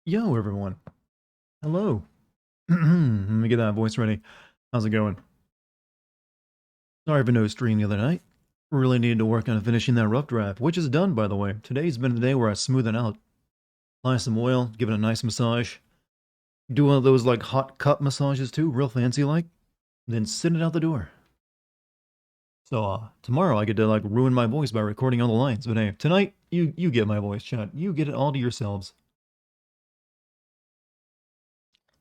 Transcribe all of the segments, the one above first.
Yo, everyone. Hello. Let me get that voice ready. How's it going? Sorry for no stream the other night. Really needed to work on finishing that rough draft, which is done, by the way. Today's been the day where I smooth it out. Apply some oil, give it a nice massage. Do one of those, like, hot cup massages, too, real fancy like. Then send it out the door. So, tomorrow I get to, like, ruin my voice by recording all the lines. But hey, tonight, you get my voice, chat. You get it all to yourselves.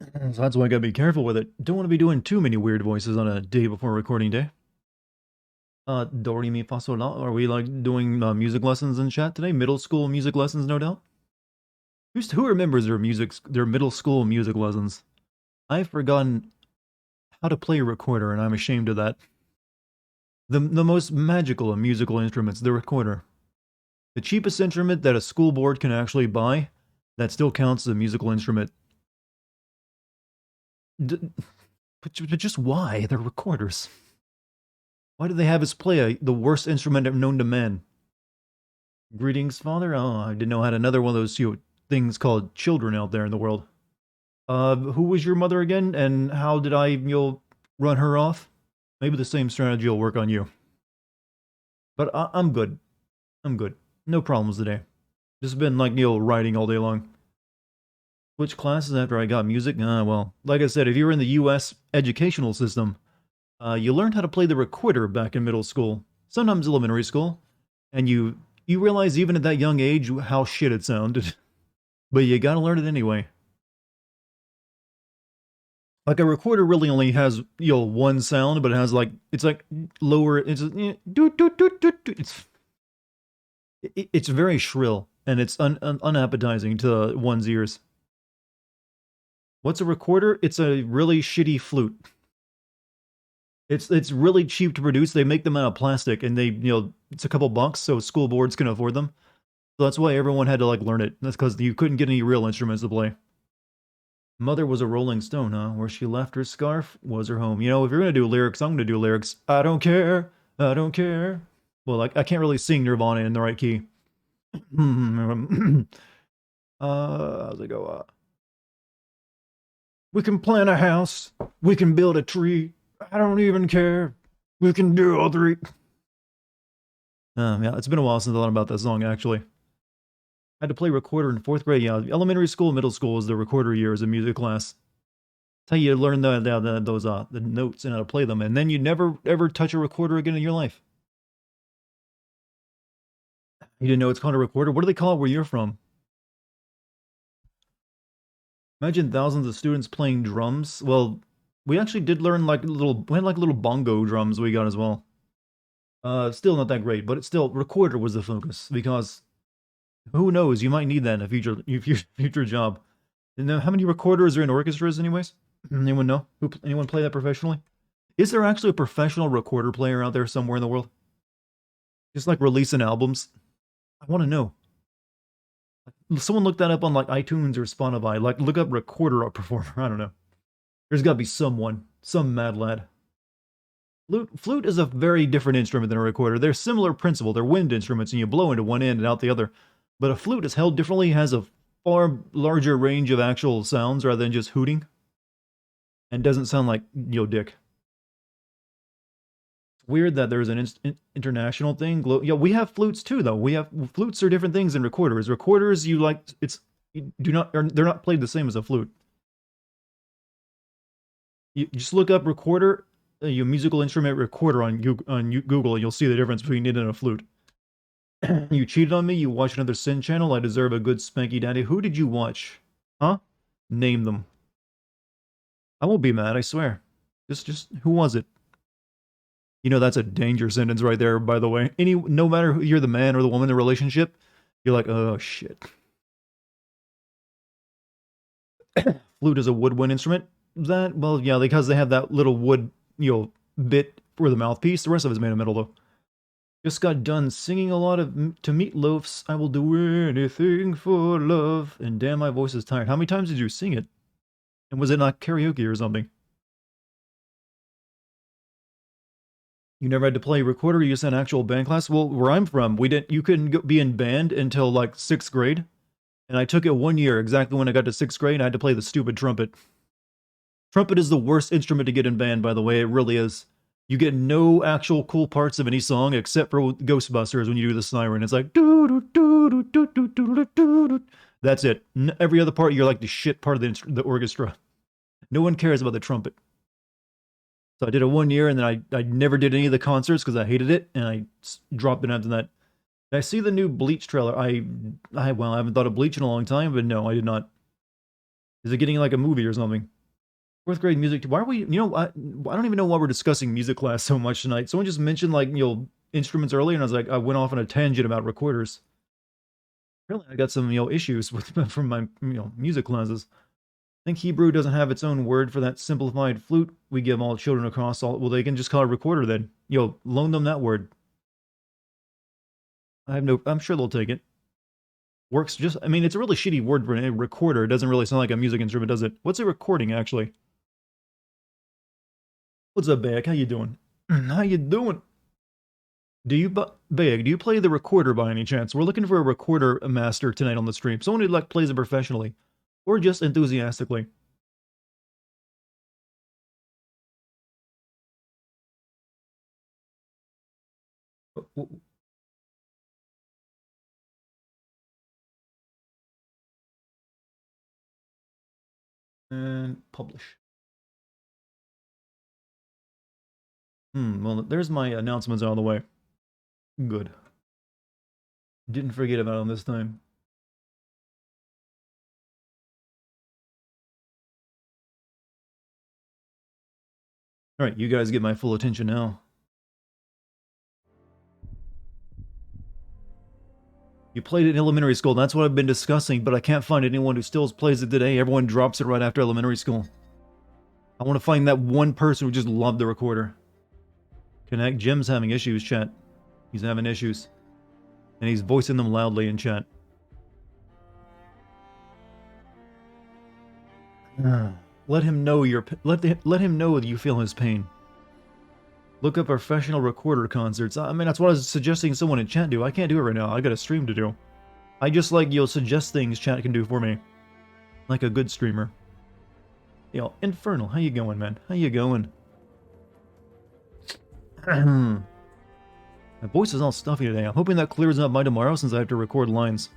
So that's why I gotta be careful with it. Don't want to be doing too many weird voices on a day before recording day. Do re mi fa sol la. Are we like doing music lessons in chat today? Middle school music lessons, no doubt. Who remembers their middle school music lessons? I've forgotten how to play a recorder, and I'm ashamed of that. The most magical of musical instruments, the recorder. The cheapest instrument that a school board can actually buy, that still counts as a musical instrument. But just why? They're recorders. Why do they have us play the worst instrument known to man? Greetings, father. Oh, I didn't know I had another one of those things called children out there in the world. Who was your mother again, and how did I run her off? Maybe the same strategy will work on you. But I'm good. I'm good. No problems today. Just been like writing all day long. Which classes after I got music? Well, like I said, if you were in the U.S. educational system, you learned how to play the recorder back in middle school, sometimes elementary school, and you realize even at that young age how shit it sounded. But you gotta learn it anyway. Like a recorder really only has one sound, but it has it's like lower. It's very shrill and it's unappetizing to one's ears. What's a recorder? It's a really shitty flute. It's really cheap to produce. They make them out of plastic, and it's a couple bucks, so school boards can afford them. So that's why everyone had to like learn it. That's because you couldn't get any real instruments to play. Mother was a Rolling Stone, huh? Where she left her scarf was her home. If you're gonna do lyrics, I'm gonna do lyrics. I don't care. I don't care. Well, I can't really sing Nirvana in the right key. How's it go? We can plant a house. We can build a tree. I don't even care. We can do all three. Yeah, it's been a while since I thought about that song, actually. I had to play recorder in 4th grade. Yeah, elementary school, middle school is the recorder year as a music class. That's how you learn the notes and how to play them, and then you never ever touch a recorder again in your life. You didn't know it's called a recorder? What do they call it where you're from? Imagine thousands of students playing drums. Well, we actually did learn we had like little bongo drums we got as well. Still not that great, but it's still recorder was the focus because who knows, you might need that in a future job. And how many recorders are in orchestras, anyways? Anyone know? Anyone play that professionally? Is there actually a professional recorder player out there somewhere in the world? Just like releasing albums? I want to know. Someone look that up on like iTunes or Spotify. Like look up recorder performer. I don't know. There's got to be someone, some mad lad. Flute is a very different instrument than a recorder. They're similar principle. They're wind instruments, and you blow into one end and out the other. But a flute is held differently, has a far larger range of actual sounds rather than just hooting, and doesn't sound like dick. It's weird that there's an international thing. Yeah, we have flutes too, though. We have flutes are different things than recorders. Recorders, they're not played the same as a flute. You just look up recorder, your musical instrument recorder on Google, and you'll see the difference between it and a flute. You cheated on me, you watched another sin channel, I deserve a good spanky daddy. Who did you watch? Huh? Name them. I won't be mad, I swear. Just who was it? That's a danger sentence right there, by the way. No matter who you're the man or the woman in the relationship, you're like, oh shit. Flute is a woodwind instrument. Well, yeah, because they have that little wood, bit for the mouthpiece. The rest of it's made of metal, though. Just got done singing a lot to Meatloaf's I Will Do Anything for Love. And damn, my voice is tired. How many times did you sing it? And was it not karaoke or something? You never had to play recorder, you just had actual band class? Well, where I'm from, you couldn't be in band until like 6th grade. And I took it 1 year, exactly when I got to 6th grade, and I had to play the stupid trumpet. Trumpet is the worst instrument to get in band, by the way. It really is. You get no actual cool parts of any song except for Ghostbusters when you do the siren. It's like that's it. Every other part, you're like the shit part of the orchestra. No one cares about the trumpet. So I did it 1 year, and then I never did any of the concerts because I hated it, and I dropped it after that. Did I see the new Bleach trailer? Well, I haven't thought of Bleach in a long time, but no, I did not. Is it getting like a movie or something? 4th grade music. Why are we? I don't even know why we're discussing music class so much tonight. Someone just mentioned like instruments earlier, and I was like, I went off on a tangent about recorders. Apparently, I got some issues with from my music classes. I think Hebrew doesn't have its own word for that simplified flute we give all children across all. Well, they can just call it recorder then. Loan them that word. I'm sure they'll take it. Works just. I mean, it's a really shitty word for a recorder. It doesn't really sound like a music instrument, does it? What's a recording actually? What's up, Bayek? How you doing? How you doing? Bayek, do you play the recorder by any chance? We're looking for a recorder master tonight on the stream. Someone who plays it professionally, or just enthusiastically. And publish. Well, there's my announcements out of the way. Good. Didn't forget about them this time. Alright, you guys get my full attention now. You played it in elementary school, that's what I've been discussing, but I can't find anyone who still plays it today. Everyone drops it right after elementary school. I want to find that one person who just loved the recorder. Connect. Jim's having issues, chat. He's having issues. And he's voicing them loudly in chat. Let him know let him know that you feel his pain. Look up professional recorder concerts. I mean, that's what I was suggesting someone in chat do. I can't do it right now. I got a stream to do. I just suggest things chat can do for me. Like a good streamer. Infernal, how you going, man? How you going? My voice is all stuffy today. I'm hoping that clears up by tomorrow since I have to record lines.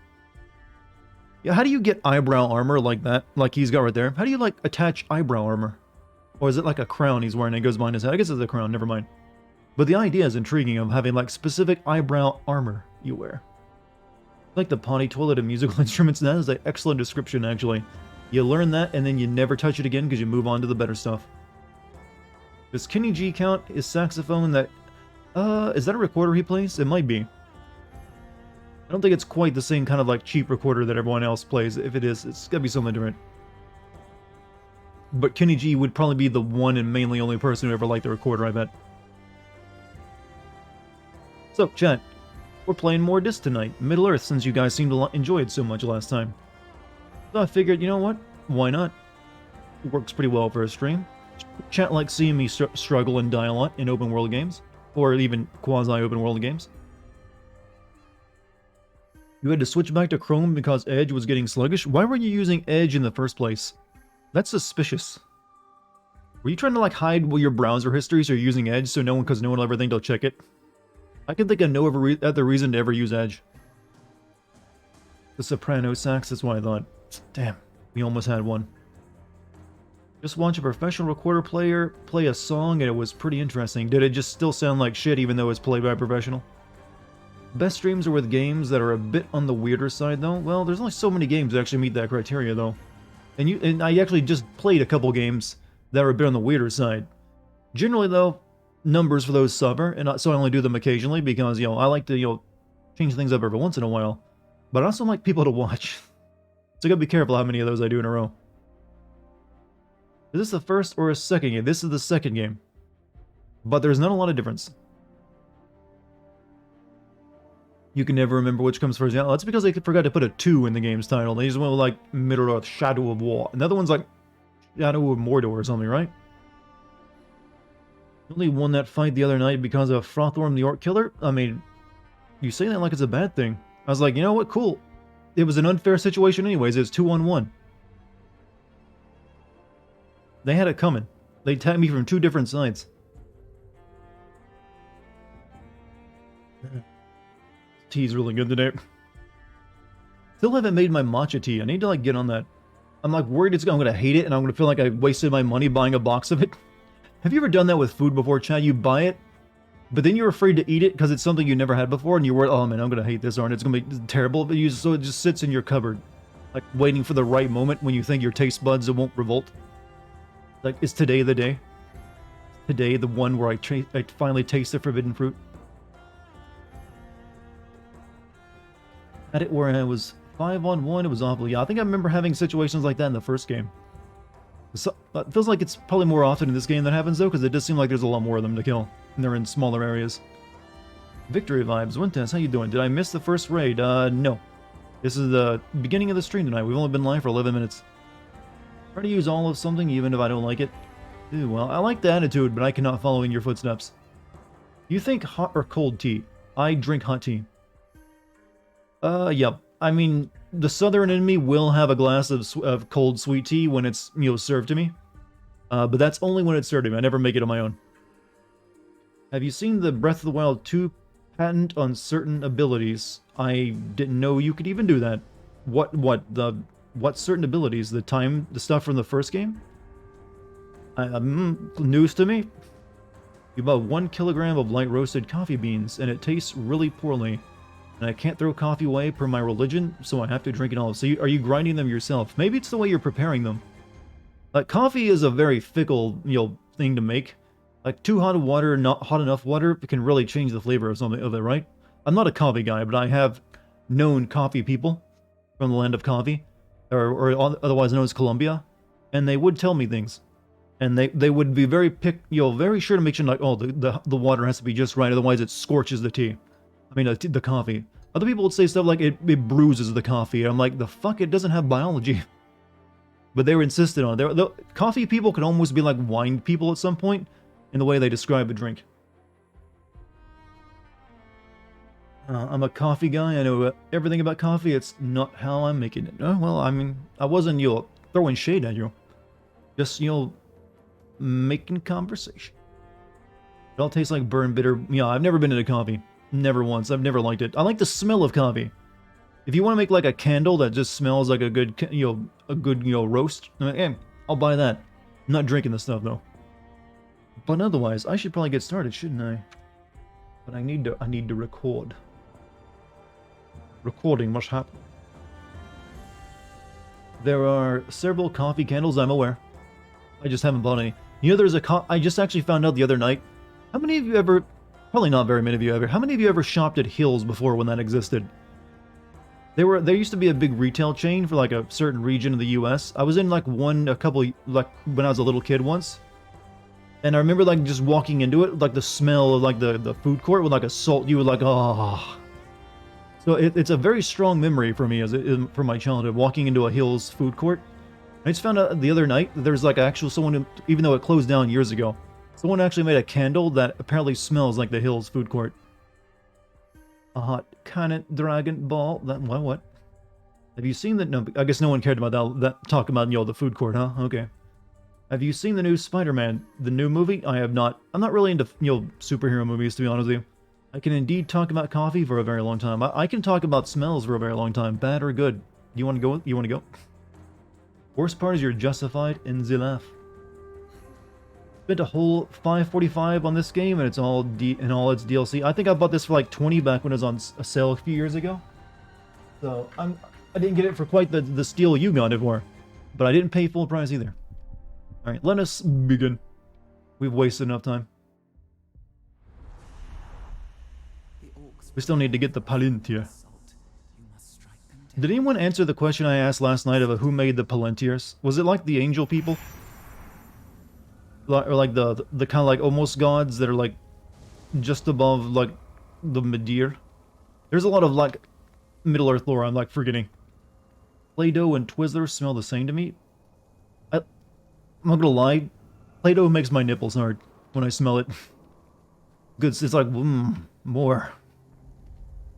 Yeah, how do you get eyebrow armor like that? Like he's got right there? How do you, attach eyebrow armor? Or is it like a crown he's wearing and it goes behind his head? I guess it's a crown, never mind. But the idea is intriguing of having, specific eyebrow armor you wear. Like the potty toilet and musical instruments, that is an excellent description, actually. You learn that, and then you never touch it again because you move on to the better stuff. Does Kenny G count his saxophone that... is that a recorder he plays? It might be. I don't think it's quite the same kind of, cheap recorder that everyone else plays. If it is, it's gotta be something different. But Kenny G would probably be the one and mainly only person who ever liked the recorder, I bet. So, chat, we're playing more disc tonight. Middle-earth, since you guys seemed to enjoy it so much last time. So I figured, you know what? Why not? It works pretty well for a stream. Chat likes seeing me struggle and die a lot in open-world games. Or even quasi-open-world games. You had to switch back to Chrome because Edge was getting sluggish? Why were you using Edge in the first place? That's suspicious. Were you trying to, hide your browser history so you're using Edge so because no one will ever think they'll check it? I can think of no other reason to ever use Edge. The soprano sax, that's what I thought. Damn, we almost had one. Just watch a professional recorder player play a song and it was pretty interesting. Did it just still sound like shit even though it's played by a professional? Best streams are with games that are a bit on the weirder side though. Well, there's only so many games that actually meet that criteria though. And I actually just played a couple games that are a bit on the weirder side. Generally though, numbers for those suffer, and so I only do them occasionally because, I like to, change things up every once in a while. But I also like people to watch. So I gotta be careful how many of those I do in a row. Is this the first or a second game? This is the second game. But there's not a lot of difference. You can never remember which comes first. Yeah, that's because they forgot to put a 2 in the game's title. They just went with, Middle-earth, Shadow of War. Another one's Shadow of Mordor or something, right? You only won that fight the other night because of Frothorm the Orc Killer? I mean, you say that like it's a bad thing. I was like, you know what, cool. it was an unfair situation anyways. It was 2-on-1. They had it coming. They attacked me from two different sides. Tea's really good today. Still haven't made my matcha tea. I need to like get on that. I'm like worried I'm gonna hate it and I'm gonna feel like I wasted my money buying a box of it. Have you ever done that with food before, Chad? You buy it, but then you're afraid to eat it because it's something you never had before, and you're worried, oh man, I'm gonna hate this, aren't it? It's gonna be terrible. But so it just sits in your cupboard, like waiting for the right moment when you think your taste buds won't revolt. Like, is today the day? Today the one where I finally taste the forbidden fruit? Had it where I was 5-on-1, it was awful. Yeah, I think I remember having situations like that in the first game. So, it feels like it's probably more often in this game that happens, though, because it does seem like there's a lot more of them to kill, and they're in smaller areas. Victory vibes. Wintess, how you doing? Did I miss the first raid? No. This is the beginning of the stream tonight. We've only been live for 11 minutes. Try to use all of something, even if I don't like it. Ooh, well, I like the attitude, but I cannot follow in your footsteps. You think hot or cold tea? I drink hot tea. Yep. I mean, the southern in me will have a glass of cold sweet tea when it's, served to me. But that's only when it's served to me. I never make it on my own. Have you seen the Breath of the Wild 2 patent on certain abilities? I didn't know you could even do that. What certain abilities? The stuff from the first game? News to me. You bought 1 kilogram of light roasted coffee beans, and it tastes really poorly. And I can't throw coffee away per my religion, so I have to drink it all. So are you grinding them yourself? Maybe it's the way you're preparing them. Coffee is a very fickle, thing to make. Like, too hot of water, not hot enough water, can really change the flavor of something of it, right? I'm not a coffee guy, but I have known coffee people from the land of coffee, or otherwise known as Colombia, and they would tell me things. And they would be very very sure to make sure, like, oh, the water has to be just right, otherwise it scorches the tea. I mean, the coffee. Other people would say stuff like, it bruises the coffee. I'm like, the fuck, it doesn't have biology. But they were insistent on it. The coffee people could almost be like wine people at some point, in the way they describe a drink. I'm a coffee guy. I know everything about coffee. It's not how I'm making it. Oh, well, I mean, I wasn't, throwing shade at you. Just, making conversation. It all tastes like burnt bitter. Yeah, I've never been into coffee. Never once. I've never liked it. I like the smell of coffee. If you want to make like a candle that just smells like a good, roast, I'll buy that. I'm not drinking the stuff though. But otherwise, I should probably get started, shouldn't I? But I need to record. Recording must happen. There are several coffee candles, I'm aware. I just haven't bought any. There's I just actually found out the other night. How many of you ever... Probably not very many of you ever. How many of you ever shopped at Hills before when that existed? There used to be a big retail chain for like a certain region of the US. I was in like when I was a little kid once. And I remember like just walking into it, like the smell of like the food court would like assault you, like, oh. So it's a very strong memory for me from my childhood, walking into a Hills food court. I just found out the other night that there's like actual someone who, even though it closed down years ago, someone actually made a candle that apparently smells like the Hills food court. A hot kind Dragon Ball. What? Have you seen that? No, I guess no one cared about that talk about, the food court, huh? Okay. Have you seen the new Spider-Man, the new movie? I have not. I'm not really into, superhero movies, to be honest with you. I can indeed talk about coffee for a very long time. I can talk about smells for a very long time, bad or good. You want to go? You want to go? Worst part is you're justified in the laugh. Spent a whole $5.45 on this game, and it's all all its DLC. I think I bought this for like 20 back when it was on a sale a few years ago. So I didn't get it for quite the steal you got it for, but I didn't pay full price either. All right, let us begin. We've wasted enough time. We still need to get the Palantir. Did anyone answer the question I asked last night of who made the Palantirs? Was it like the angel people? Or like the kind of like almost gods that are like just above like the Midir? There's a lot of like Middle Earth lore I'm like forgetting. Play-Doh and Twizzlers smell the same to me. I'm not gonna lie, Play-Doh makes my nipples hard when I smell it. Good, it's like, more.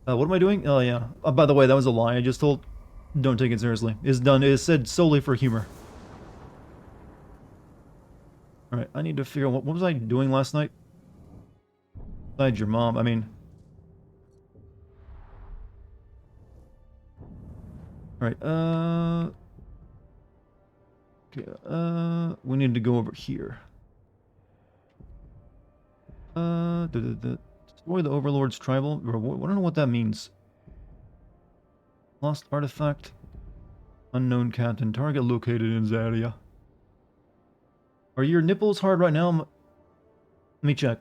What am I doing? Oh yeah. By the way, that was a lie I just told. Don't take it seriously. It's done. It's said solely for humor. Alright, I need to figure out what was I doing last night? Besides your mom, I mean... Alright, okay, we need to go over here. Destroy the Overlord's tribal... I don't know what that means. Lost artifact. Unknown captain. Target located in Zaria. Are your nipples hard right now? Let me check.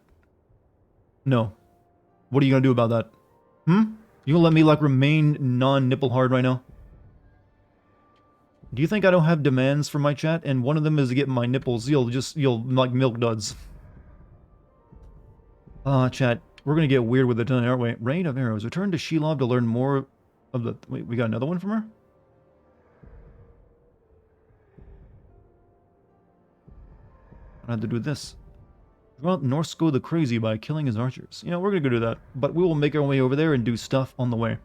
No. What are you gonna do about that? You gonna let me, like, remain non-nipple hard right now? Do you think I don't have demands for my chat? And one of them is to get my nipples. You'll, like, milk duds. Chat. We're gonna get weird with it tonight, aren't we? Rain of Arrows. Return to Shelob to learn more of the... Wait, we got another one from her? I have to do this. Draw out Norsko the Crazy by killing his archers. You know, we're gonna go do that. But we will make our way over there and do stuff on the way.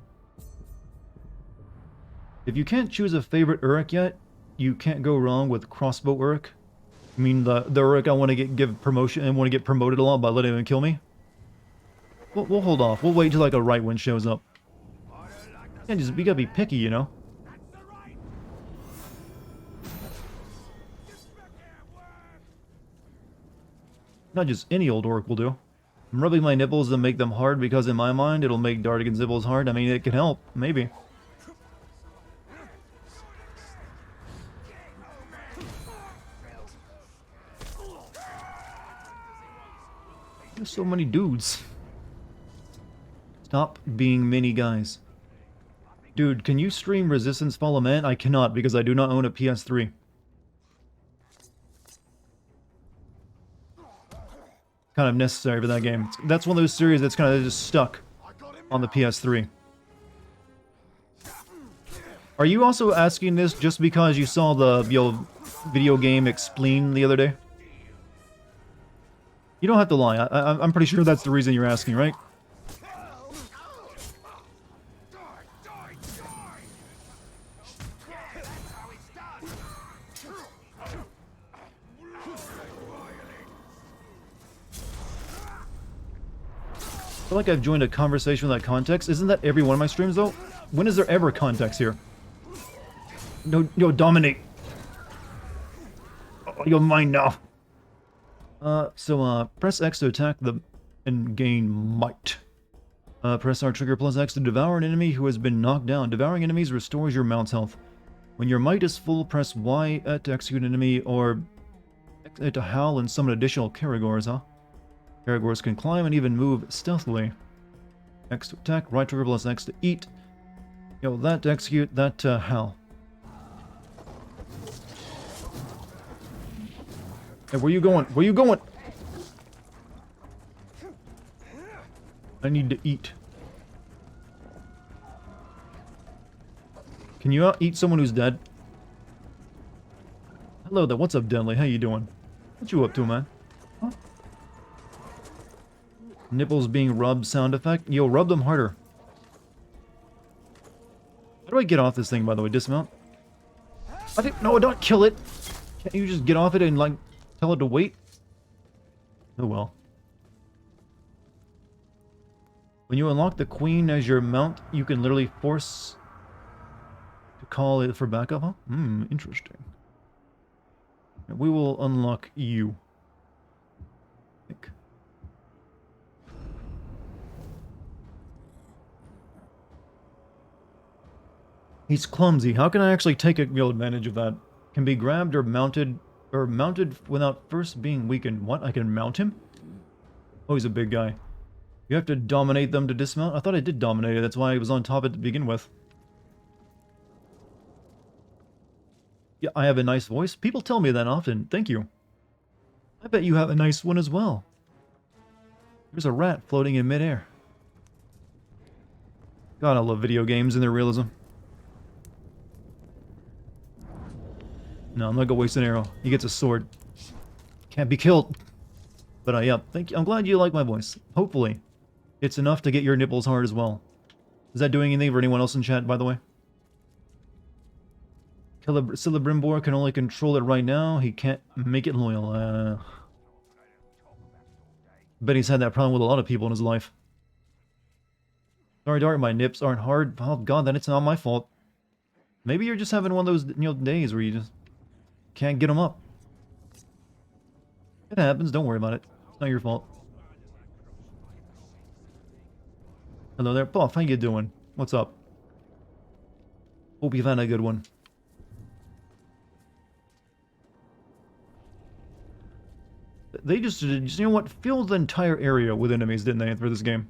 If you can't choose a favorite Uruk yet, you can't go wrong with Crossbow Uruk. I mean, the Uruk I want to give promotion and want to get promoted a lot by letting him kill me. We'll hold off. We'll wait till like a right one shows up. We gotta be picky, you know? Not just any old orc will do. I'm rubbing my nipples to make them hard because in my mind it'll make Dartigan's nipples hard. I mean, it can help. Maybe. There's so many dudes. Stop being many guys. Dude, can you stream Resistance Fall of Man? I cannot because I do not own a PS3. Kind of necessary for that game. That's one of those series that's kind of just stuck on the PS3. Are you also asking this just because you saw the video game Explain the other day? You don't have to lie. I'm pretty sure that's the reason you're asking, right? I feel like I've joined a conversation with that context. Isn't that every one of my streams, though? When is there ever context here? No, dominate. Oh, you're mine now. Press X to attack and gain might. Press R trigger plus X to devour an enemy who has been knocked down. Devouring enemies restores your mount's health. When your might is full, press Y to execute an enemy or X to howl and summon additional Caragors, huh? Caragors can climb and even move stealthily. X to attack, right trigger plus X to eat. That to execute, that to howl. Hey, where you going? Where you going? I need to eat. Can you eat someone who's dead? Hello there, what's up, Denley? How you doing? What you up to, man? Huh? Nipples being rubbed sound effect? Yo, rub them harder. How do I get off this thing, by the way? Dismount? No, don't kill it! Can't you just get off it and, like, tell it to wait? Oh well. When you unlock the queen as your mount, you can literally force to call it for backup, huh? Interesting. We will unlock you. I think. He's clumsy. How can I actually take advantage of that? Can be grabbed or mounted without first being weakened. What? I can mount him? Oh, he's a big guy. You have to dominate them to dismount? I thought I did dominate it. That's why I was on top of it to begin with. Yeah, I have a nice voice. People tell me that often. Thank you. I bet you have a nice one as well. There's a rat floating in midair. God, I love video games and their realism. No, I'm not gonna waste an arrow. He gets a sword. Can't be killed. But yeah, thank you. I'm glad you like my voice. Hopefully, it's enough to get your nipples hard as well. Is that doing anything for anyone else in chat, by the way? Celebrimbor can only control it right now. He can't make it loyal. Bet he's had that problem with a lot of people in his life. Sorry, Dart, my nips aren't hard. Oh god, then it's not my fault. Maybe you're just having one of those, days where you just can't get them up. It happens, don't worry about it. It's not your fault. Hello there, Buff, how you doing? What's up? Hope you've had a good one. They just, filled the entire area with enemies, didn't they, for this game?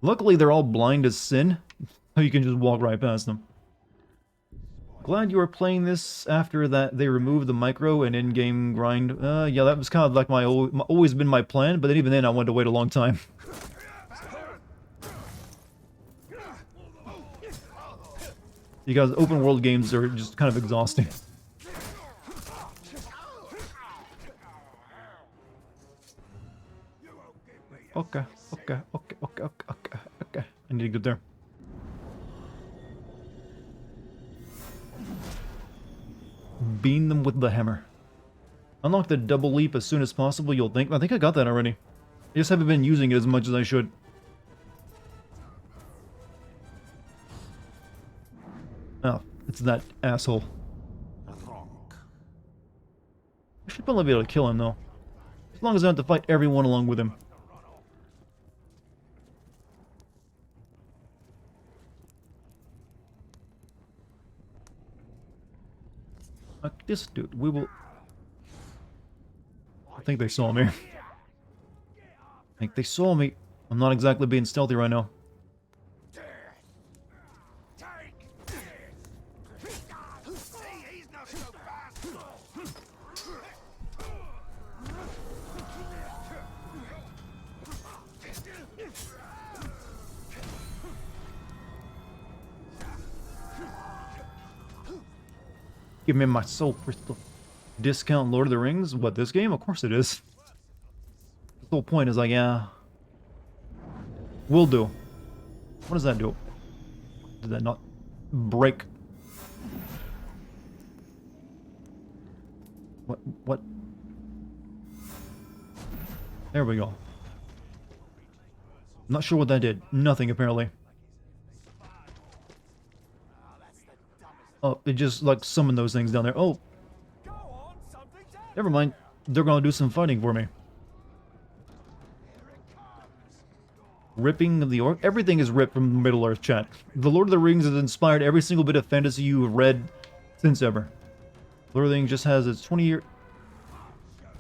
Luckily, they're all blind as sin, so you can just walk right past them. Glad you were playing this after that they removed the micro and in-game grind. Yeah, that was kind of like always been my plan, but then even then I wanted to wait a long time. Because open world games are just kind of exhausting. Okay. I need to get there. Bean them with the hammer. Unlock the double leap as soon as possible, you'll think. I think I got that already. I just haven't been using it as much as I should. Oh, it's that asshole. I should probably be able to kill him, though. As long as I don't have to fight everyone along with him. Like this dude, we will... I think they saw me. I think they saw me. I'm not exactly being stealthy right now. Give me my soul crystal. Discount Lord of the Rings? What, this game? Of course it is. The whole point is like, yeah. Will do. What does that do? Did that not break? What? There we go. Not sure what that did. Nothing, apparently. Oh, it just, like, summoned those things down there. Oh! Never mind. They're gonna do some fighting for me. Ripping the orc. Everything is ripped from Middle-earth, chat. The Lord of the Rings has inspired every single bit of fantasy you've read since ever. Lord of the Rings just has its 20-year...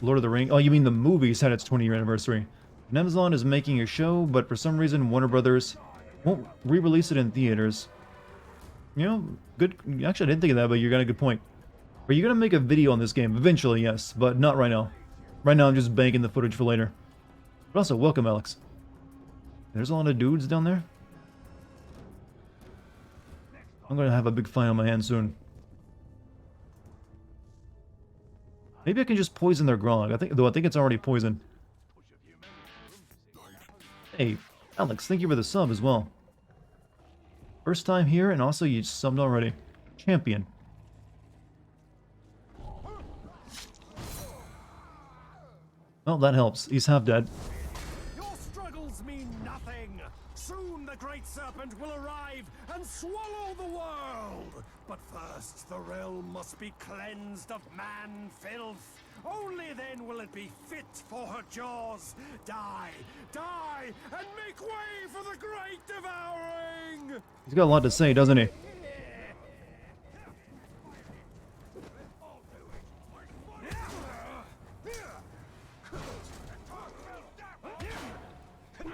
Lord of the Rings... Oh, you mean the movies had its 20-year anniversary. And Amazon is making a show, but for some reason Warner Brothers won't re-release it in theaters. You know, good... Actually, I didn't think of that, but you got a good point. Are you gonna make a video on this game? Eventually, yes, but not right now. Right now, I'm just banking the footage for later. But also, welcome, Alex. There's a lot of dudes down there. I'm gonna have a big fight on my hands soon. Maybe I can just poison their grog. I think it's already poisoned. Hey, Alex, thank you for the sub as well. First time here, and also you subbed already. Champion. Well, that helps. He's half dead. Your struggles mean nothing. Soon the great serpent will arrive and swallow the world. But first, the realm must be cleansed of man filth. Only then will it be fit for her jaws. Die, die, and make way for the great devouring. He's got a lot to say, doesn't he?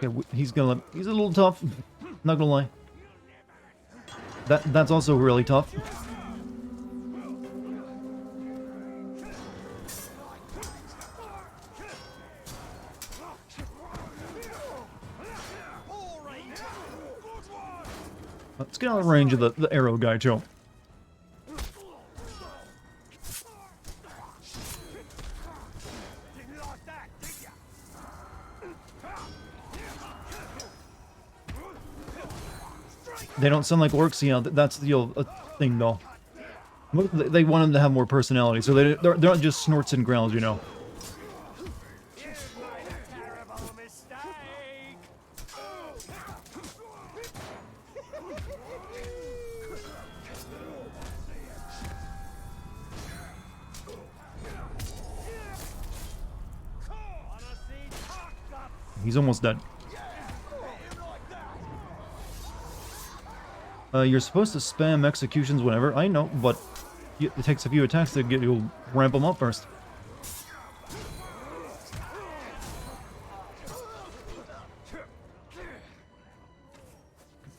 Okay, he's a little tough. Not gonna lie. That's also really tough. Let's get out of range of the arrow guy, Joe. They don't sound like orcs, you know, that's the thing though. They want them to have more personality, so they're not just snorts and growls, you know. You made a terrible mistake. He's almost dead. You're supposed to spam executions whenever. I know, but it takes a few attacks to get you ramp them up first.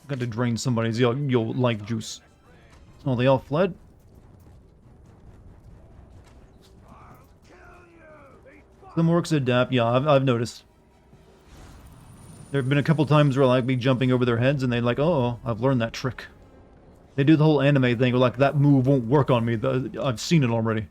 Got to drain somebody's yo life juice. Oh, they all fled? Some orcs adapt. Yeah, I've noticed. There have been a couple times where I'll like be jumping over their heads and they're like, oh, I've learned that trick. They do the whole anime thing where like, that move won't work on me. I've seen it already.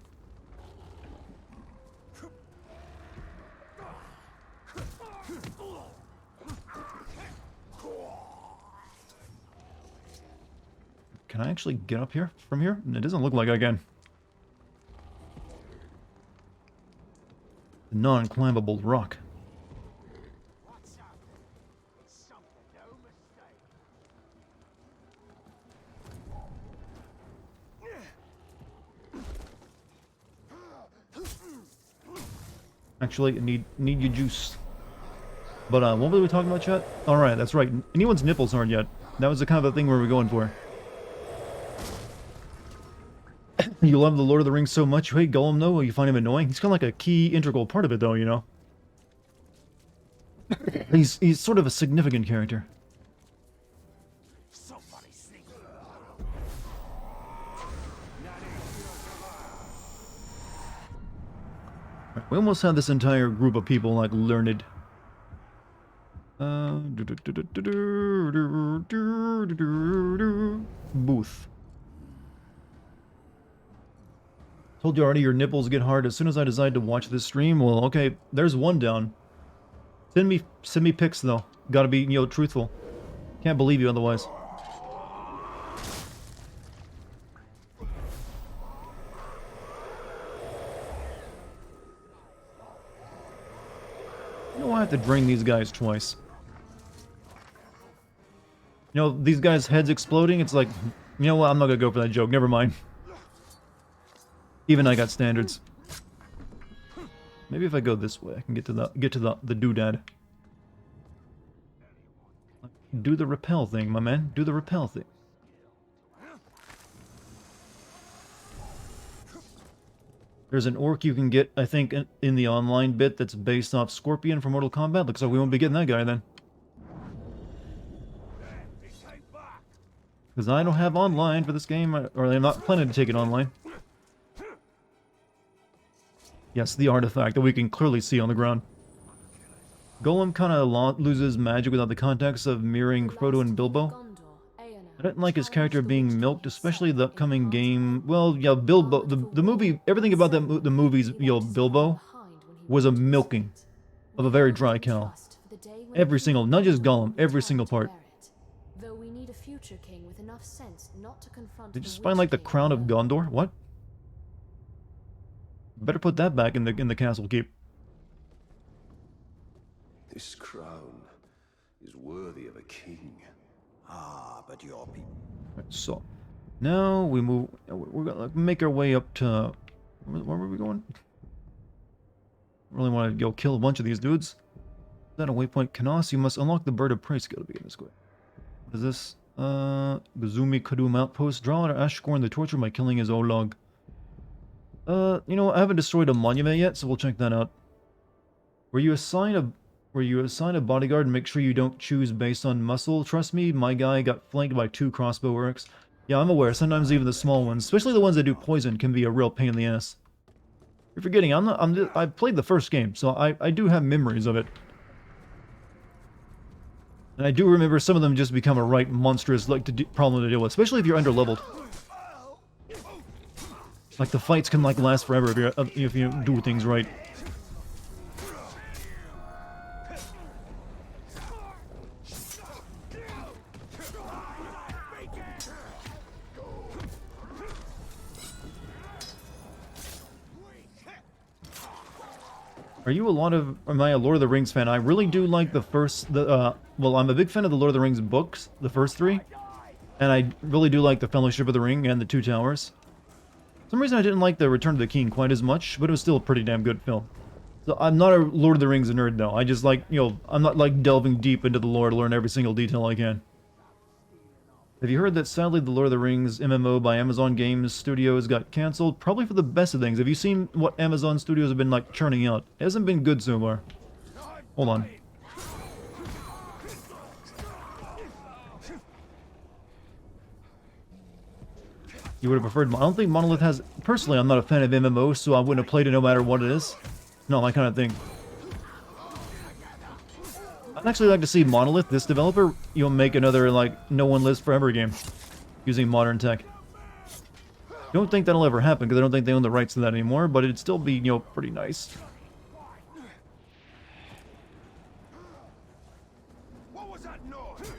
Can I actually get up here from here? It doesn't look like I can. Non-climbable rock. Actually, need your juice. But what were we talking about, chat? All right, that's right. Anyone's nipples aren't yet. That was the kind of a thing we were going for. You love the Lord of the Rings so much, you hate Gollum, though? You find him annoying? He's kind of like a key, integral part of it, though, you know? He's sort of a significant character. We almost had this entire group of people, like, learned. Booth. Told you already your nipples get hard as soon as I decide to watch this stream. Well, okay, there's one down. Send me pics, though. Gotta be, you know, truthful. Can't believe you otherwise. You know, I have to drain these guys twice. You know, these guys' heads exploding, it's like, you know what, I'm not gonna go for that joke, never mind. Even I got standards. Maybe if I go this way, I can get to the doodad. Do the repel thing, my man. Do the repel thing. There's an orc you can get, I think, in the online bit that's based off Scorpion from Mortal Kombat. Looks like we won't be getting that guy then. Because I don't have online for this game, or I'm not planning to take it online. Yes, the artifact that we can clearly see on the ground. Golem kind of loses magic without the context of mirroring Frodo and Bilbo. I don't like his character being milked, especially the upcoming game. Well, yeah, Bilbo, the movie, everything about the movies, you know, Bilbo, was a milking of a very dry cow. Every single, not just Gollum, every single part. Did you just find, like, the crown of Gondor? What? Better put that back in the castle keep. This crown is worthy of a king. Ah, but your people. Right, so now we move. We're gonna make our way up to. Where were we going? Really want to go kill a bunch of these dudes. Is that a waypoint? Kanos, you must unlock the Bird of Prey skill to begin this way. What is this? Gazumi Kadum Outpost. Draw out Ashcorn the torture by killing his Olog. You know, I haven't destroyed a monument yet, so we'll check that out. Were you assigned a bodyguard and make sure you don't choose based on muscle? Trust me, my guy got flanked by 2 crossbow orcs. Yeah, I'm aware. Sometimes even the small ones, especially the ones that do poison, can be a real pain in the ass. You're forgetting, I played the first game, so I do have memories of it. And I do remember some of them just become a right monstrous problem to deal with, especially if you're underleveled. Like, the fights can, like, last forever if you do things right. Are you a lot of... Am I a Lord of the Rings fan? I really do like the first... well, I'm a big fan of the Lord of the Rings books, the first three. And I really do like the Fellowship of the Ring and the Two Towers. For some reason I didn't like the Return of the King quite as much, but it was still a pretty damn good film. So I'm not a Lord of the Rings nerd, though. I just like, you know, I'm not like delving deep into the lore to learn every single detail I can. Have you heard that sadly the Lord of the Rings MMO by Amazon Games Studios got cancelled? Probably for the best of things. Have you seen what Amazon Studios have been like churning out? It hasn't been good so far. Hold on. You would have preferred... I don't think Monolith has... Personally, I'm not a fan of MMOs, so I wouldn't have played it no matter what it is. Not my kind of thing. I'd actually like to see Monolith, this developer, you know, make another, like, No One Lives Forever game. Using modern tech. Don't think that'll ever happen, because I don't think they own the rights to that anymore, but it'd still be, you know, pretty nice. What was that noise?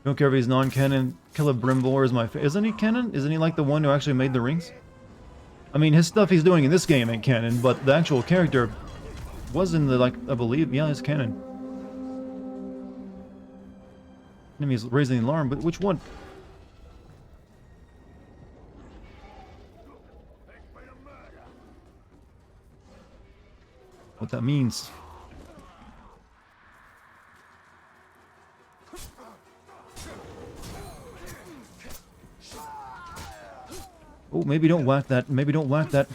Don't care if he's non-canon. Celebrimbor is my isn't he canon? Isn't he like the one who actually made the rings? I mean, his stuff he's doing in this game ain't canon, but the actual character was in the, like, I believe, yeah, it's canon. Enemy's raising the alarm, but which one? What that means. Oh, maybe don't whack that. Maybe don't whack that.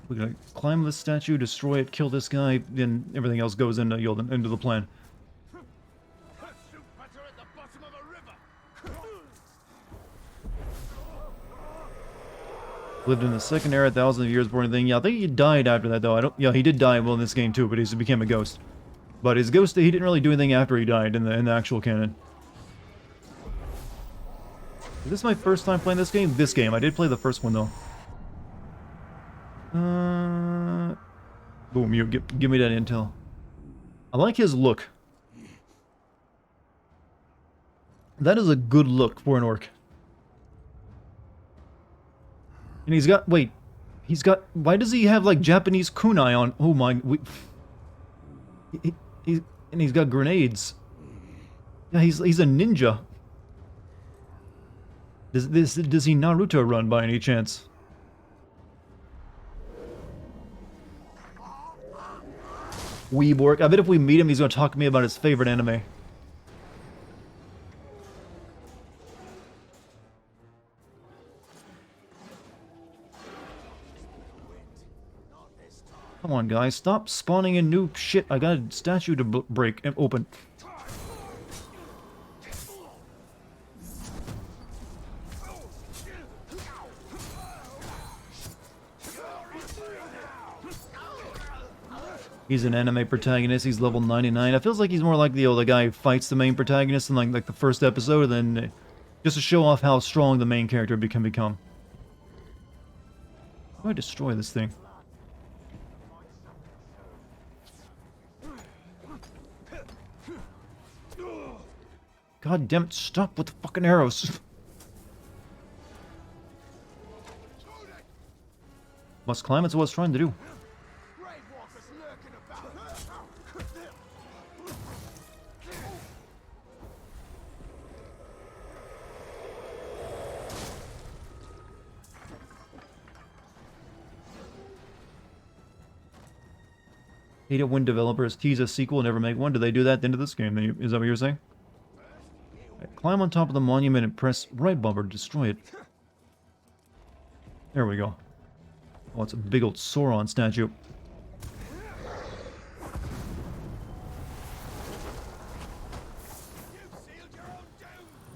We gotta climb this statue, destroy it, kill this guy, then everything else goes into, you know, into the plan. Lived in the second era, thousands of years before anything. Yeah, I think he died after that, though. I don't. Yeah, he did die, well, in this game too, but he became a ghost. But his ghost, he didn't really do anything after he died in the actual canon. Is this my first time playing this game? This game. I did play the first one though. Boom, you give me that intel. I like his look. That is a good look for an orc. And he's got, wait, he's got, why does he have like Japanese kunai on? Oh my, and he's got grenades. Yeah, he's a ninja. Does he Naruto run by any chance? Weeborg. I bet if we meet him, he's going to talk to me about his favorite anime. Come on, guys. Stop spawning in new shit. I got a statue to break and open. He's an anime protagonist. He's level 99. It feels like he's more like the guy who fights the main protagonist in like the first episode, and then just to show off how strong the main character can become. How do I destroy this thing? God damn it! Stop with the fucking arrows. Must climb. It's what I was trying to do. Hate it when developers tease a sequel and never make one. Do they do that at the end of this game? Is that what you're saying? Right, climb on top of the monument and press right bumper to destroy it. There we go. Oh, it's a big old Sauron statue.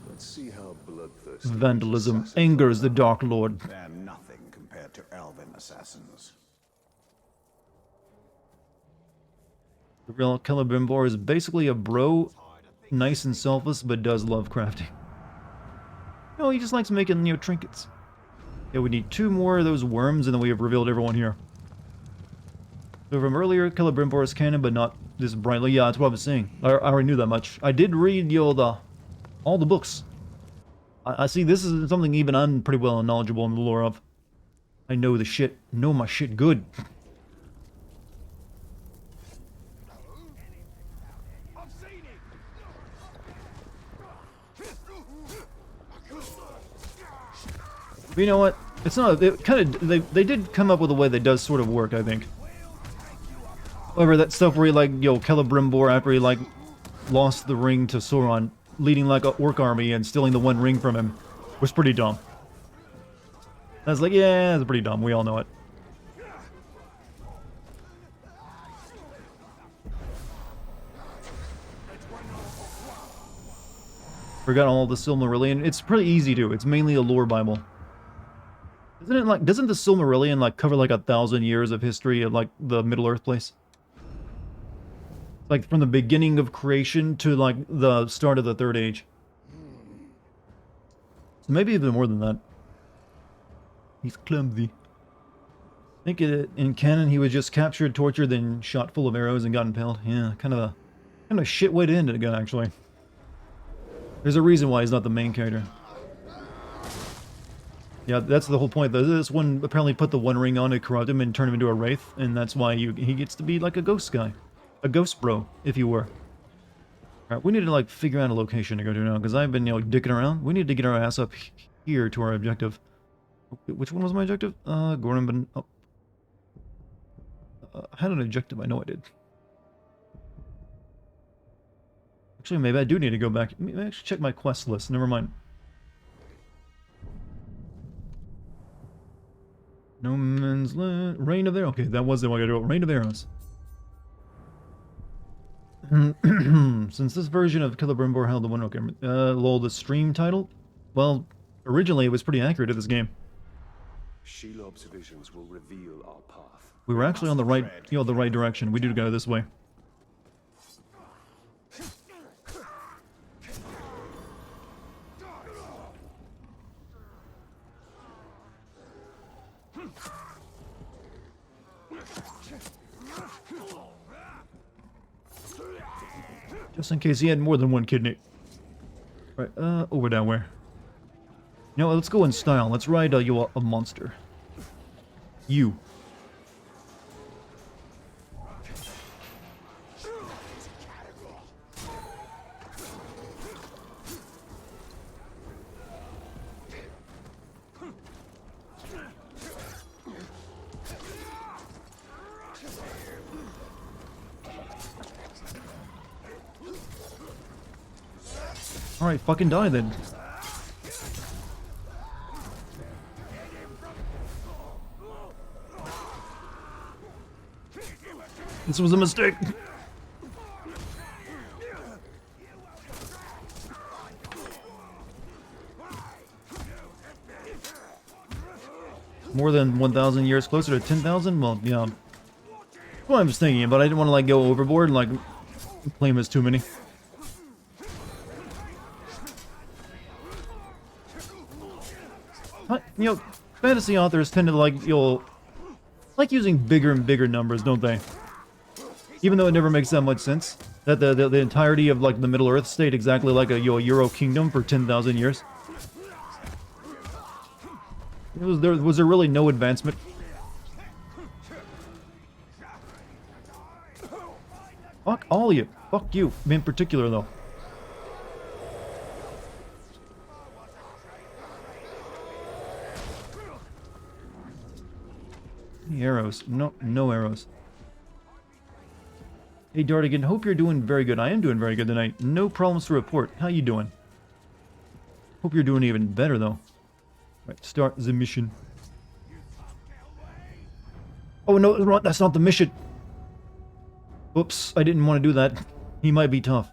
Let's see how bloodthirsty Vandalism assassins angers are the known. Dark Lord. They're nothing compared to elven assassins. The real Celebrimbor is basically a bro, nice and selfless, but does love crafting. No, he just likes making, trinkets. Yeah, we need 2 more of those worms, and then we have revealed everyone here. So from earlier, Celebrimbor is canon, but not this brightly. Yeah, that's what I was saying. I already knew that much. I did read, all the books. I see this is something even I'm pretty well knowledgeable in the lore of. I know the shit. Know my shit good. But you know what? It's not. It kind of. They did come up with a way that does sort of work, I think. However, that stuff where he Celebrimbor after he lost the ring to Sauron, leading like an orc army and stealing the 1 ring from him, was pretty dumb. I was like, yeah, that's pretty dumb. We all know it. Forgot all the Silmarillion. It's pretty easy to. It's mainly a lore Bible. Isn't it doesn't the Silmarillion cover 1,000 years of history of the Middle Earth place? From the beginning of creation to the start of the Third Age. So maybe even more than that. He's clumsy. I think in canon he was just captured, tortured, then shot full of arrows and got impaled. Yeah, kind of a shit way to end it, actually. There's a reason why he's not the main character. Yeah, that's the whole point. This one apparently put the 1 ring on to corrupt him and turn him into a wraith, and that's why he gets to be like a ghost guy. A ghost bro, if you were. Alright, we need to figure out a location to go to now, because I've been, dicking around. We need to get our ass up here to our objective. Which one was my objective? Gordon, oh. I had an objective, I know I did. Actually, maybe I do need to go back. Maybe I should check my quest list, never mind. No Man's Land. Rain of Arrows. Okay, that was the one I gotta do. Rain of Arrows. Since this version of Celebrimbor held the 1 okay, lol, the stream title? Well, originally it was pretty accurate to this game. Shelob's visions will reveal our path. We were actually on the right, the right direction. We do go this way. Just in case he had more than 1 kidney. Right, over down where? No, let's go in style. Let's ride a monster. You. Alright, fucking die then. This was a mistake. More than 1,000 years closer to 10,000? Well, yeah. Well, I was thinking, but I didn't want to go overboard and claim as too many. Fantasy authors tend to like using bigger and bigger numbers, don't they? Even though it never makes that much sense. That the entirety of the Middle Earth stayed exactly like a Euro kingdom for 10,000 years. Was there really no advancement? Fuck all of you. Fuck you. In particular, though. Any arrows? No arrows. Hey Dartigan, hope you're doing very good. I am doing very good tonight. No problems to report. How you doing? Hope you're doing even better though. Right, start the mission. Oh no, that's not the mission. Oops, I didn't want to do that. He might be tough.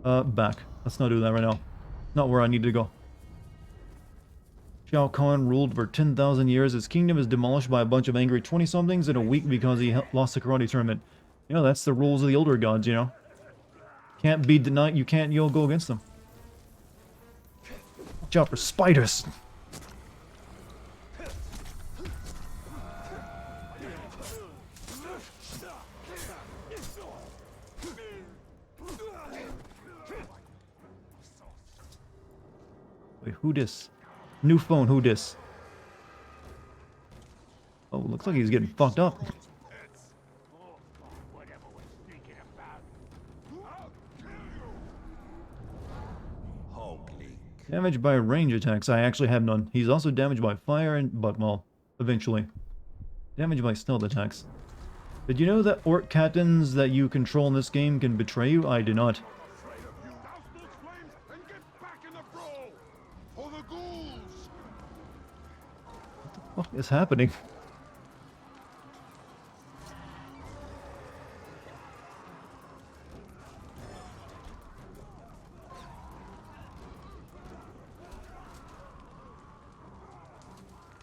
Back. Let's not do that right now. Not where I need to go. Shao Kahn ruled for 10,000 years. His kingdom is demolished by a bunch of angry 20-somethings in a week because he lost the karate tournament. You know, that's the rules of the older gods, you know. Can't be denied. You can't, you'll go against them. Watch out for spiders. Wait, who dis? New phone, who dis? Oh, looks like he's getting fucked up. Damaged by range attacks. I actually have none. He's also damaged by fire and, but well, eventually. Damaged by stealth attacks. Did you know that orc captains that you control in this game can betray you? I did not. What is happening?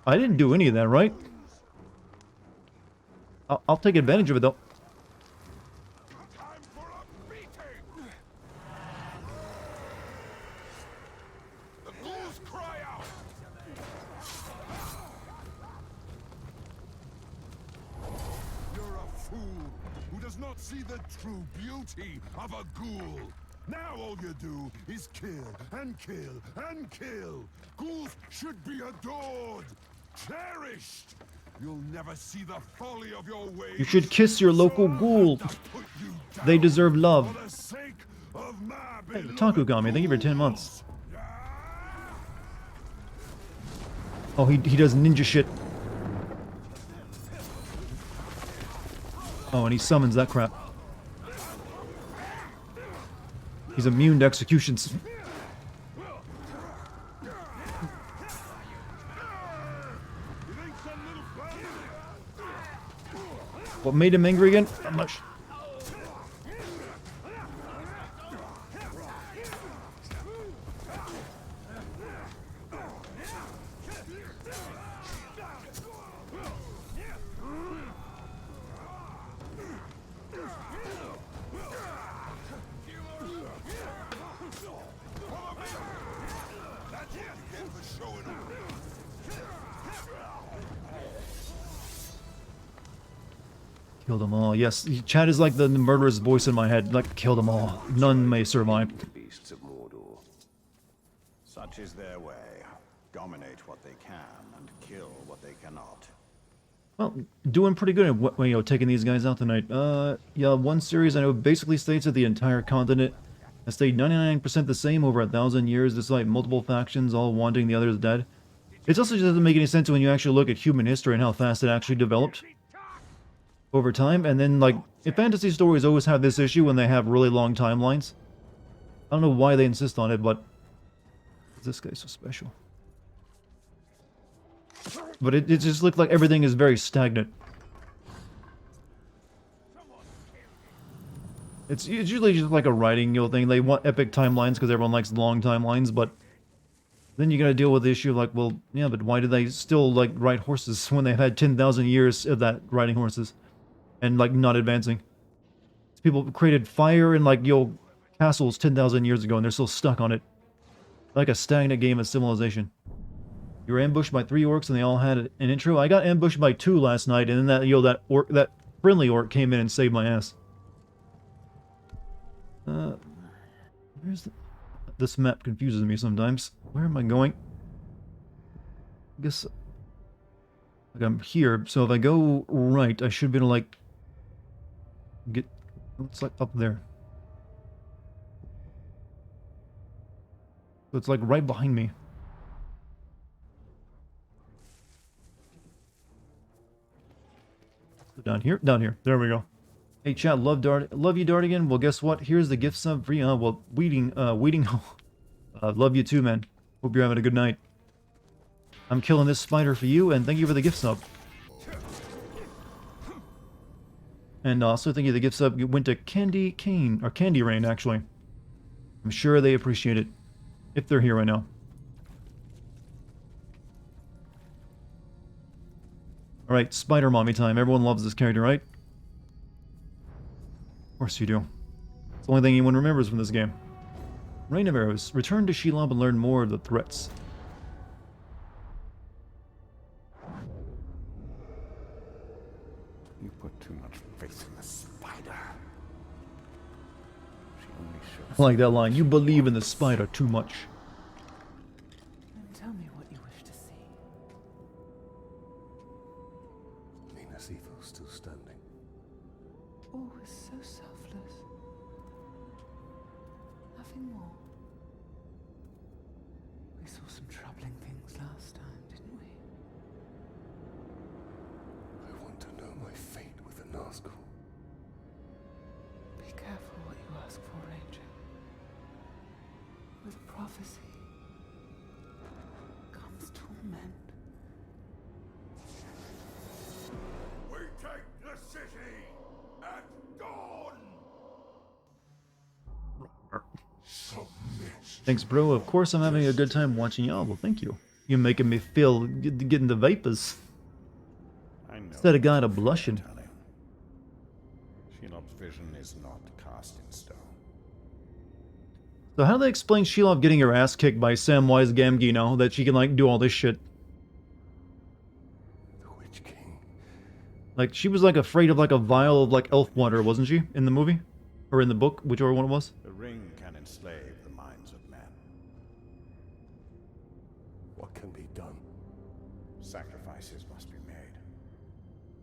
I didn't do any of that, right? I'll take advantage of it, though. The ghouls cry out. You're a fool who does not see the true beauty of a ghoul. Now all you do is kill and kill and kill. Ghouls should be adored, cherished. You'll never see the folly of your ways. You should kiss your local ghoul. They deserve love. Hey, Takugami, thank you for 10 months. Oh, he does ninja shit. Oh, and he summons that crap. He's immune to executions. What made him angry again? Not much. Kill them all. Yes, Chad is like the murderous voice in my head. Like, kill them all. None may survive. Beasts of Mordor. Such is their way. Dominate what they can and kill what they cannot. Well, doing pretty good at you know, taking these guys out tonight. Yeah, one series I know basically states that the entire continent has stayed 99% the same over 1,000 years, despite multiple factions all wanting the others dead. It also just doesn't make any sense when you actually look at human history and how fast it actually developed over time. And then, like, if fantasy stories always have this issue when they have really long timelines. I don't know why they insist on it, but this guy's so special. But it just looked like everything is very stagnant. It's usually just like a writing thing. They want epic timelines because everyone likes long timelines, but then you gotta deal with the issue of like, well, yeah, but why do they still like ride horses when they've had 10,000 years of that riding horses and like not advancing? People created fire and like castles 10,000 years ago and they're still stuck on it. Like a stagnant game of civilization. You were ambushed by 3 orcs and they all had an intro. I got ambushed by 2 last night, and then that friendly orc came in and saved my ass. Where's this map confuses me sometimes. Where am I going? I guess like I'm here, so if I go right, I should be able to like get. It's like up there. So it's like right behind me. Down here, there we go. Hey chat, love you Dartigan. Well, guess what? Here's the gift sub for you. Well, Weeding, love you too, man. Hope you're having a good night. I'm killing this spider for you, and thank you for the gift sub. And also, thank you. The gift sub went to Candy Cane, or Candy Rain, actually. I'm sure they appreciate it. If they're here right now. Alright, Spider Mommy time. Everyone loves this character, right? Of course you do. It's the only thing anyone remembers from this game. Rain of Arrows. Return to Shelob and learn more of the threats. You put too much faith in the spider. She only shows I like that line. You believe in the spider too much. Then tell me what you wish to see. Nina's evil still standing. Always so selfless. Nothing more. We saw some troubling things last time, didn't we? I want to know my fate with the Nazgul. Be careful what you ask for, Ranger. With prophecy comes torment. We take the city at dawn! Thanks, bro. Of course I'm having a good time watching y'all. Well, thank you. You're making me feel getting the vapors. I know. Instead of God, I'm blushing. Telling. Shelob's vision is not cast in stone. So how do they explain Shelob getting her ass kicked by Samwise Gamgee that she can, like, do all this shit? The Witch King. Like, she was, like, afraid of, like, a vial of, like, elf water, wasn't she? In the movie? Or in the book? Whichever one it was? The ring can enslave the minds of men. What can be done? Sacrifices must be made,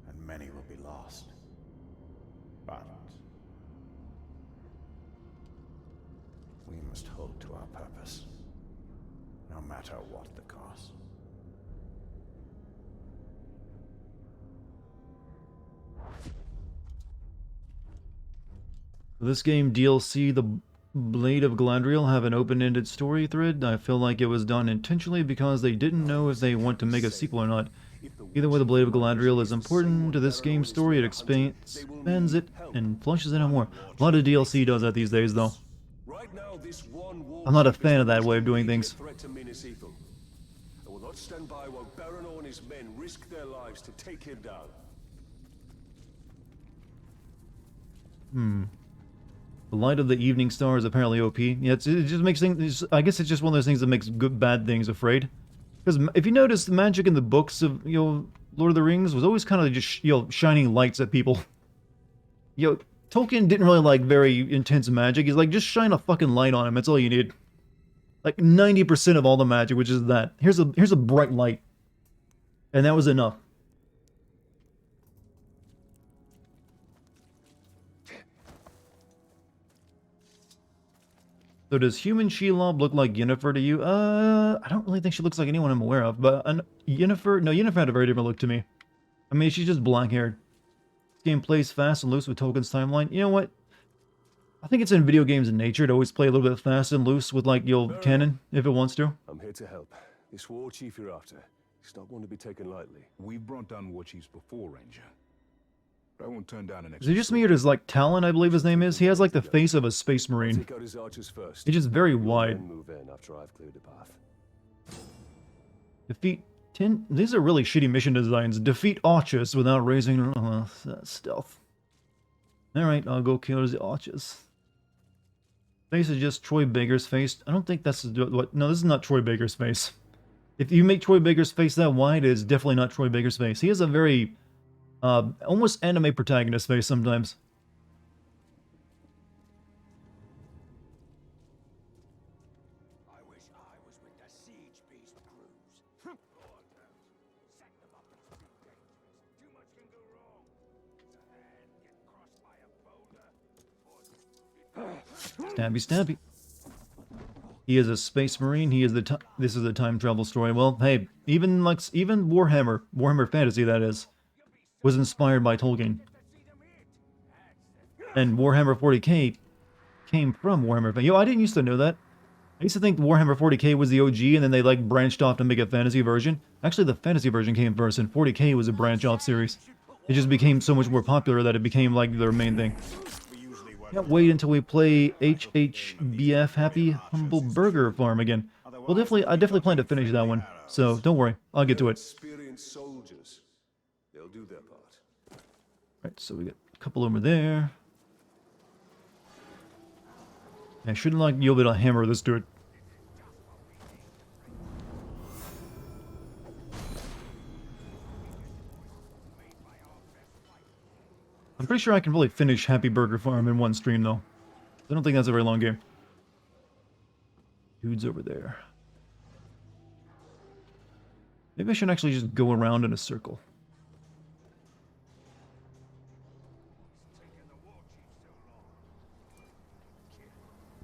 and many will be lost. But we must hold to our purpose, no matter what the cost. This game DLC, The Blade of Galadriel, have an open-ended story thread. I feel like it was done intentionally because they didn't know if they want to make a sequel or not. Either way, The Blade of Galadriel is important to this game's story. It expands it and flushes it out more. A lot of DLC does that these days, though. Right now, this one I'm not a fan of that way of doing things. threat to Minas Ithil. I will not stand by while Baranor and his men risk their lives to take him down. The light of the evening star is apparently OP. Yeah, it just makes things... I guess it's just one of those things that makes good bad things afraid. Because if you notice, the magic in the books of, Lord of the Rings was always kind of just, shining lights at people. Tolkien didn't really like very intense magic. He's like, just shine a fucking light on him. That's all you need. Like 90% of all the magic, which is that. Here's a bright light. And that was enough. So does human Shelob look like Yennefer to you? I don't really think she looks like anyone I'm aware of, but Yennefer had a very different look to me. I mean, she's just black-haired. This game plays fast and loose with Tolkien's timeline. You know what? I think it's in video games in nature to always play a little bit fast and loose with, like, canon, if it wants to. I'm here to help. This war chief you're after, he's not one to be taken lightly. We've brought down war chiefs before, Ranger. But I won't turn down an Is it just me or does, like, Talon, I believe his name is? He has, like, the face of a space marine. Take out his archers first. He's just very Your wide. men move in after I've cleared the path. Defeat 10... These are really shitty mission designs. Defeat archers without raising... stealth. Alright, I'll go kill the archers. Face is just Troy Baker's face. I don't think that's what... No, this is not Troy Baker's face. If you make Troy Baker's face that wide, it is definitely not Troy Baker's face. He has a very... almost anime protagonist face sometimes. I wish I was with the siege beast crews. Lord knows, setting them up is too dangerous. Too much can go wrong. It's a hand get crossed by a boulder, or Stabby, stabby. He is a space marine. He is the this is a time travel story. Well, hey, even Warhammer Fantasy, that is, was inspired by Tolkien. And Warhammer 40k came from Warhammer. I didn't used to know that. I used to think Warhammer 40k was the OG, and then they like branched off to make a fantasy version. Actually, the fantasy version came first, and 40k was a branch-off series. It just became so much more popular that it became like their main thing. We usually work Can't wait until we play HHBF Happy Humble Burger Farm again. I definitely plan to finish that one. So don't worry, I'll get to it. Experienced soldiers. They'll do their part. Right, so we got a couple over there. I shouldn't like you'll be able to hammer this dude. I'm pretty sure I can really finish Happy Burger Farm in one stream though. I don't think that's a very long game. Dude's over there. Maybe I should actually just go around in a circle.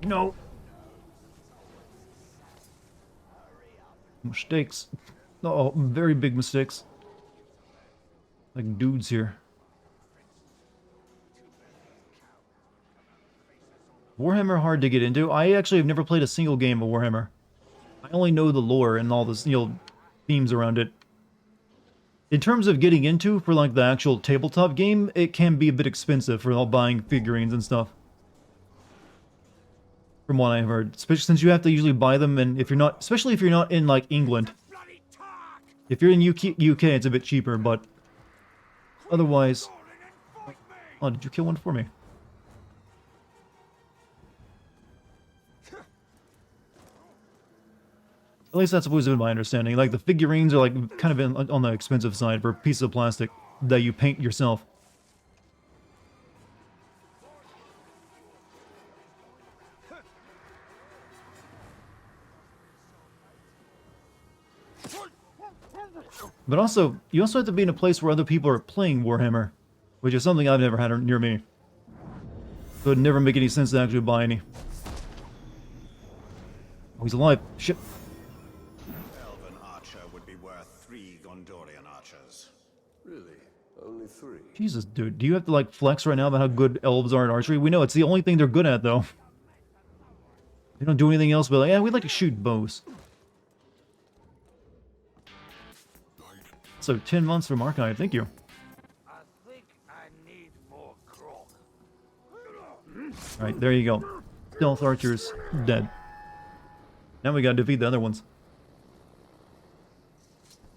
No. Mistakes. Oh, very big mistakes. Like dudes here. Warhammer hard to get into. I actually have never played a single game of Warhammer. I only know the lore and all this, themes around it. In terms of getting into for like the actual tabletop game, it can be a bit expensive for all buying figurines and stuff. From what I've heard, especially since you have to usually buy them, and if you're not, especially if you're not in like England. If you're in UK, it's a bit cheaper, but otherwise. Oh, did you kill one for me? At least that's always been my understanding. Like, the figurines are, like, kind of on the expensive side for a piece of plastic that you paint yourself. But also, you also have to be in a place where other people are playing Warhammer, which is something I've never had near me. So it'd never make any sense to actually buy any. Oh, he's alive. Shit. Only 3. Jesus, dude. Do you have to, like, flex right now about how good elves are at archery? We know it's the only thing they're good at, though. They don't do anything else but, like, yeah, we'd like to shoot bows. So, 10 months from Archive. Thank you. I think I need more grog. Alright, there you go. Stealth archers, dead. Now we gotta defeat the other ones.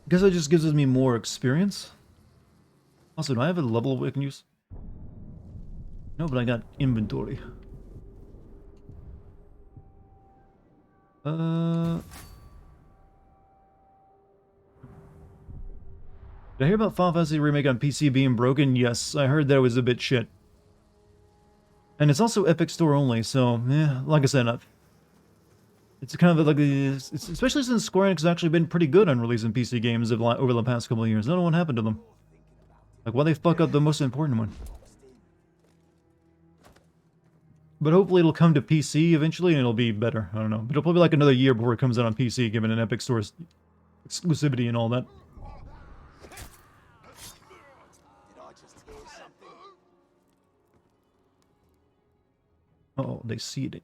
Guess that just gives me more experience. Also, do I have a level I can use? No, but I got inventory. Did I hear about Final Fantasy Remake on PC being broken? Yes, I heard that it was a bit shit. And it's also Epic Store only, so, yeah, like I said, it's kind of like, especially since Square Enix has actually been pretty good on releasing PC games over the past couple of years. I don't know what happened to them. Like, why they fuck up the most important one? But hopefully it'll come to PC eventually and it'll be better. I don't know. But it'll probably be like another year before it comes out on PC, given an Epic Store's exclusivity and all that. Oh, they seed it.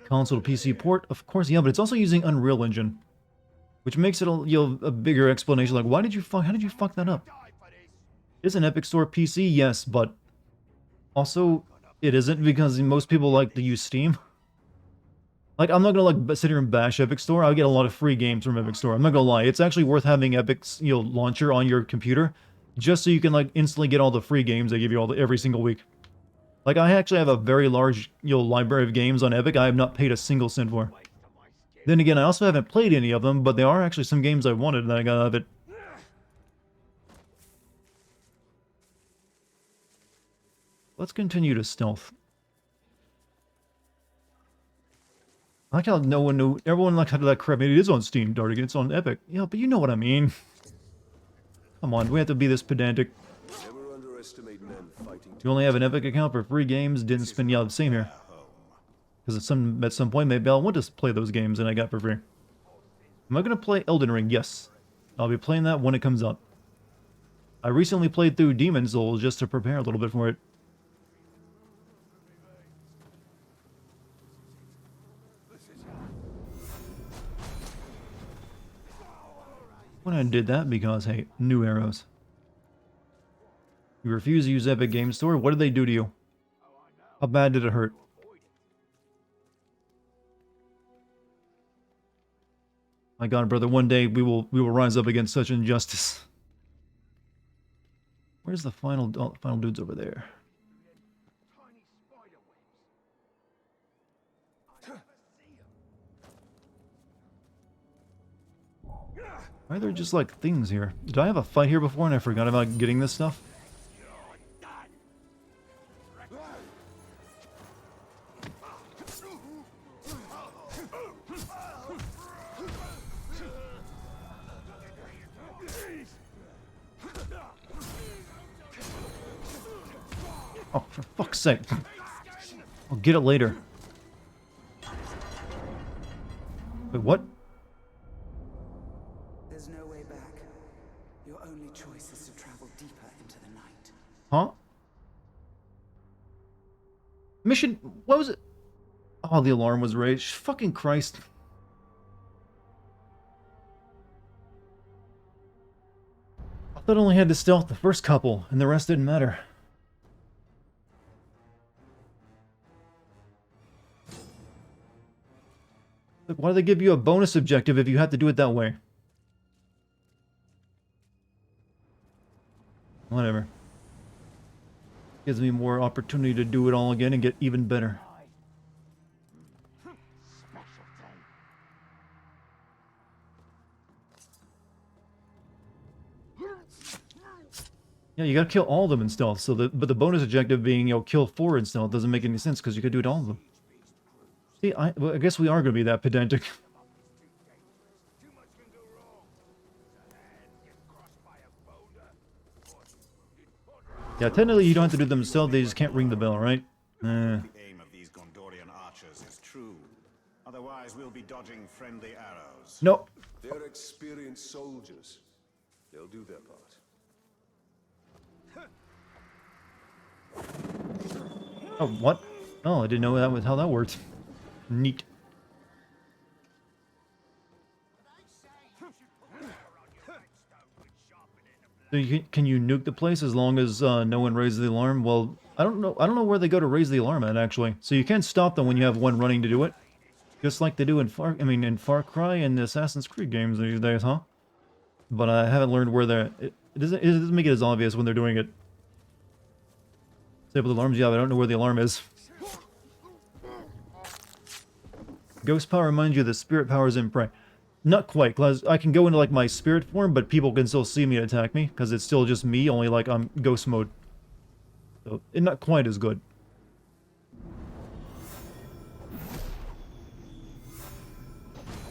Console to PC port? Of course, yeah, but it's also using Unreal Engine. Which makes it a bigger explanation, like, how did you fuck that up? Is an Epic Store PC? Yes, but also, it isn't because most people like to use Steam. Like, I'm not gonna, like, sit here and bash Epic Store. I get a lot of free games from Epic Store. I'm not gonna lie. It's actually worth having Epic's, launcher on your computer, just so you can, like, instantly get all the free games they give you every single week. Like, I actually have a very large, library of games on Epic I have not paid a single cent for. Then again, I also haven't played any of them, but there are actually some games I wanted that I got out of it. Let's continue to stealth. I like how no one knew. Everyone liked how that crap. It is on Steam, Dartigan. It's on Epic. Yeah, but you know what I mean. Come on, do we have to be this pedantic? Never underestimate men fighting. You only have an Epic account for free games. Didn't spend. Yeah, the same here. Because at some point, maybe I'll want to play those games and I got for free. Am I going to play Elden Ring? Yes. I'll be playing that when it comes out. I recently played through Demon's Souls just to prepare a little bit for it. When I did that because, hey, new arrows. You refuse to use Epic Game Store? What did they do to you? How bad did it hurt? My God, brother, one day we will rise up against such injustice. Where's the final final dudes over there? Why are there just like things here? Did I have a fight here before and I forgot about getting this stuff? Oh, for fuck's sake. I'll get it later. Wait, what? There's no way back. Your only choice is to travel deeper into the night. Huh? Mission... What was it? Oh, the alarm was raised. Fucking Christ. I thought I only had to stealth the first couple, and the rest didn't matter. Look, why do they give you a bonus objective if you have to do it that way? Whatever. Gives me more opportunity to do it all again and get even better. Yeah, you gotta kill all of them in stealth, so but the bonus objective being, kill 4 in stealth doesn't make any sense because you could do it all of them. See, well, I guess we are gonna be that pedantic. Yeah, technically you don't have to do them themselves, they just can't ring the bell, right? The aim of these Gondorian archers is true. Otherwise, we'll be dodging friendly arrows. Nope. They're experienced soldiers. They'll do their part. Oh, what? Oh, I didn't know that was how that worked. Neat. So can you nuke the place as long as no one raises the alarm? Well, I don't know where they go to raise the alarm at, actually. So you can stop them when you have one running to do it, just like they do in Far Cry and the Assassin's Creed games these days, huh? But I haven't learned where they're. It doesn't make it as obvious when they're doing it. Disable the alarms. Yeah, but I don't know where the alarm is. Ghost power reminds you that spirit power is in prey. Not quite, because I can go into like my spirit form, but people can still see me and attack me, because it's still just me, only like I'm ghost mode. So, it's not quite as good.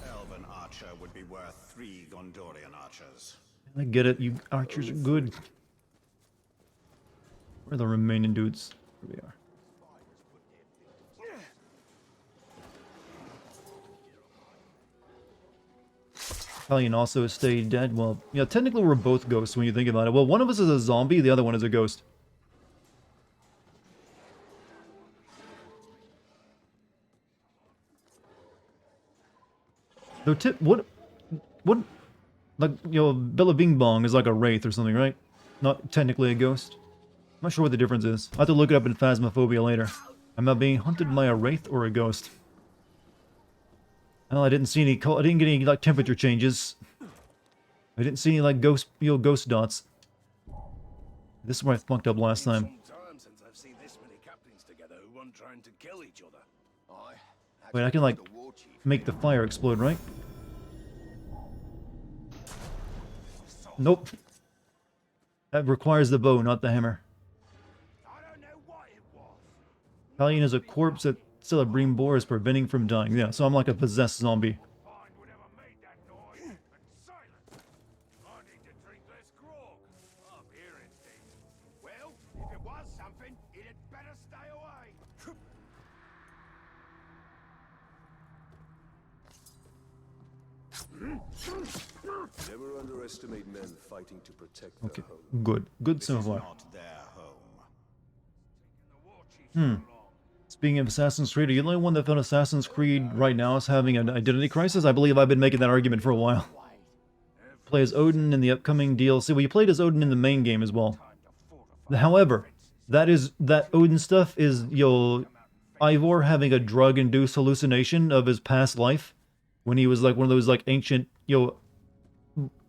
Elven archer would be worth 3 Gondorian archers. I get it, you archers are good. Where are the remaining dudes? Here we are. Italian also stayed dead. Well, yeah, technically we're both ghosts when you think about it. Well, one of us is a zombie, the other one is a ghost. What, like, Bella Bing Bong is like a wraith or something, right? Not technically a ghost. I'm not sure what the difference is. I have to look it up in Phasmophobia later. Am I being hunted by a wraith or a ghost? Well, I didn't see any. I didn't get any like temperature changes. I didn't see any like ghost dots. This is where I fucked up last time. Time since I've seen this many captains together who weren't trying to kill each other. Wait, I can like make the fire explode, right? Nope. That requires the bow, not the hammer. I don't know what it was. Italian is a corpse that Celebrine Boar is preventing from dying. Yeah, so I'm like a possessed zombie. Find whatever made that noise and silence. I need to drink less grog. I'm hearing things. Well, if it was something, it had better stay away. Never underestimate men fighting to protect Okay, their home. good. Good This so is far. not their home. Speaking of Assassin's Creed, are you the only one that felt Assassin's Creed right now is having an identity crisis? I believe I've been making that argument for a while. Play as Odin in the upcoming DLC. Well, you played as Odin in the main game as well. However, that Odin stuff is Ivor having a drug-induced hallucination of his past life when he was like one of those like ancient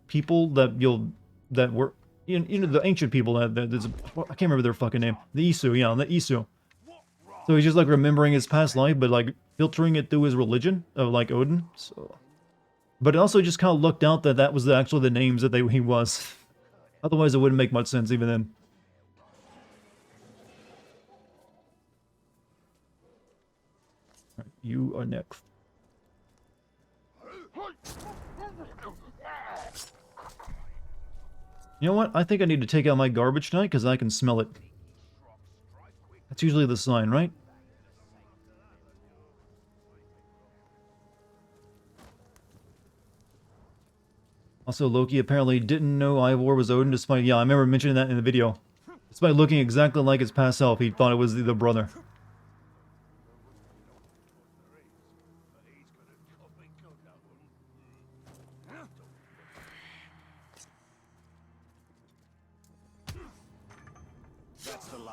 people that that were the ancient people I can't remember their fucking name. The Isu, yeah, the Isu. So he's just like remembering his past life, but like filtering it through his religion of like Odin. So, but it also just kind of looked out that that was actually the names that he was. Otherwise, it wouldn't make much sense even then. All right, you are next. You know what? I think I need to take out my garbage tonight because I can smell it. That's usually the sign, right? Also, Loki apparently didn't know Ivor was Odin despite... Yeah, I remember mentioning that in the video. Despite looking exactly like his past self, he thought it was the brother.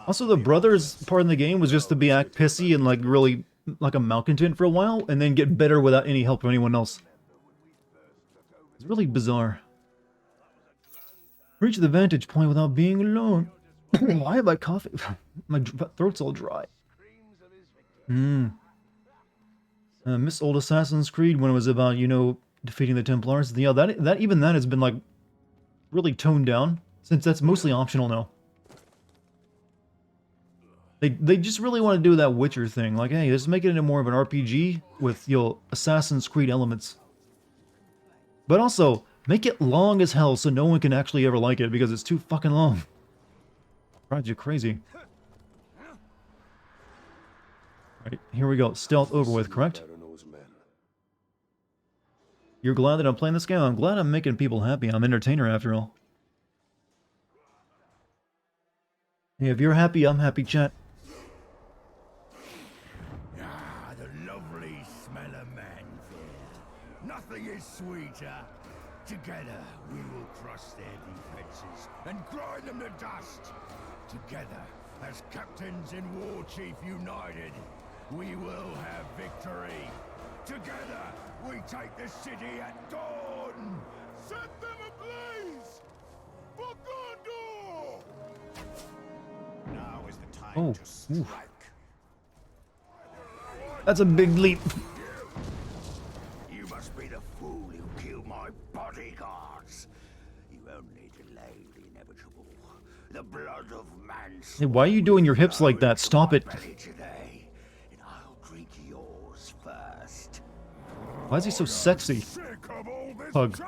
Also, the brother's part in the game was just to be act pissy and like really like a malcontent for a while, and then get better without any help from anyone else. It's really bizarre. Reach the vantage point without being alone. Why have I coffee? My throat's all dry. Miss Old Assassin's Creed when it was about, you know, defeating the Templars. Yeah, that even that has been like really toned down since that's mostly optional now. They just really want to do that Witcher thing. Like, hey, let's make it into more of an RPG with, you know, Assassin's Creed elements. But also, make it long as hell so no one can actually ever like it because it's too fucking long. Drives you crazy. Alright, here we go. Stealth over with, correct? You're glad that I'm playing this game? I'm glad I'm making people happy. I'm an entertainer after all. Hey, if you're happy, I'm happy, chat. Ah, the lovely smell of manfare. Nothing is sweeter. Together, we will crush their defenses and grind them to dust. Together, as captains and war chief united, we will have victory. Together, we take the city at dawn. Set them ablaze! For Gondor! Now is the time to strike. That's a big leap. You must be the fool who killed my bodyguards. You only delayed the inevitable. The blood of man. Hey, why are you doing your hips like that? Stop it. Today, and I'll drink yours first. Why is he so sexy? Pug.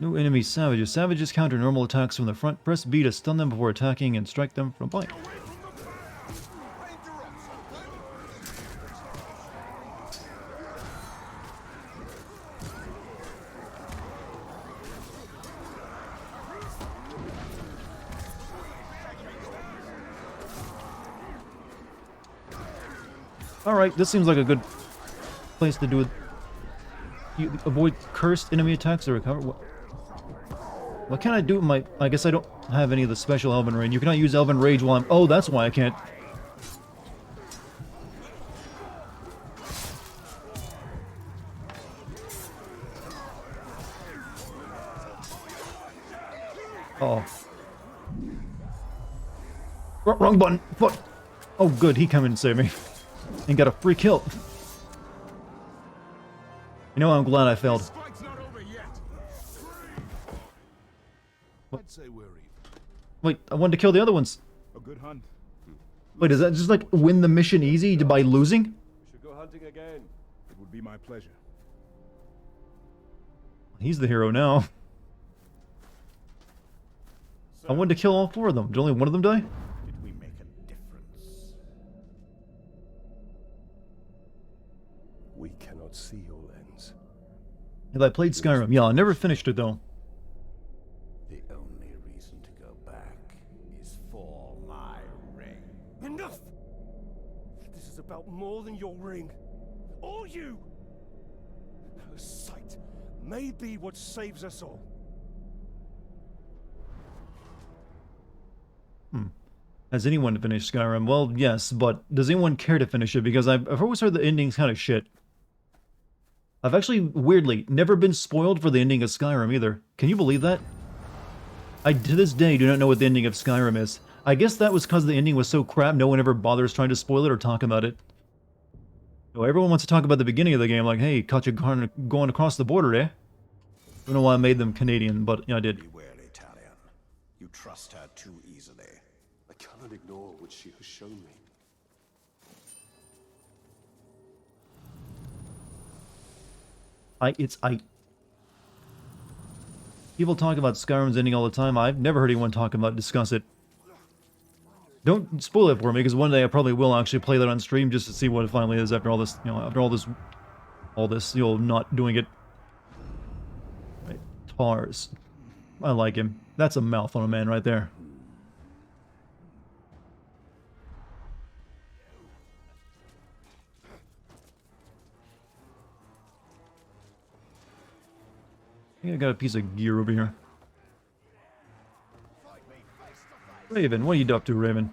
New enemy savages. Savages counter normal attacks from the front. Press B to stun them before attacking and strike them from behind. Alright, this seems like a good place to do it. You avoid cursed enemy attacks to recover. What can I do with my... I guess I don't have any of the special Elven Rage. You cannot use Elven Rage while I'm... Oh, that's why I can't. Oh. Wrong button. Fuck. Oh, good. He come in and save me. And got a free kill. You know, I'm glad I failed. I'd say we're even. Wait, I wanted to kill the other ones. A good hunt. Wait, does that just like win the mission easy by losing? We should go hunting again. It would be my pleasure. He's the hero now. I wanted to kill all four of them. Did only one of them die? Did we make a difference? We cannot see your lens. Have I played Skyrim? Yeah, I never finished it though. The only reason to go back is for my ring. Enough! This is about more than your ring. Or you! Her sight may be what saves us all. Has anyone finished Skyrim? Well, yes, but does anyone care to finish it? Because I've always heard the ending's kind of shit. I've actually, weirdly, never been spoiled for the ending of Skyrim either. Can you believe that? I, to this day, do not know what the ending of Skyrim is. I guess that was because the ending was so crap, no one ever bothers trying to spoil it or talk about it. So everyone wants to talk about the beginning of the game, like, hey, caught you going across the border, eh? I don't know why I made them Canadian, but yeah, I did. Beware, Italian. You trust her too easily. I cannot ignore what she has shown me. People talk about Skyrim's ending all the time. I've never heard anyone discuss it. Don't spoil it for me, because one day I probably will actually play that on stream just to see what it finally is after all this, you know, after all this, you know, not doing it. Right. Tars. I like him. That's a mouth on a man right there. I think I got a piece of gear over here. Raven, what are you up to, Raven?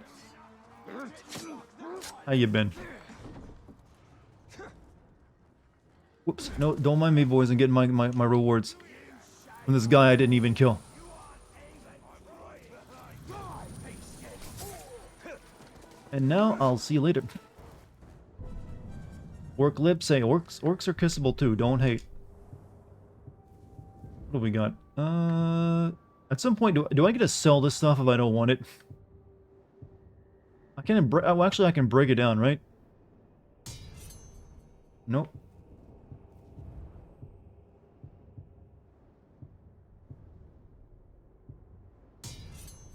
How you been? Whoops, no, don't mind me, boys. I'm getting my rewards from this guy I didn't even kill. And now I'll see you later. Orc lips, say orcs are kissable too. Don't hate. What do we got? At some point, do I get to sell this stuff if I don't want it? I can oh, actually I can break it down, right? Nope.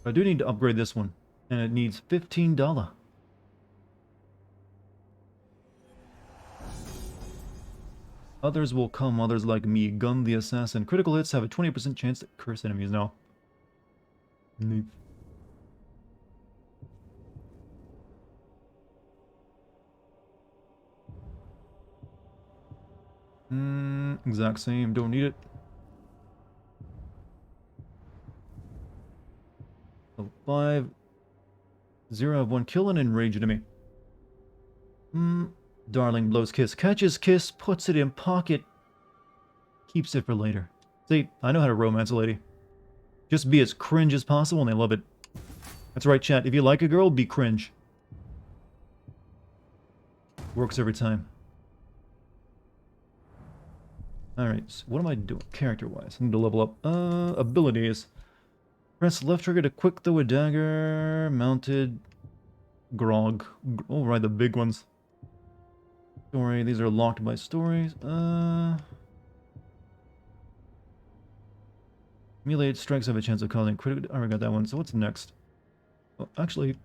I do need to upgrade this one, and it needs $15. Others will come, others like me. Gun the Assassin. Critical hits have a 20% chance to curse enemies now. Neat. Exact same. Don't need it. So 5. 0 of 1 kill and enrage enemy. Darling blows kiss. Catches kiss, puts it in pocket. Keeps it for later. See, I know how to romance a lady. Just be as cringe as possible and they love it. That's right, chat. If you like a girl, be cringe. Works every time. Alright, so what am I doing character-wise? I need to level up. Abilities. Press left trigger to quick throw a dagger. Mounted. Grog. Oh, right, the big ones. Story. These are locked by stories. Meleeed strikes have a chance of causing critical... I already got that one. So what's next? Oh, actually...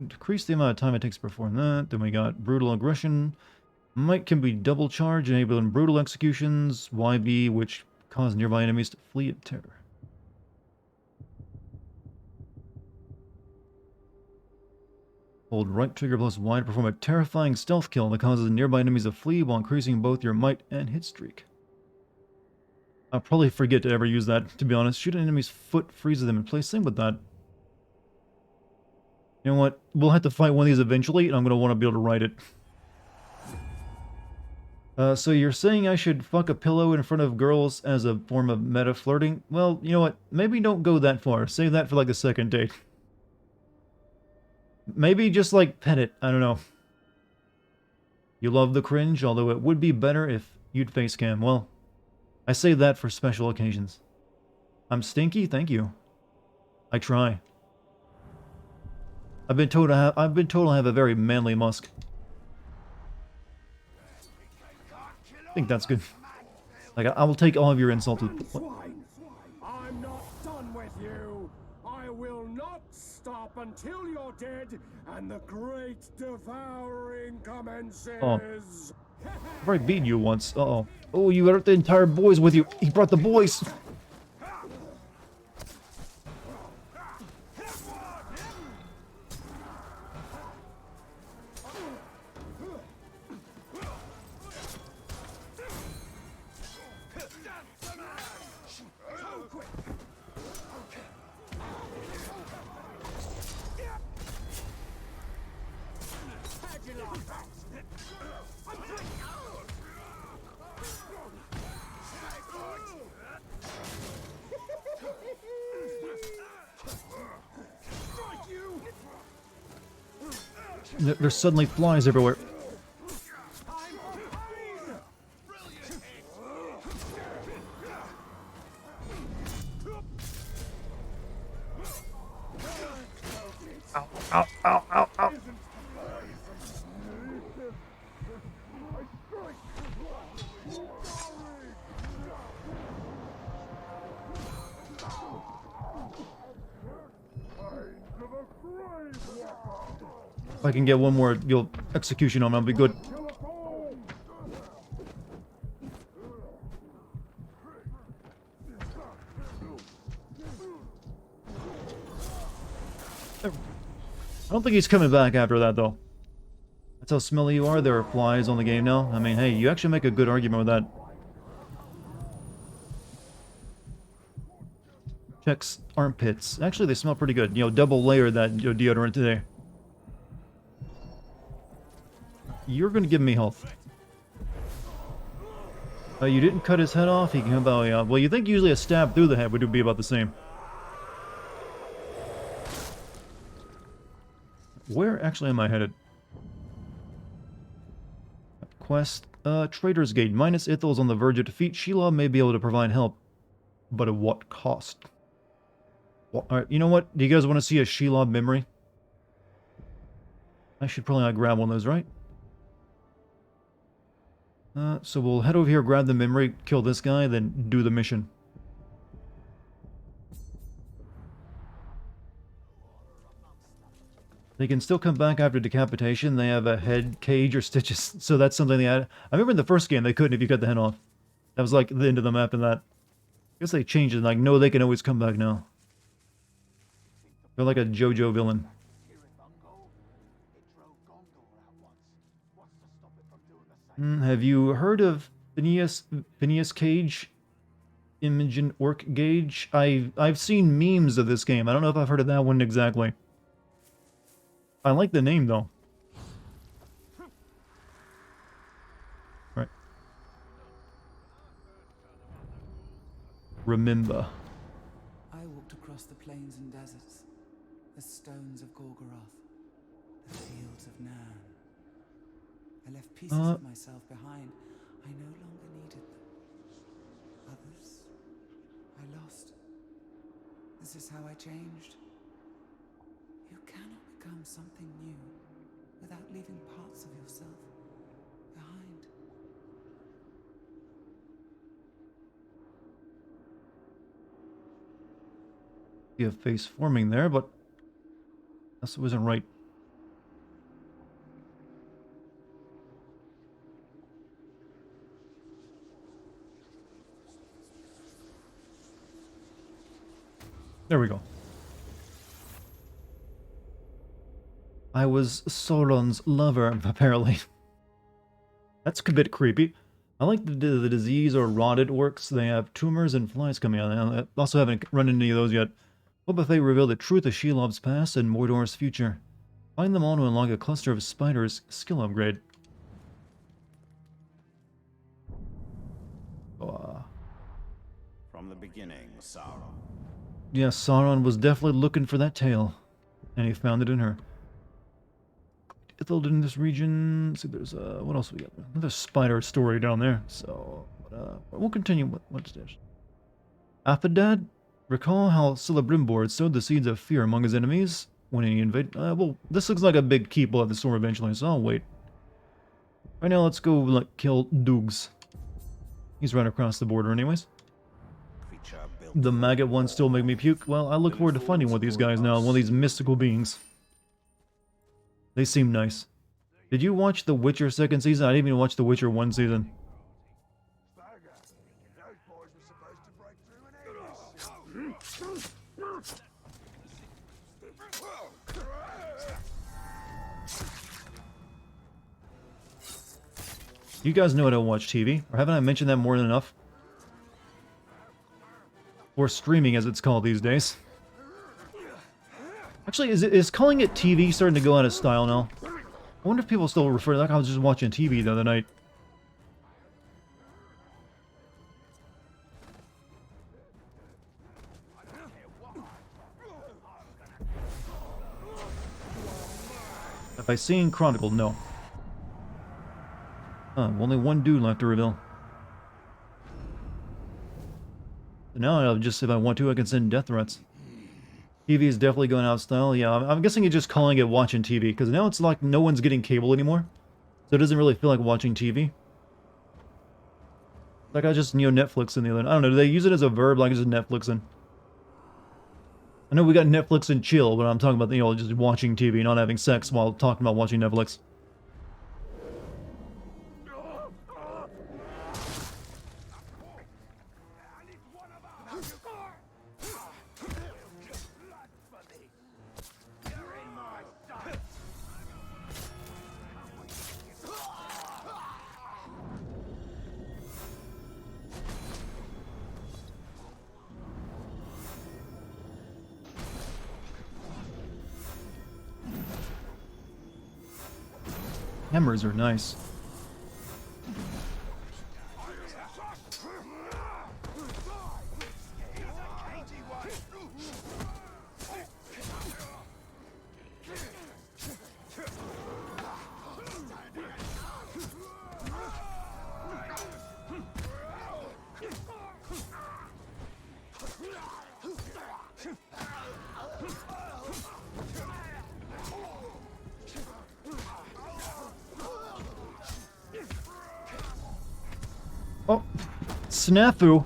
Decrease the amount of time it takes to perform that. Then we got Brutal Aggression. Might can be double charge, enabling brutal executions. YB, which cause nearby enemies to flee in terror. Hold right trigger plus Y to perform a terrifying stealth kill that causes nearby enemies to flee while increasing both your might and hit streak. I'll probably forget to ever use that, to be honest. Shoot an enemy's foot freezes them in place. Same with that. You know what? We'll have to fight one of these eventually, and I'm going to want to be able to write it. So you're saying I should fuck a pillow in front of girls as a form of meta flirting? Well, you know what? Maybe don't go that far. Save that for like the second date. Maybe just like pet it. I don't know. You love the cringe, although it would be better if you'd face cam. Well, I save that for special occasions. I'm stinky? Thank you. I try. I've been told I have a very manly musk. I think that's good. Like, I will take all of your insults with... I'm not done with you. I will not stop until you're dead and the great devouring commences. Oh. I've already beaten you once. Uh-oh. Oh, you got the entire boys with you. He brought the boys. There's suddenly flies everywhere. Ow, ow, ow, ow. If I can get one more execution on him, I'll be good. I don't think he's coming back after that, though. That's how smelly you are. There are flies on the game now. I mean, hey, you actually make a good argument with that. Checks armpits. Actually, they smell pretty good. You know, double layer that deodorant today. You're gonna give me health. You didn't cut his head off. He can come out. Yeah. Well, you think usually a stab through the head would be about the same. Where actually am I headed? Quest, Trader's Gate. Minus Ithal's on the verge of defeat. Shelob may be able to provide help. But at what cost? Well, alright, you know what? Do you guys want to see a Shelob memory? I should probably not grab one of those, right? So we'll head over here, grab the memory, kill this guy, then do the mission. They can still come back after decapitation. They have a head, cage, or stitches. So that's something they had. I remember in the first game they couldn't if you cut the head off. That was like the end of the map and that. I guess they changed it. Like, no, they can always come back now. They're like a JoJo villain. Have you heard of Phineas Cage? Imogen Orc Gauge? I've seen memes of this game. I don't know if I've heard of that one exactly. I like the name, though. Right. Remember. I walked across the plains and deserts, the stones of Gorgoroth, the fields of Nan. I left pieces of myself behind. I no longer needed them. Others, I lost. This is how I changed. You cannot become something new without leaving parts of yourself behind. See a face forming there, but that wasn't right. There we go. I was Sauron's lover, apparently. That's a bit creepy. I like the disease or rotted orcs. They have tumors and flies coming out. I also haven't run into any of those yet. What if they reveal the truth of Shelob's past and Mordor's future? Find them all to unlock a cluster of spiders skill upgrade. From the beginning, Sauron. Yes, Sauron was definitely looking for that tail. And he found it in her. Ithilda in this region. Let's see, there's what else we got? Another spider story down there. So we'll continue with what's this. Aphodad, recall how Celebrimbor sowed the seeds of fear among his enemies when he invaded. Well, this looks like a big keep. We'll have the storm eventually, so I'll wait. Right now, let's go kill Dougs. He's right across the border, anyways. The maggot ones still make me puke. Well, I look forward to fighting one of these guys now, one of these mystical beings. They seem nice. Did you watch The Witcher 2nd season? I didn't even watch The Witcher 1 season. You guys know I don't watch TV, or haven't I mentioned that more than enough? Or streaming, as it's called these days. Actually, is calling it TV starting to go out of style now? I wonder if people still refer to that. Like I was just watching TV the other night. Have I seen Chronicle? No. Only one dude left to reveal. So now I'll just, if I want to, I can send death threats. TV is definitely going out of style. Yeah, I'm guessing you're just calling it watching TV, because now it's like no one's getting cable anymore. So it doesn't really feel like watching TV. Like I just, Netflix in the other. I don't know, do they use it as a verb, like just Netflixing? I know we got Netflix and chill, but I'm talking about, just watching TV, not having sex while talking about watching Netflix. Hammers are nice. Oh, snafu.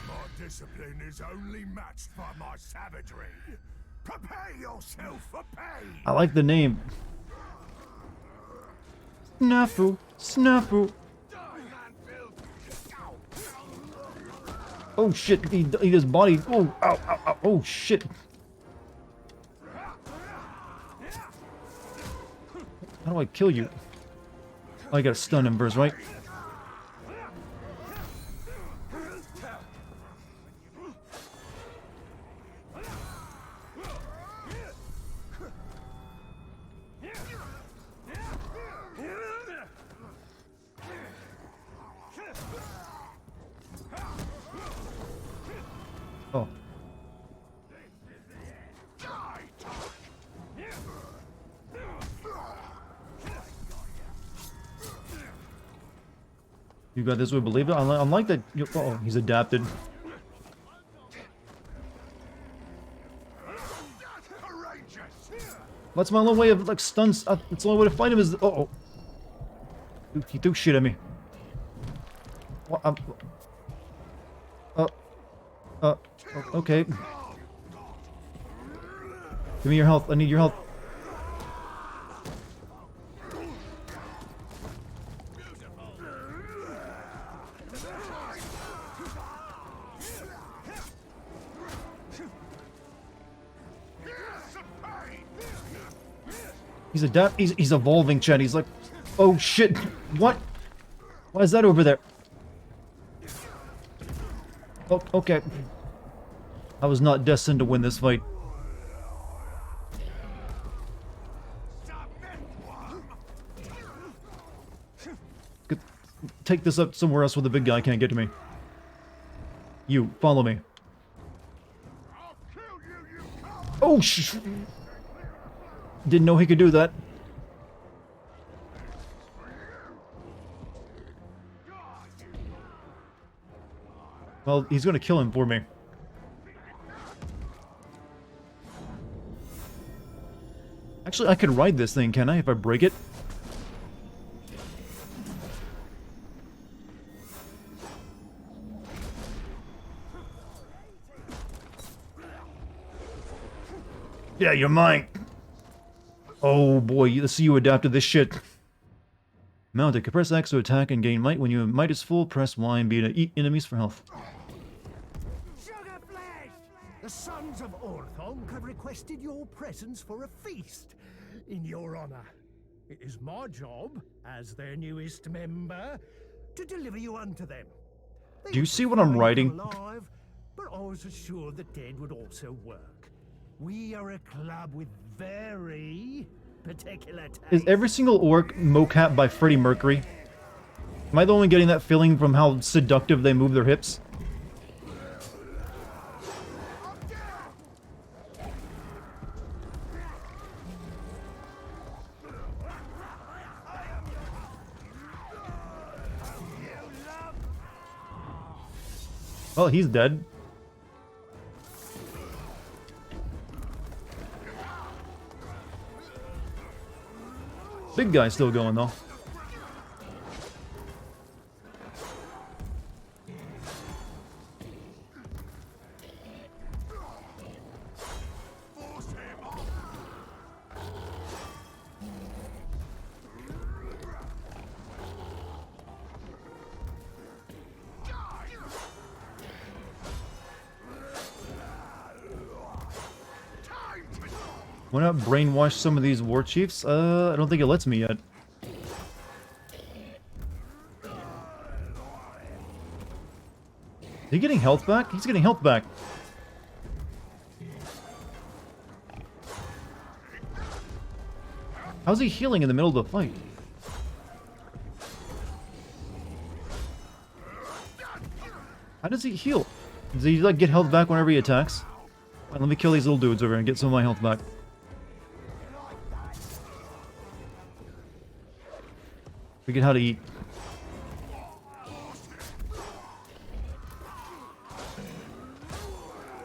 My discipline is only matched by my savagery. Prepare yourself for pain. I like the name. Snafu, snafu. Oh shit, he his body. Oh, ow, ow, ow, oh shit. How do I kill you? Oh, I gotta stun him first, right? Oh. You got this, we believe it. I like that. Oh, he's adapted. That's my only way of like stuns. It's the only way to fight him is. Oh, he threw shit at me. What? Okay. Give me your health. I need your health. He's evolving, Chad. He's like, oh shit, what? Why is that over there? Oh, okay. I was not destined to win this fight. Could take this up somewhere else where the big guy can't get to me. You, follow me. Oh, didn't know he could do that. Well, he's gonna kill him for me. Actually, I could ride this thing, can I, if I break it? Yeah, you're mine. Oh boy, let's see you adapt to this shit. Mount it. Press X to attack and gain might. When your might is full, press Y and B to eat enemies for health. Sugar flesh! The sons of Orthonk have requested your presence for a feast in your honor. It is my job, as their newest member, to deliver you unto them. Do you see what I'm writing? Alive, but I was assured the dead would also work. We are a club with very particular taste. Is every single orc mocap by Freddie Mercury? Am I the only getting that feeling from how seductive they move their hips? Well, he's dead. Big guy's still going, though. Why not brainwash some of these war chiefs? I don't think it lets me yet. Is he getting health back? He's getting health back. How's he healing in the middle of the fight? How does he heal? Does he like get health back whenever he attacks? Alright, let me kill these little dudes over here and get some of my health back. Forget how to eat.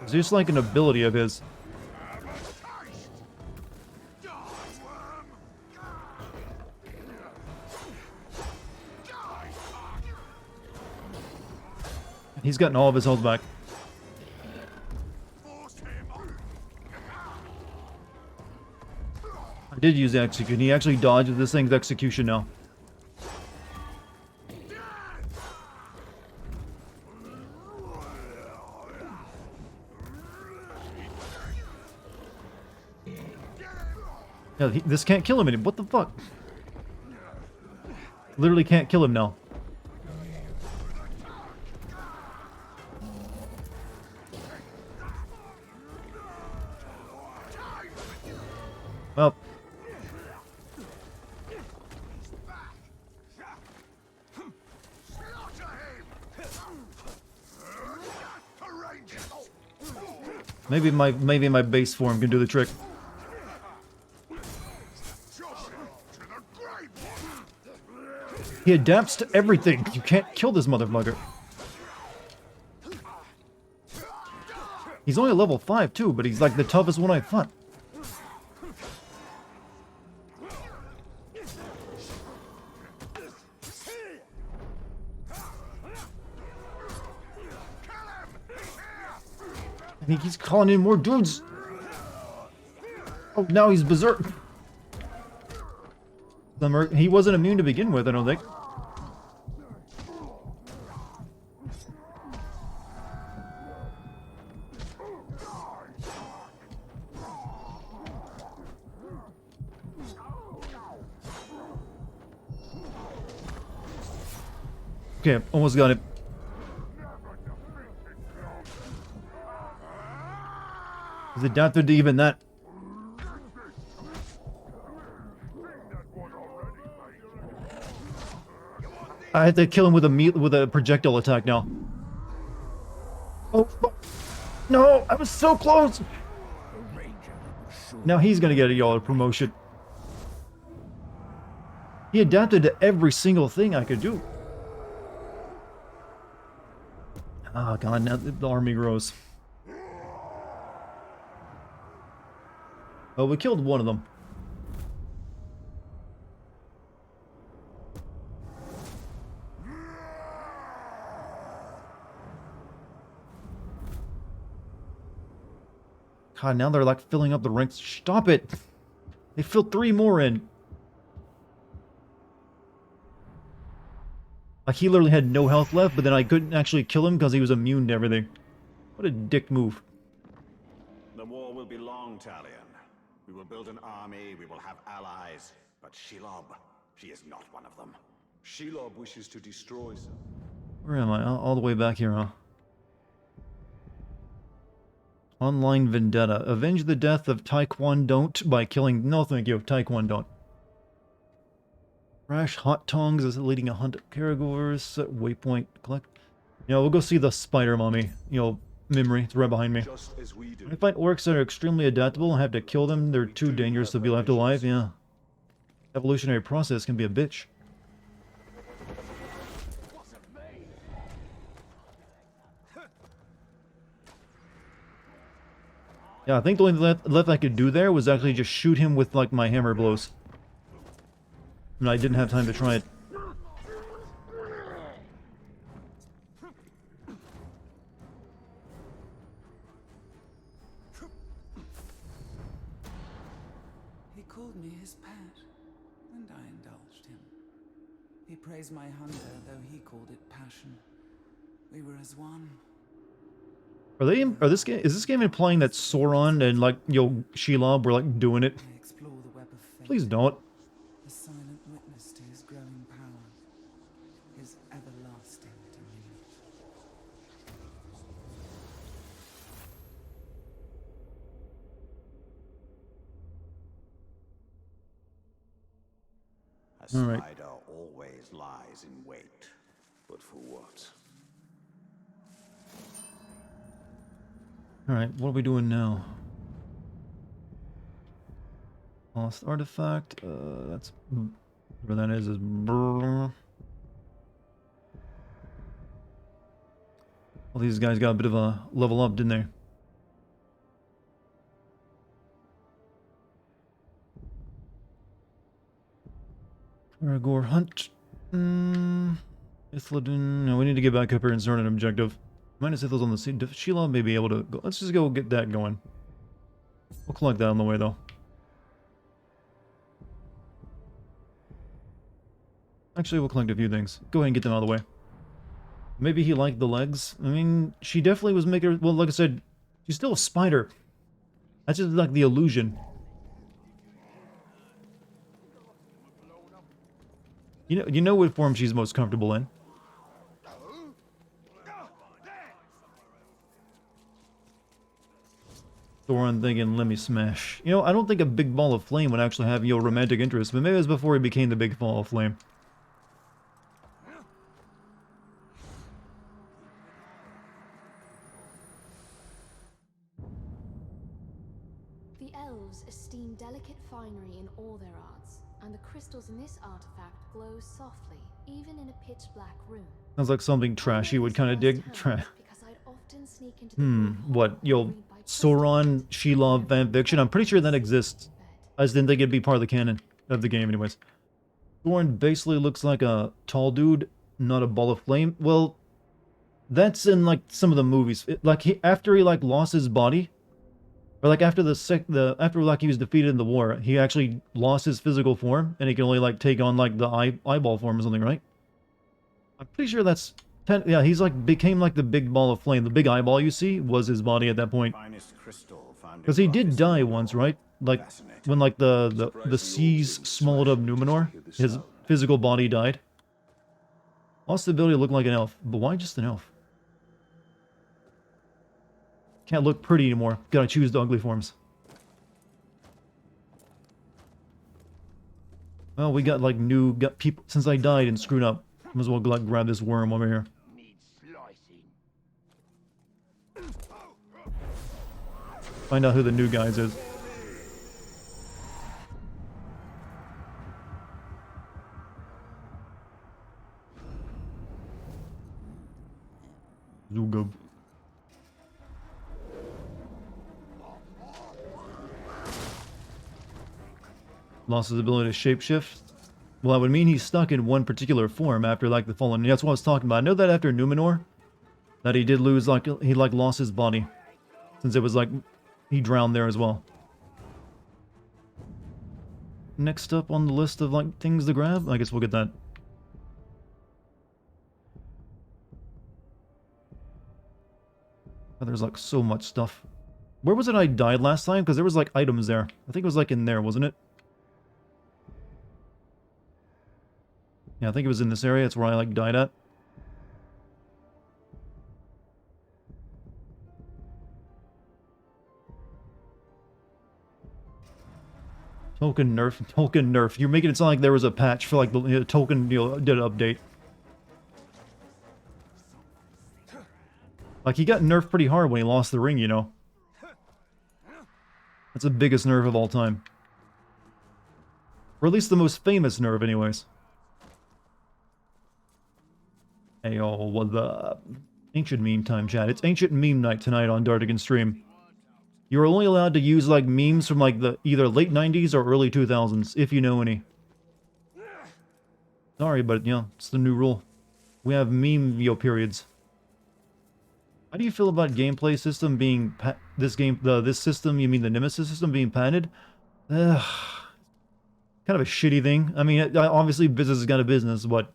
It's just like an ability of his. He's gotten all of his health back. I did use the execution. He actually dodged this thing's execution now. Yeah, this can't kill him anymore. What the fuck? Literally can't kill him now. Well. Maybe my base form can do the trick. He adapts to everything. You can't kill this motherfucker. He's only level 5 too, but he's like the toughest one I fought. And he keeps calling in more dudes. Oh, now he's berserk. He wasn't immune to begin with, I don't think. Okay, almost got it. He's adapted to even that. I had to kill him with a projectile attack now. Oh no! I was so close. Now he's gonna get a promotion. He adapted to every single thing I could do. Oh god, now the army grows. Oh, we killed one of them. God, now they're like filling up the ranks. Stop it! They filled 3 more in. Like, he literally had no health left, but then I couldn't actually kill him because he was immune to everything. What a dick move. The war will be long, Talion. We will build an army, we will have allies. But Shelob, she is not one of them. Shelob wishes to destroy some. Where am I? All the way back here, huh? Online vendetta. Avenge the death of Taekwondo by killing... No, thank you. Taekwondo. Rash hot tongs is leading a hunt of Karagors. Set waypoint. Collect. Yeah, we'll go see the spider mommy. You know, memory. It's right behind me. Just as we do. I find orcs that are extremely adaptable. I have to kill them. They're too dangerous to be left alive. Yeah. Evolutionary process can be a bitch. Yeah, I think the only left I could do there was actually just shoot him with, like, my hammer blows. And I didn't have time to try it. He called me his pet, and I indulged him. He praised my hunger, though he called it passion. We were as one. Is this game implying that Sauron and, like, Shelob were, like, doing it? I explore the web of fate. Please don't. A silent witness to his growing power. His everlasting dominion. A All right. spider always lies in wait. But for what? Alright, what are we doing now? Lost artifact. That's... Whatever that is brrr. All these guys got a bit of a level up, didn't they? Aragorn Hunt. Ithilden. No, we need to get back up here and start an objective. Minus Ithil's on the sea. Sheila may be able to go. Let's just go get that going. We'll collect that on the way, though. Actually, we'll collect a few things. Go ahead and get them out of the way. Maybe he liked the legs. I mean, she definitely was making... Well, like I said, she's still a spider. That's just like the illusion. You know what form she's most comfortable in. Thorin thinking, let me smash. You know, I don't think a big ball of flame would actually have your romantic interest, but maybe it was before he became the big ball of flame. The elves esteem delicate finery in all their arts, and the crystals in this artifact glow softly, even in a pitch-black room. Sounds like something trashy would kind of dig. What? Sauron, Shelob fanfiction? I'm pretty sure that exists. I just didn't think it'd be part of the canon of the game anyways. Thorin basically looks like a tall dude, not a ball of flame. Well, that's in, like, some of the movies. After he, like, lost his body, or, like, after after, like, he was defeated in the war, he actually lost his physical form, and he can only, like, take on, like, the eyeball form or something, right? I'm pretty sure that's... Yeah, he's, like, became, like, the big ball of flame. The big eyeball you see was his body at that point. Because he did die once, right? Like, when, like, the seas swallowed up Numenor, his physical body died. Lost the ability to look like an elf. But why just an elf? Can't look pretty anymore. Gotta choose the ugly forms. Well, we got, like, got people... Since I died and screwed up, might as well, like, grab this worm over here. Find out who the new guys is. Zugub. Lost his ability to shapeshift. Well, that would mean he's stuck in one particular form after, like, the Fallen. That's what I was talking about. I know that after Numenor, that he did lose, like, he, like, lost his body. Since it was, like, he drowned there as well. Next up on the list of, like, things to grab, I guess we'll get that. Oh, there's, like, so much stuff. Where was it I died last time? Because there was, like, items there. I think it was, like, in there, wasn't it? Yeah, I think it was in this area. It's where I, like, died at. Token nerf. Token nerf. You're making it sound like there was a patch for, like, the token, did an update. Like, he got nerfed pretty hard when he lost the ring, you know. That's the biggest nerf of all time. Or at least the most famous nerf, anyways. Hey, yo, what the... Ancient meme time, chat. It's ancient meme night tonight on Dartigan stream. You're only allowed to use like memes from like the either late 90s or early 2000s, if you know any. Sorry, but yeah, it's the new rule. We have meme periods. How do you feel about gameplay system being this system? You mean the Nemesis system being patented? Ugh, kind of a shitty thing. I mean, obviously business is kind of business, but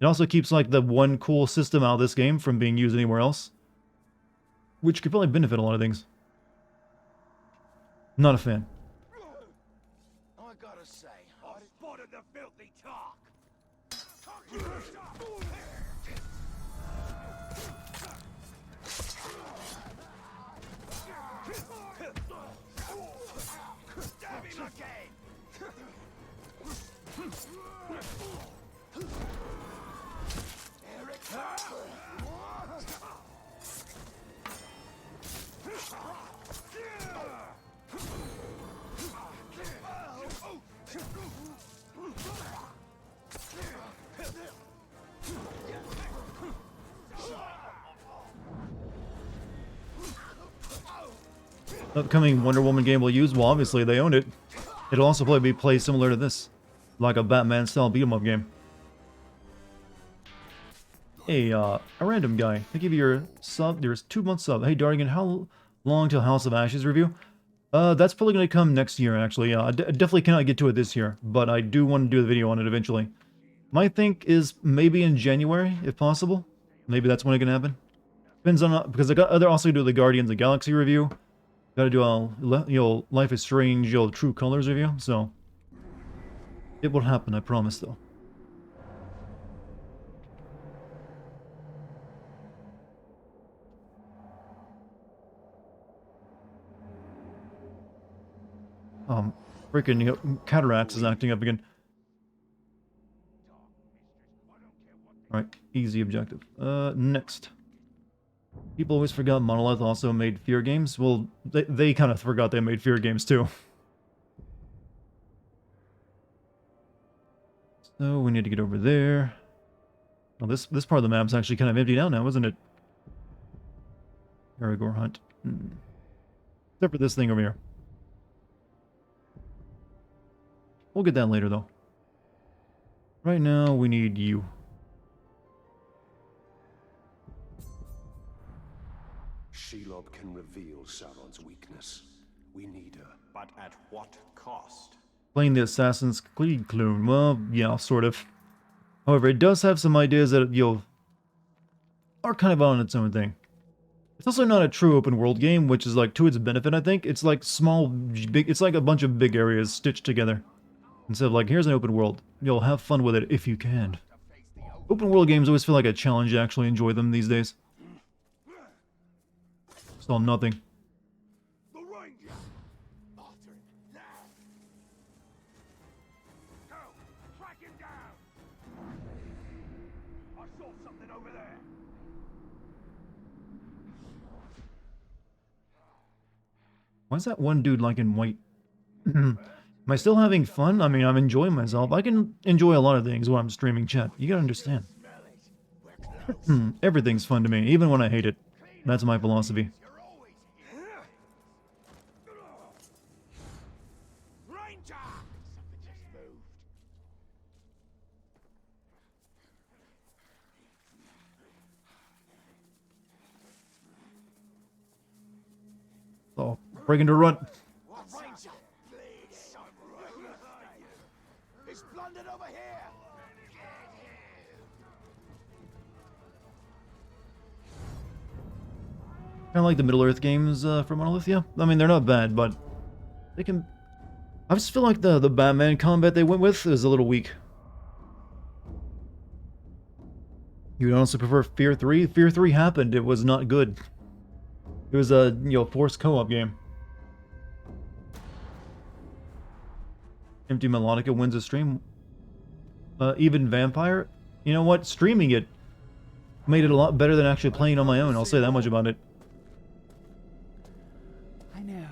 it also keeps like the one cool system out of this game from being used anywhere else, which could probably benefit a lot of things. Not a fan. I gotta say, I've spotted the filthy talk. Stab him again. Upcoming Wonder Woman game will use, well, obviously they own it. It'll also probably be played similar to this, like a Batman-style beat-em-up game. Hey, a random guy. Thank you for your sub. There's 2 month sub. Hey, Dartigan, how long till House of Ashes review? That's probably going to come next year, actually. I definitely cannot get to it this year, but I do want to do a video on it eventually. My think is maybe in January, if possible. Maybe that's when it can happen. Depends on, because I got also do the Guardians of the Galaxy review. Got to do a Life is Strange, True Colors review. So it will happen, I promise, though. Freaking cataracts is acting up again. Alright, easy objective. Next. People always forgot Monolith also made Fear games. Well, they kind of forgot they made Fear games too. So we need to get over there. Well, this part of the map's actually kind of empty out now, isn't it? Aragorn Hunt. Except for this thing over here. We'll get that later, though. Right now, we need you. Shelob can reveal Sauron's weakness. We need her. But at what cost? Playing the Assassin's Creed clone. Well, yeah, sort of. However, it does have some ideas that, are kind of on its own thing. It's also not a true open world game, which is, like, to its benefit, I think. It's like it's like a bunch of big areas stitched together. Instead of like, here's an open world. You'll have fun with it if you can. Open world games always feel like a challenge to actually enjoy them these days. Still nothing. The Ranger. Alter it now. Go, track him down. I saw something over there. Why is that one dude like in white? Am I still having fun? I mean, I'm enjoying myself. I can enjoy a lot of things when I'm streaming chat. You gotta understand. Everything's fun to me, even when I hate it. That's my philosophy. Ranger. Something just moved. Oh, breaking to run. Ranger. It's plundered over here. Kind of like the Middle-earth games from Monolith, yeah. I mean, they're not bad, but they can... I just feel like the Batman combat they went with is a little weak. You would honestly prefer Fear 3? Fear 3 happened, it was not good. It was a, forced co-op game. Empty Melodica wins a stream. Even Vampire? You know what? Streaming it made it a lot better than actually playing on my own. I'll say that much about it. I know.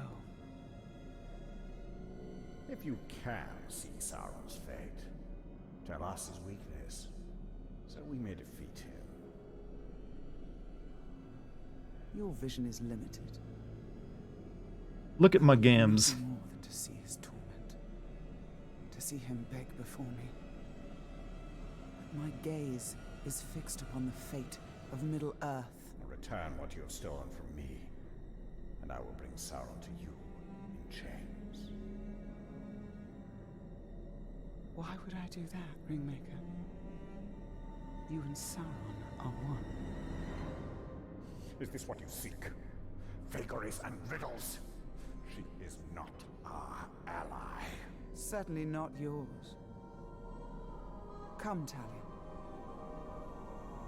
If you can see Sauron's fate, tell us his weakness, so we may defeat him. Your vision is limited. Look at my gams. Nothing more than to see his torment, to see him beg before me. But my gaze is fixed upon the fate of Middle-earth. Return what you have stolen from me, and I will bring Sauron to you in chains. Why would I do that, Ringmaker? You and Sauron are one. Is this what you seek? Vagaries and riddles? She is not our ally. Certainly not yours. Come, Talion.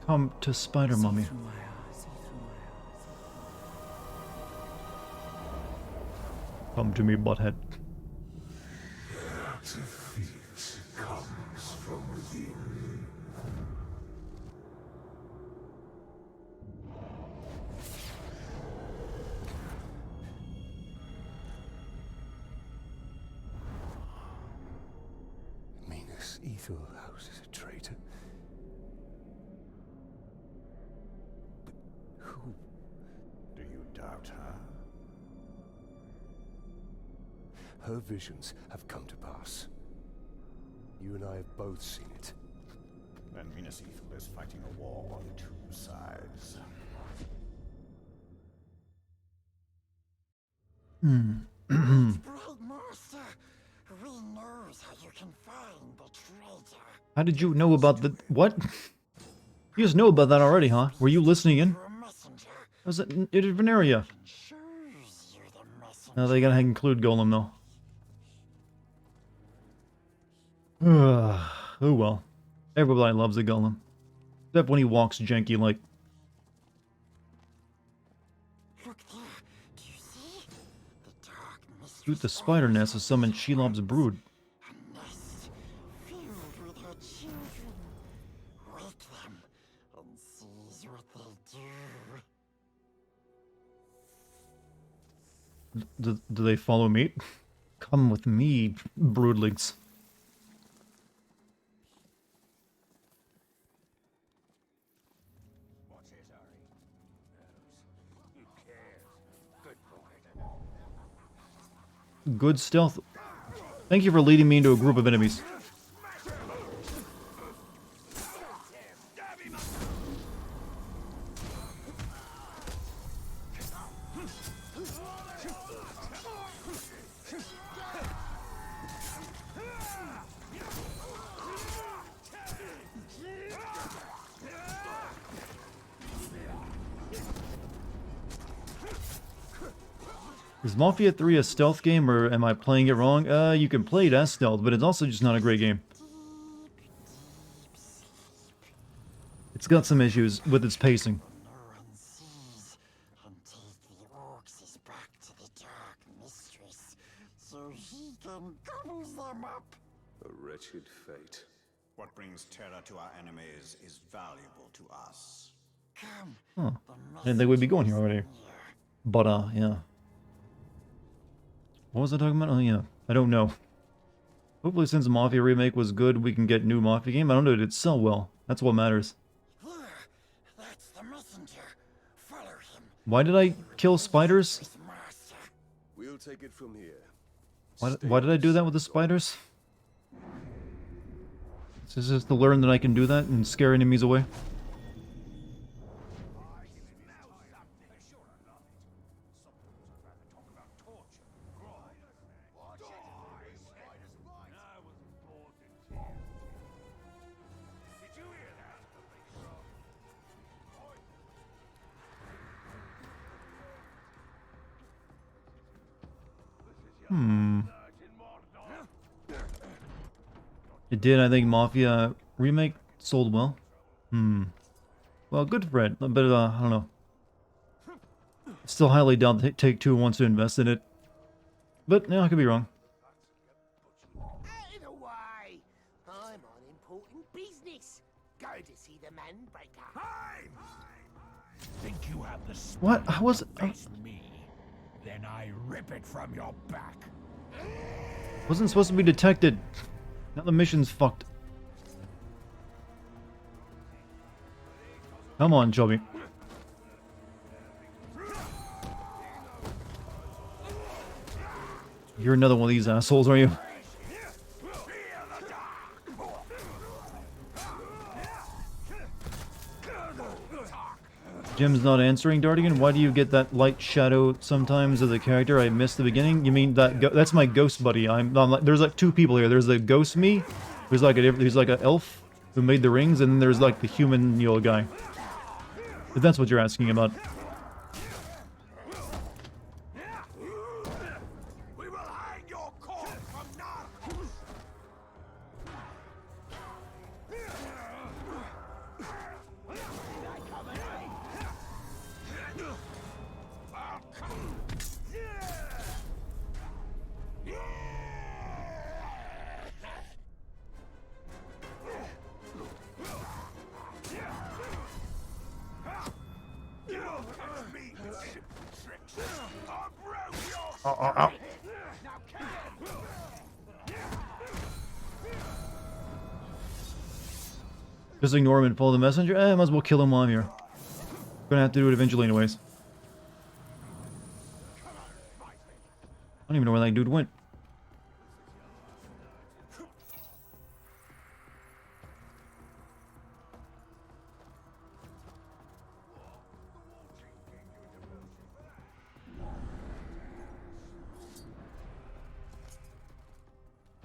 Come to Spider Mummy. See through my eyes, see through my eyes. Come to me, butthead. Defeat comes from within. Minas Ethelhouse is a traitor. But who? Do you doubt her? Her visions have come to pass. You and I have both seen it. Then Minas Ithil is fighting a war on two sides. Great Master, we knows how you can find the traitor. How did you know about the... What? You just know about that already, huh? Were you listening in? You're a messenger. Was it in Veneria? Shows you're the messenger. Now they gotta include Golem, though. Oh well. Everybody loves a Golem. Except when he walks janky like... Look there. Do you see? The dark mistress. Shoot the spider nest has summoned Shelob's brood. A nest filled with her children. Wake them and seize what they do. Do they follow me? Come with me, broodlings. What's his hurry? Who cares? Good boy. Good stealth. Thank you for leading me into a group of enemies. Is Mafia 3 a stealth game, or am I playing it wrong? You can play it as stealth, but it's also just not a great game. It's got some issues with its pacing. No one sees until the orcs is back to the dark mistress, so he can gobble them up. A wretched fate. What brings terror to our enemies is valuable to us. Come. Huh. The I didn't think we'd be going here messenger's already. near. But, yeah. What was I talking about? Oh, yeah. I don't know. Hopefully, since the Mafia remake was good, we can get new Mafia game. I don't know, did it sell well? That's what matters. There, that's the messenger. Follow him. Why did I kill spiders? With Master. We'll take it from here. Why did I do that with the spiders? Is this to learn that I can do that and scare enemies away? It did, I think Mafia remake sold well. Well, good for it, but I don't know. Still highly doubt that Take-Two wants to invest in it. But, yeah, I could be wrong. Out of the way! I'm on important business. Go to see the Manbreaker. Think you have the What? I was... face me? Then I rip it from your back. wasn't supposed to be detected. Now the mission's fucked. Come on, Chubby. You're another one of these assholes, are you? Jim's not answering, Dartigan. Why do you get that light shadow sometimes of the character I missed the beginning? You mean that that's my ghost buddy? I'm like, there's like two people here. There's the ghost me, there's like an elf who made the rings, and then there's like the human, you know, guy. If that's what you're asking about. We will hang your corpse from Narcos! Ow. Just ignore him and follow the messenger? Eh, might as well kill him while I'm here. Gonna have to do it eventually anyways. I don't even know where that dude went.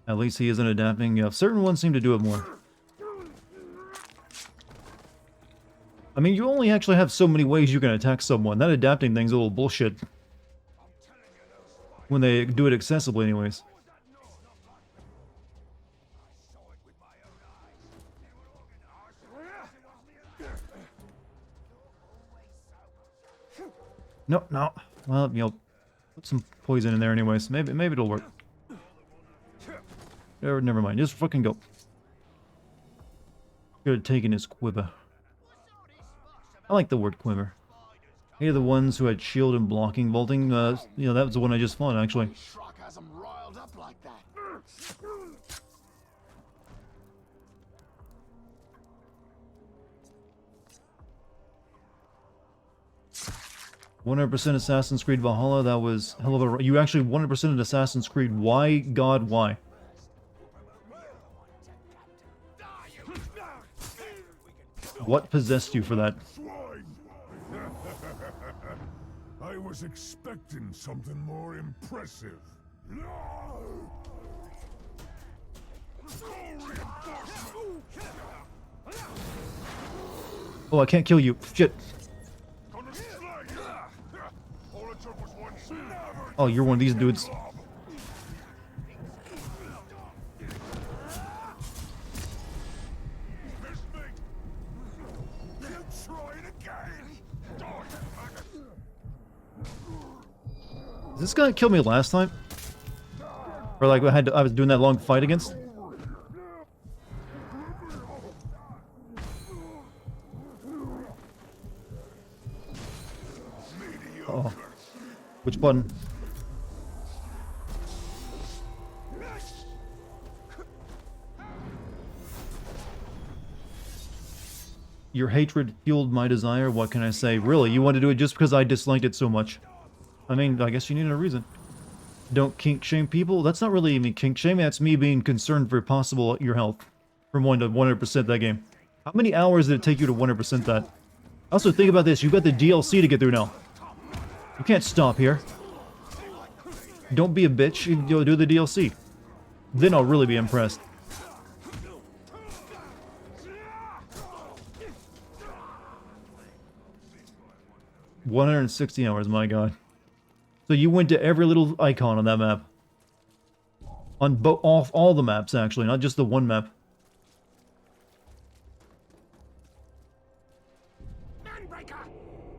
At least he isn't adapting. Certain ones seem to do it more. I mean, you only actually have so many ways you can attack someone. That adapting thing's a little bullshit. When they do it accessibly anyways. No. Well, you know, put some poison in there anyways. Maybe it'll work. Never mind. Just fucking go. Could have taken his quiver. I like the word quiver. Hey, the ones who had shield and blocking vaulting. You know, that was the one I just fought, actually. 100% Assassin's Creed Valhalla. That was hell of a. You actually 100% Assassin's Creed. Why, God, why? What possessed you for that? I was expecting something more impressive. Oh, I can't kill you. Shit. Oh, you're one of these dudes. Is this gonna kill me last time? Or like I was doing that long fight against? Oh. Which button? Your hatred fueled my desire. What can I say? Really, you want to do it just because I disliked it so much? I mean, I guess you needed a reason. Don't kink shame people? That's not really even kink shame. That's me being concerned for possible your health. From 1 to 100% that game. How many hours did it take you to 100% that? Also, think about this. You've got the DLC to get through now. You can't stop here. Don't be a bitch. You'll do the DLC. Then I'll really be impressed. $160 hours, my god. So you went to every little icon on that map. On all the maps, actually, not just the one map. Manbreaker!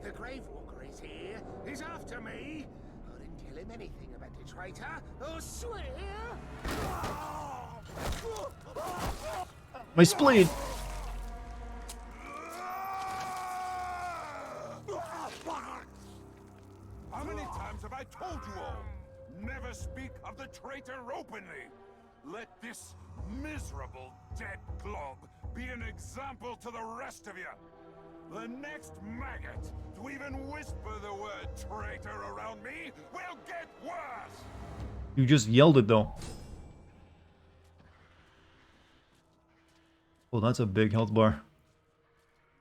The Gravewalker is here. He's after me. I didn't tell him anything about the traitor. I swear. My spleen! How many times have I told you all? Never speak of the traitor openly. Let this miserable dead glob be an example to the rest of you. The next maggot to even whisper the word traitor around me will get worse! You just yelled it, though. Well, that's a big health bar.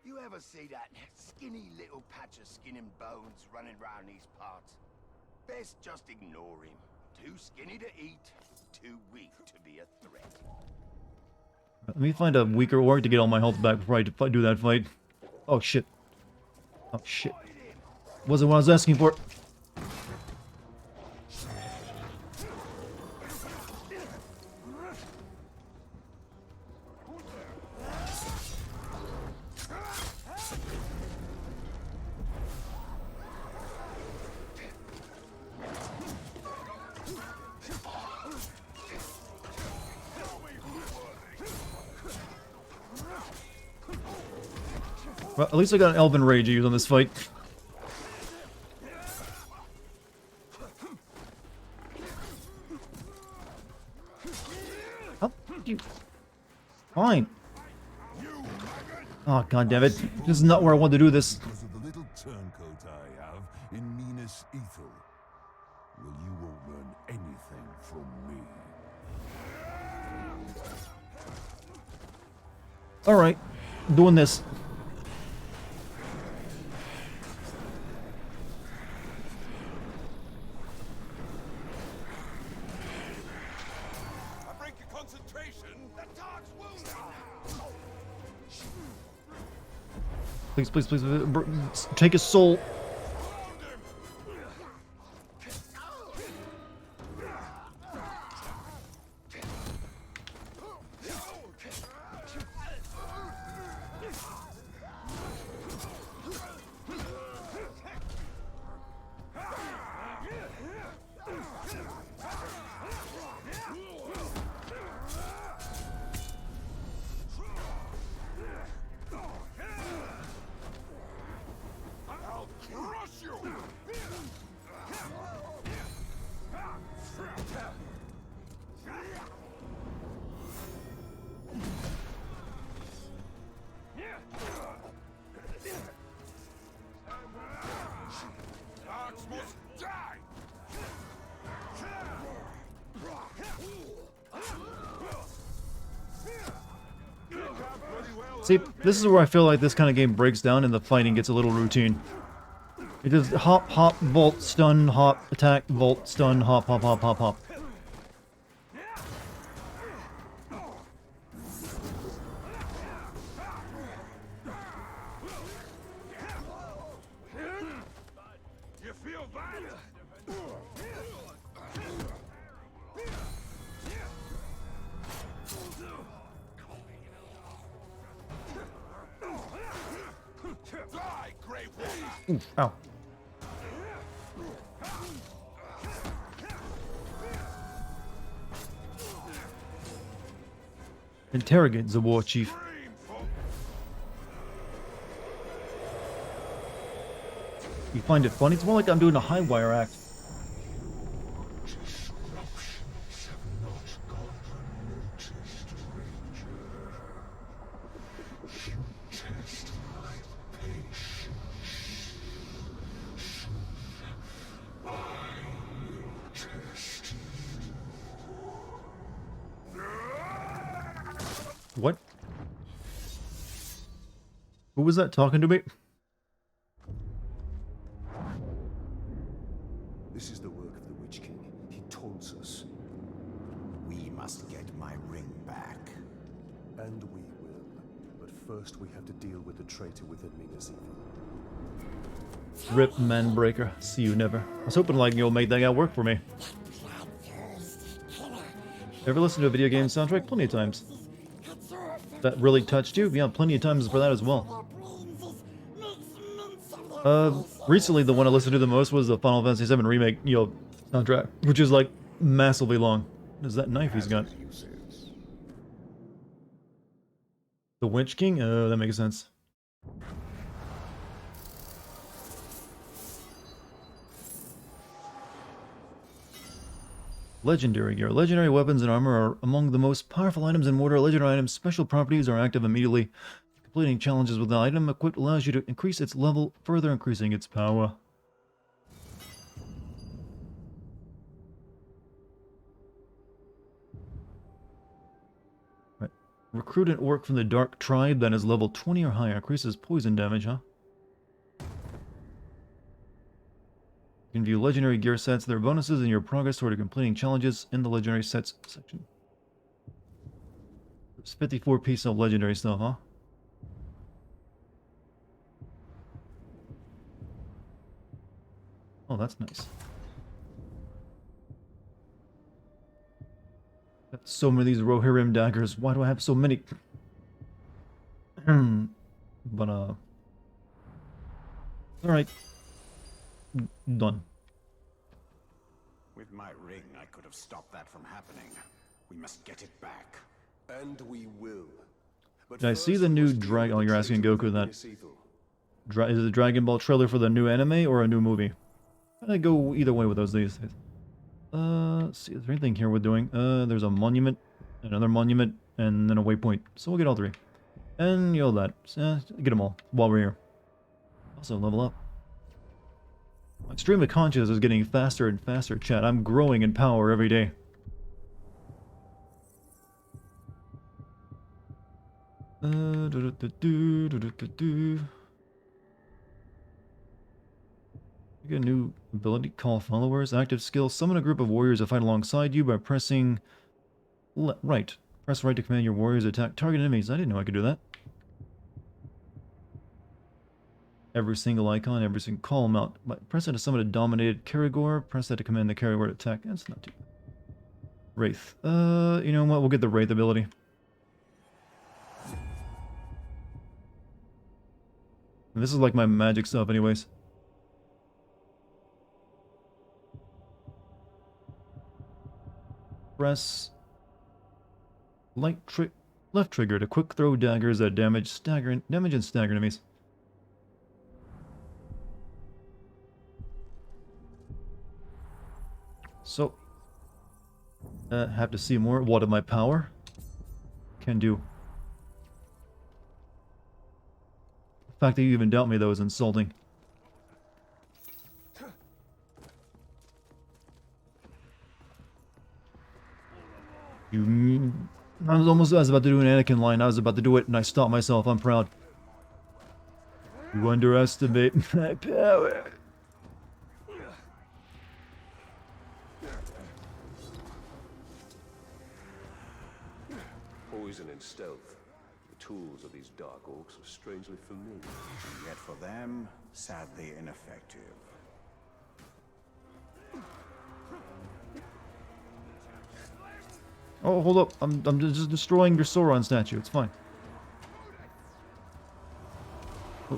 You ever see that skinny little patch of skin and bones running around these parts? Best just ignore him. Too skinny to eat, too weak to be a threat. Let me find a weaker orc to get all my health back before I do that fight. Oh, shit. Oh, shit. Wasn't what I was asking for. Well, at least I got an Elven Rage to use on this fight. How did you... Fine. Oh, god damn it. This is not where I want to do this. Because of the little turncoat I have in Minas Ethel. Well, you won't learn anything from me. Alright. Doing this. I break your concentration. The dog's wounded now. Please, please, please. Take his soul. See, this is where I feel like this kind of game breaks down and the fighting gets a little routine. It just hop, hop, vault, stun, hop, attack, vault, stun, hop, hop, hop, hop, hop. You feel that? Die, Grey Wolf! Oof, ow. Interrogate the war chief. You find it funny? It's more like I'm doing a high wire act. What? Who was that talking to me? This is the work of the Witch King. He taunts us. We must get my ring back. And we will. But first we have to deal with the traitor within Minas Ethel. Rip Manbreaker. See you never. I was hoping like you'll make that guy work for me. Ever listened to a video game soundtrack? Plenty of times. That really touched you? Yeah, plenty of times for that as well. Recently the one I listened to the most was the Final Fantasy VII Remake, soundtrack, which is like massively long. What is that knife he's got? The Witch King? Oh, that makes sense. Legendary gear. Legendary weapons and armor are among the most powerful items in Mortar. Legendary items' special properties are active immediately. Completing challenges with the item equipped allows you to increase its level, further increasing its power. Recruit an orc from the Dark Tribe that is level 20 or higher. Increases poison damage, huh? You can view legendary gear sets. There are bonuses in your progress toward completing challenges in the legendary sets section. There's 54 pieces of legendary stuff, huh? Oh, that's nice. Got so many of these Rohirrim daggers. Why do I have so many? But, alright. Done. With my ring, I could have stopped that from happening. We must get it back. And we will. But Did I see first the we new must deal Dragon? with Oh, the you're asking traitor Goku within that. Minas Ithil. Is it the Dragon Ball trailer for the new anime or a new movie? I go either way with those these days. Let's see, is there anything here we're doing? There's a monument, another monument, and then a waypoint. So we'll get all three. And you know that. Get them all while we're here. Also, level up. My stream of consciousness is getting faster and faster, chat. I'm growing in power every day. You get a new ability, call followers. Active skill, summon a group of warriors to fight alongside you by pressing right. Press right to command your warriors to attack target enemies. I didn't know I could do that. Every single icon, every single call them out. Press it to summon a dominated Caragor. Press that to command the Caragor to attack. That's not too bad. Wraith. You know what? We'll get the Wraith ability. And this is like my magic stuff anyways. Press left trigger to quick throw daggers that damage and stagger enemies. So, have to see more. What of my power can do. The fact that you even doubt me though is insulting. I was about to do an Anakin line. I was about to do it, and I stopped myself. I'm proud. You underestimate my power. Poison and stealth. The tools of these dark orcs are strangely familiar. And yet for them, sadly ineffective. Oh, hold up. I'm just destroying your Sauron statue. It's fine. Oh.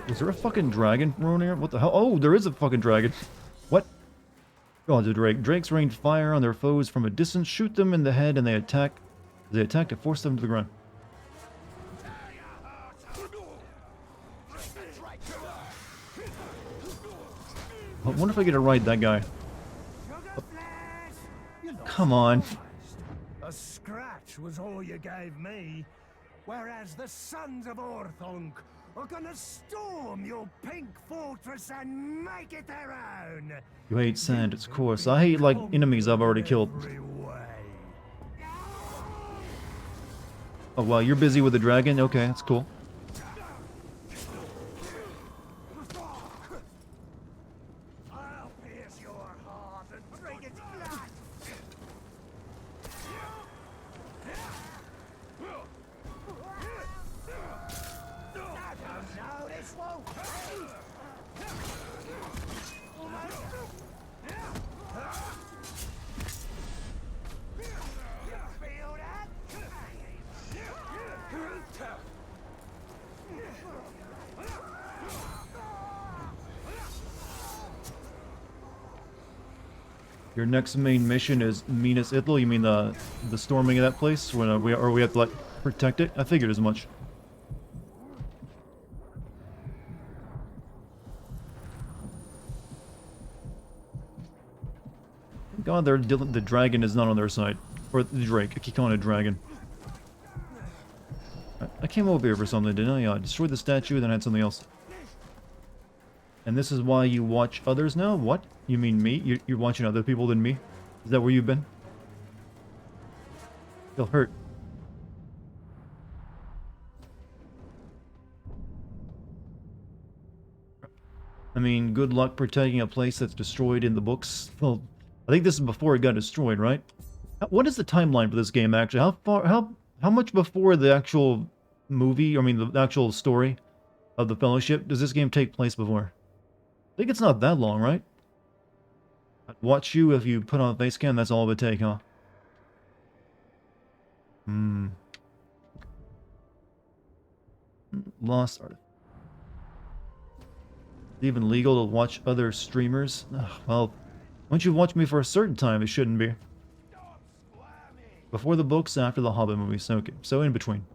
Is there a fucking dragon around here? What the hell? Oh, there is a fucking dragon. What? Oh, the Drake. Drakes rain fire on their foes from a distance, shoot them in the head, and they attack. They attack to force them to the ground. I wonder if I get to ride that guy. Oh. Come on. A scratch was all you gave me, whereas the sons of Orthonk are gonna storm your pink fortress and make it their own. You hate sand, it's coarse. I hate, like, enemies I've already killed. Oh, wow, you're busy with the dragon? Okay, that's cool. I'll pierce your heart and break its glass. No, this won't. Feel that? Your next main mission is Minas Ithil? You mean the storming of that place? When we have to, like, protect it? I figured as much. God, the dragon is not on their side. Or the Drake. I keep calling it dragon. came over here for something, didn't I? Yeah, I destroyed the statue, then I had something else. And this is why you watch others now? What? You mean me? You're watching other people than me? Is that where you've been? Feel hurt. I mean, good luck protecting a place that's destroyed in the books. Well, I think this is before it got destroyed, right? What is the timeline for this game, actually? How much before the actual movie, I mean, the actual story of the Fellowship, does this game take place before? I think it's not that long, right? I'd watch you if you put on face cam, that's all it would take, huh? Lost art. Is it even legal to watch other streamers? Ugh, well, once you've watched me for a certain time, it shouldn't be. Before the books, after the Hobbit movies, okay. So in between.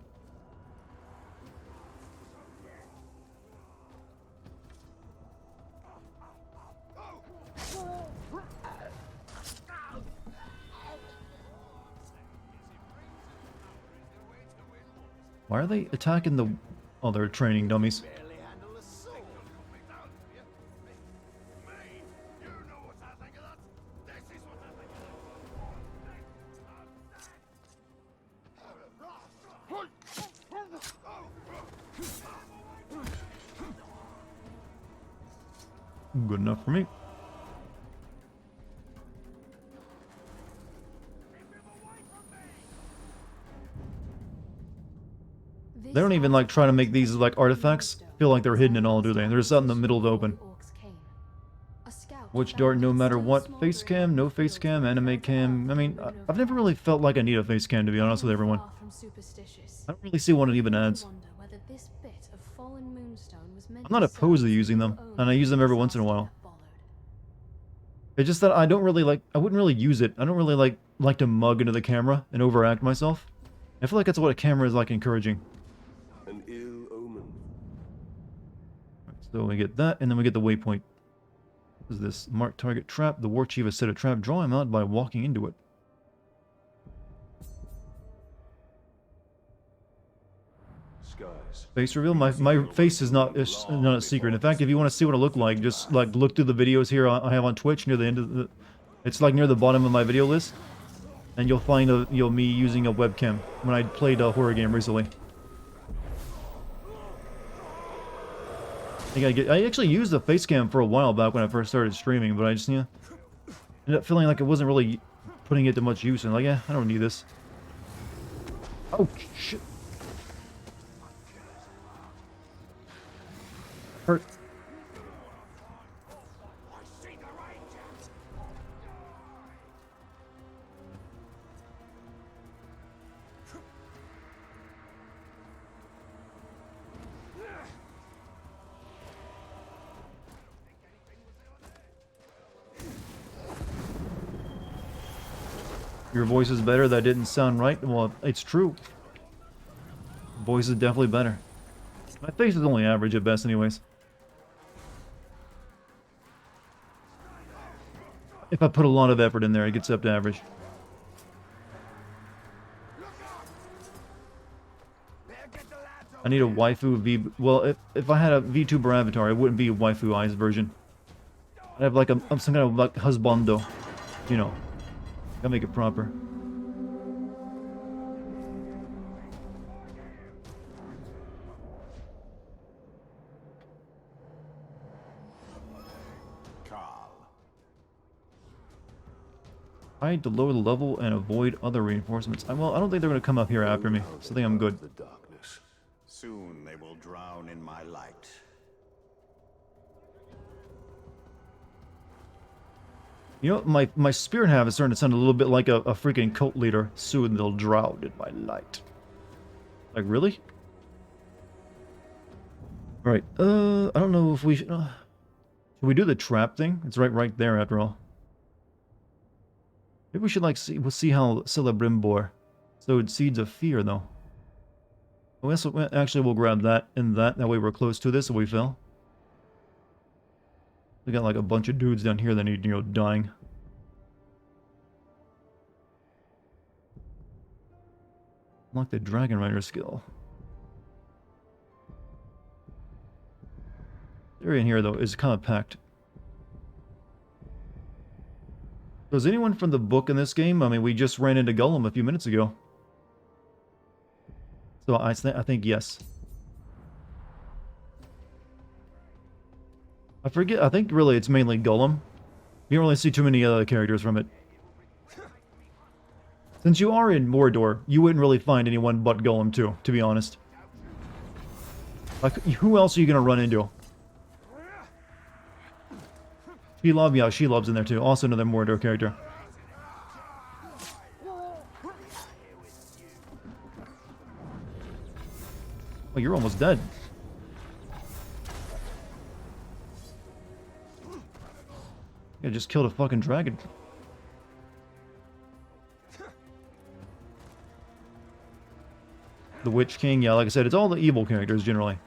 Why are they attacking the... Oh, they're training dummies. Good enough for me. They don't even like try to make these like artifacts feel like they're hidden at all, do they? They're just out in the middle of the open. Which dart, no matter what, face cam, no face cam, anime cam. I mean, I've never really felt like I need a face cam, to be honest with everyone. I don't really see what it even adds. I'm not opposed to using them, and I use them every once in a while. It's just that I don't really like, I wouldn't really use it. I don't really like to mug into the camera and overact myself. I feel like that's what a camera is like encouraging. An ill omen. So we get that, and then we get the waypoint. What is this? Mark target trap. The war chief has set a trap. Draw him out by walking into it. Skies. Face reveal. My face is not a secret. In fact, if you want to see what I look like, just like look through the videos here I have on Twitch near the end of the. It's like near the bottom of my video list, and you'll find me using a webcam when I played a horror game recently. I actually used the face cam for a while back when I first started streaming, but I just ended up feeling like it wasn't really putting it to much use, and like, yeah, I don't need this. Oh shit! Hurt. Your voice is better. That didn't sound right. Well, it's true. Voice is definitely better. My face is only average at best anyways. If I put a lot of effort in there, it gets up to average. I need a waifu V... Well, if I had a VTuber avatar, it wouldn't be a waifu eyes version. I'd have like some kind of like husbando. You know. Gotta make it proper. Hide to lower the level and avoid other reinforcements. Well, I don't think they're going to come up here after me, so I think I'm good. The darkness. Soon they will drown in my light. You know, my spirit half is starting to sound a little bit like a freaking cult leader. Soon they'll drown in my light. Like, really? Alright, I don't know if we should... should we do the trap thing? It's right there, after all. Maybe we should, like, see how Celebrimbor sowed seeds of fear, though. Actually, we'll grab that and that. That way we're close to this, so we fell. We got, like, a bunch of dudes down here that need, you know, dying. Unlock the Dragon Rider skill. area in here, though, is kind of packed. Was anyone from the book in this game? I mean, we just ran into Gollum a few minutes ago. So I think yes. I forget. I think really it's mainly Gollum. You don't really see too many other characters from it. Since you are in Mordor, you wouldn't really find anyone but Gollum too, to be honest. Like, who else are you gonna run into? Shelob, yeah, Shelob's in there too. Also another Mordor character. Oh, you're almost dead. I just killed a fucking dragon. The Witch King, yeah, like I said, it's all the evil characters generally.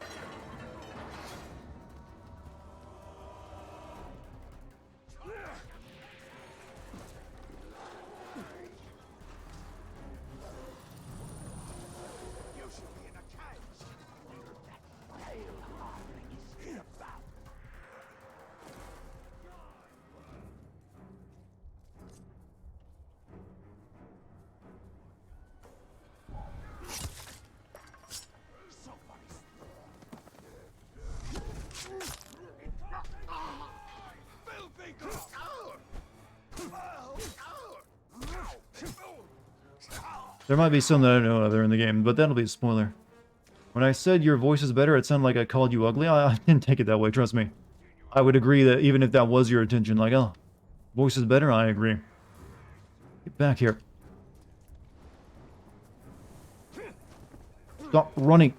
There might be some that I don't know other in the game, but that'll be a spoiler. When I said your voice is better, it sounded like I called you ugly. I didn't take it that way, trust me. I would agree that even if that was your intention, like, oh, voice is better, I agree. Get back here. Stop running.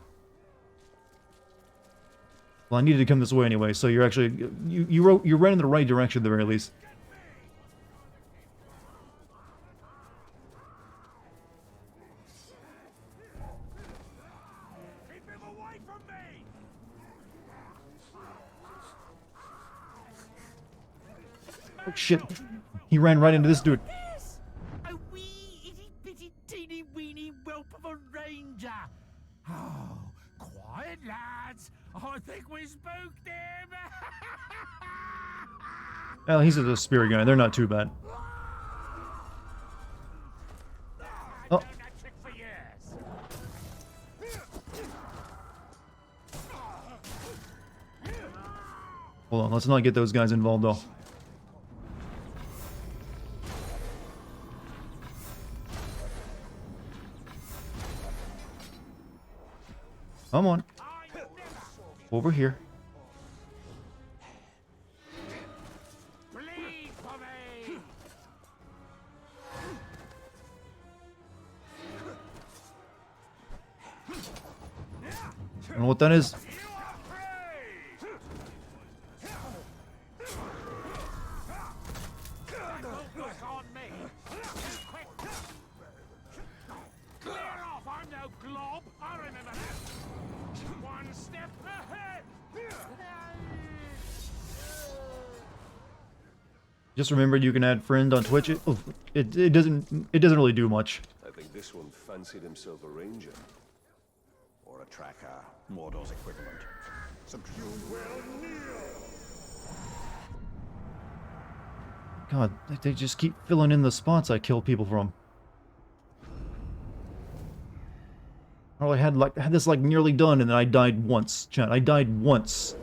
Well, I needed to come this way anyway, so you're actually... You ran in the right direction at the very least. Oh, shit. He ran right into this dude. A wee itty-bitty teeny-weeny whelp of a ranger. Oh, quiet, lads. I think we spooked him. Well, he's a spirit guy. They're not too bad. Oh. Hold on, let's not get those guys involved, though. Come on. Over here. I don't know what that is. Just remember, you can add friend on Twitch. It doesn't really do much. I think this one fancied himself a ranger. Or a tracker, Mordor's equivalent. Subdued will kneel. God, they just keep filling in the spots I kill people from. I had this like nearly done, and then I died once. Chat, I died once.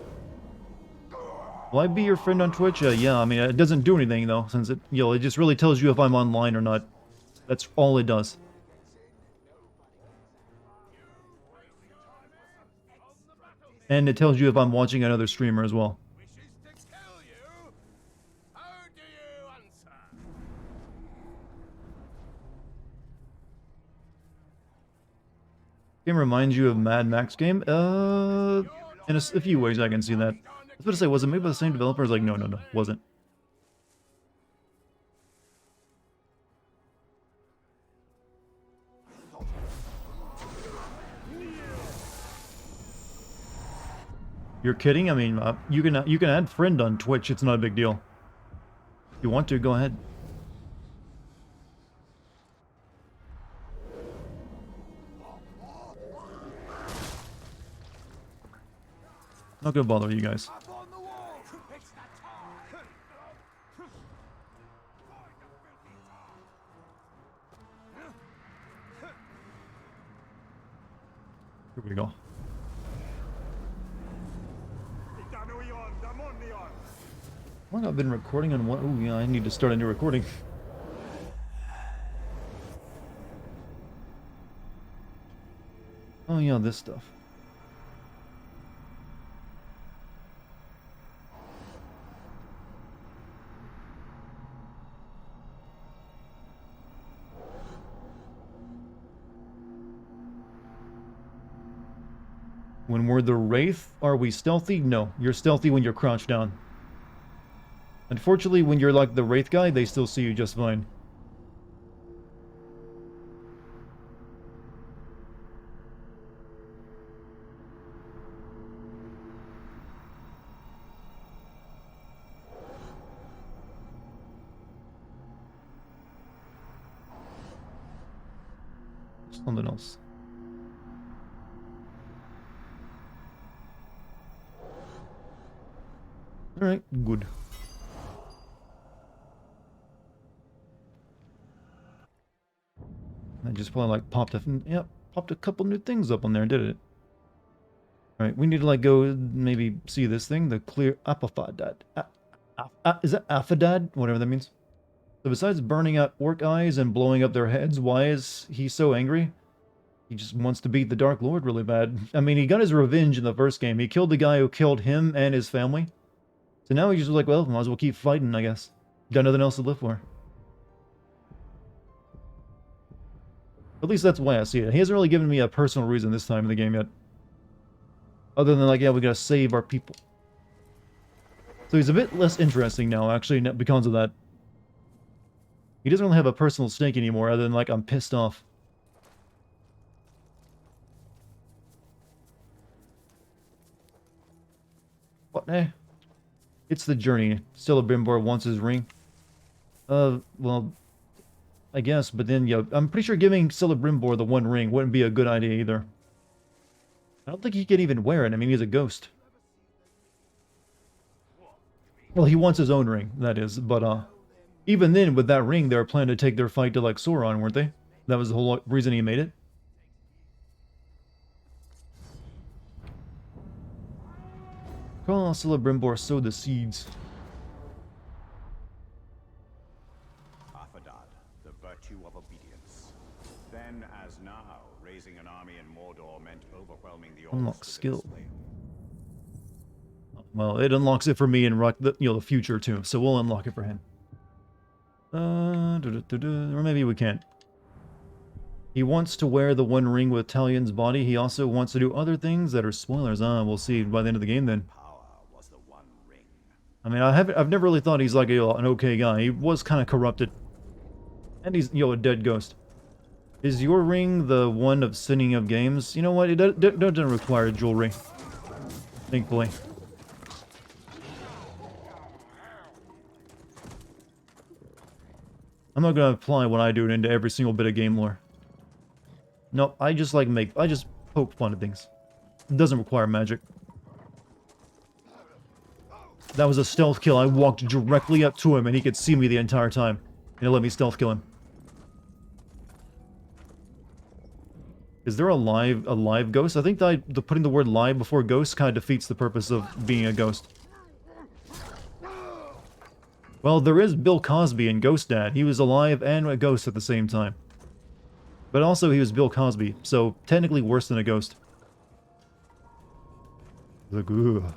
Will I be your friend on Twitch? Yeah, I mean, it doesn't do anything, though, since it, it just really tells you if I'm online or not. That's all it does. And it tells you if I'm watching another streamer as well. Game reminds you of Mad Max game? In a few ways I can see that. I was about to say, was it made by the same developers? Like, no, wasn't. You're kidding? I mean, you can add friend on Twitch. It's not a big deal. If you want to, go ahead. Not gonna bother you guys. Well, I've been recording on what? Oh, yeah, I need to start a new recording. Oh, yeah, this stuff. When we're the Wraith, are we stealthy? No, you're stealthy when you're crouched down. Unfortunately, when you're like the Wraith guy, they still see you just fine. Something else. Alright, good. I just probably like popped a couple new things up on there, did it? Alright, we need to like go maybe see this thing, the clear apophadad. Is that aphadad? Whatever that means. So besides burning out orc eyes and blowing up their heads, why is he so angry? He just wants to beat the Dark Lord really bad. I mean, he got his revenge in the first game. He killed the guy who killed him and his family. So now he's just like, well, might as well keep fighting, I guess. Got nothing else to live for. At least that's why I see it. He hasn't really given me a personal reason this time in the game yet. Other than like, yeah, we gotta save our people. So he's a bit less interesting now, actually, because of that. He doesn't really have a personal stake anymore, other than like, I'm pissed off. What, eh? It's the journey. Celebrimbor wants his ring. Well, I guess, but then, yeah, I'm pretty sure giving Celebrimbor the one ring wouldn't be a good idea either. I don't think he could even wear it. I mean, he's a ghost. Well, he wants his own ring, that is, but, even then, with that ring, they were planning to take their fight to, like, Sauron, weren't they? That was the whole reason he made it. Oh, Celebrimbor sowed the seeds. Aphadad, the virtue of obedience. Then, as now, raising an army in Mordor meant overwhelming the orcs. Unlock skill. Well, it unlocks it for me in the future too, so we'll unlock it for him. Or maybe we can't. He wants to wear the one ring with Talion's body. He also wants to do other things that are spoilers. We'll see by the end of the game then. I mean, I've never really thought he's like an okay guy. He was kind of corrupted. And he's, a dead ghost. Is your ring the one of sinning of games? You know what? It doesn't require jewelry. Thankfully. I'm not gonna apply what I do into every single bit of game lore. No, I just poke fun at things. It doesn't require magic. That was a stealth kill. I walked directly up to him and he could see me the entire time. And he let me stealth kill him. Is there a live ghost? I think that putting the word live before ghost kind of defeats the purpose of being a ghost. Well, there is Bill Cosby in Ghost Dad. He was alive and a ghost at the same time. But also he was Bill Cosby, so technically worse than a ghost. Like, ugh.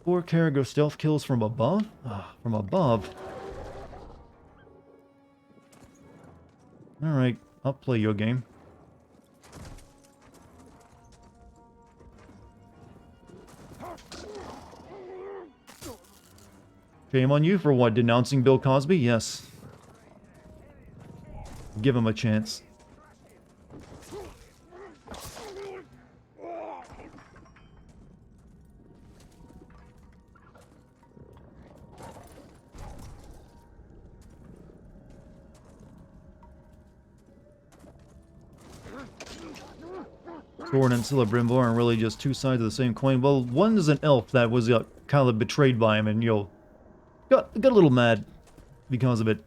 4 Caragor stealth kills from above? From above? Alright, I'll play your game. Shame on you for what? Denouncing Bill Cosby? Yes. Give him a chance. Thorin and Celebrimbor are really just two sides of the same coin. Well, one is an elf that was kind of betrayed by him and, got a little mad because of it.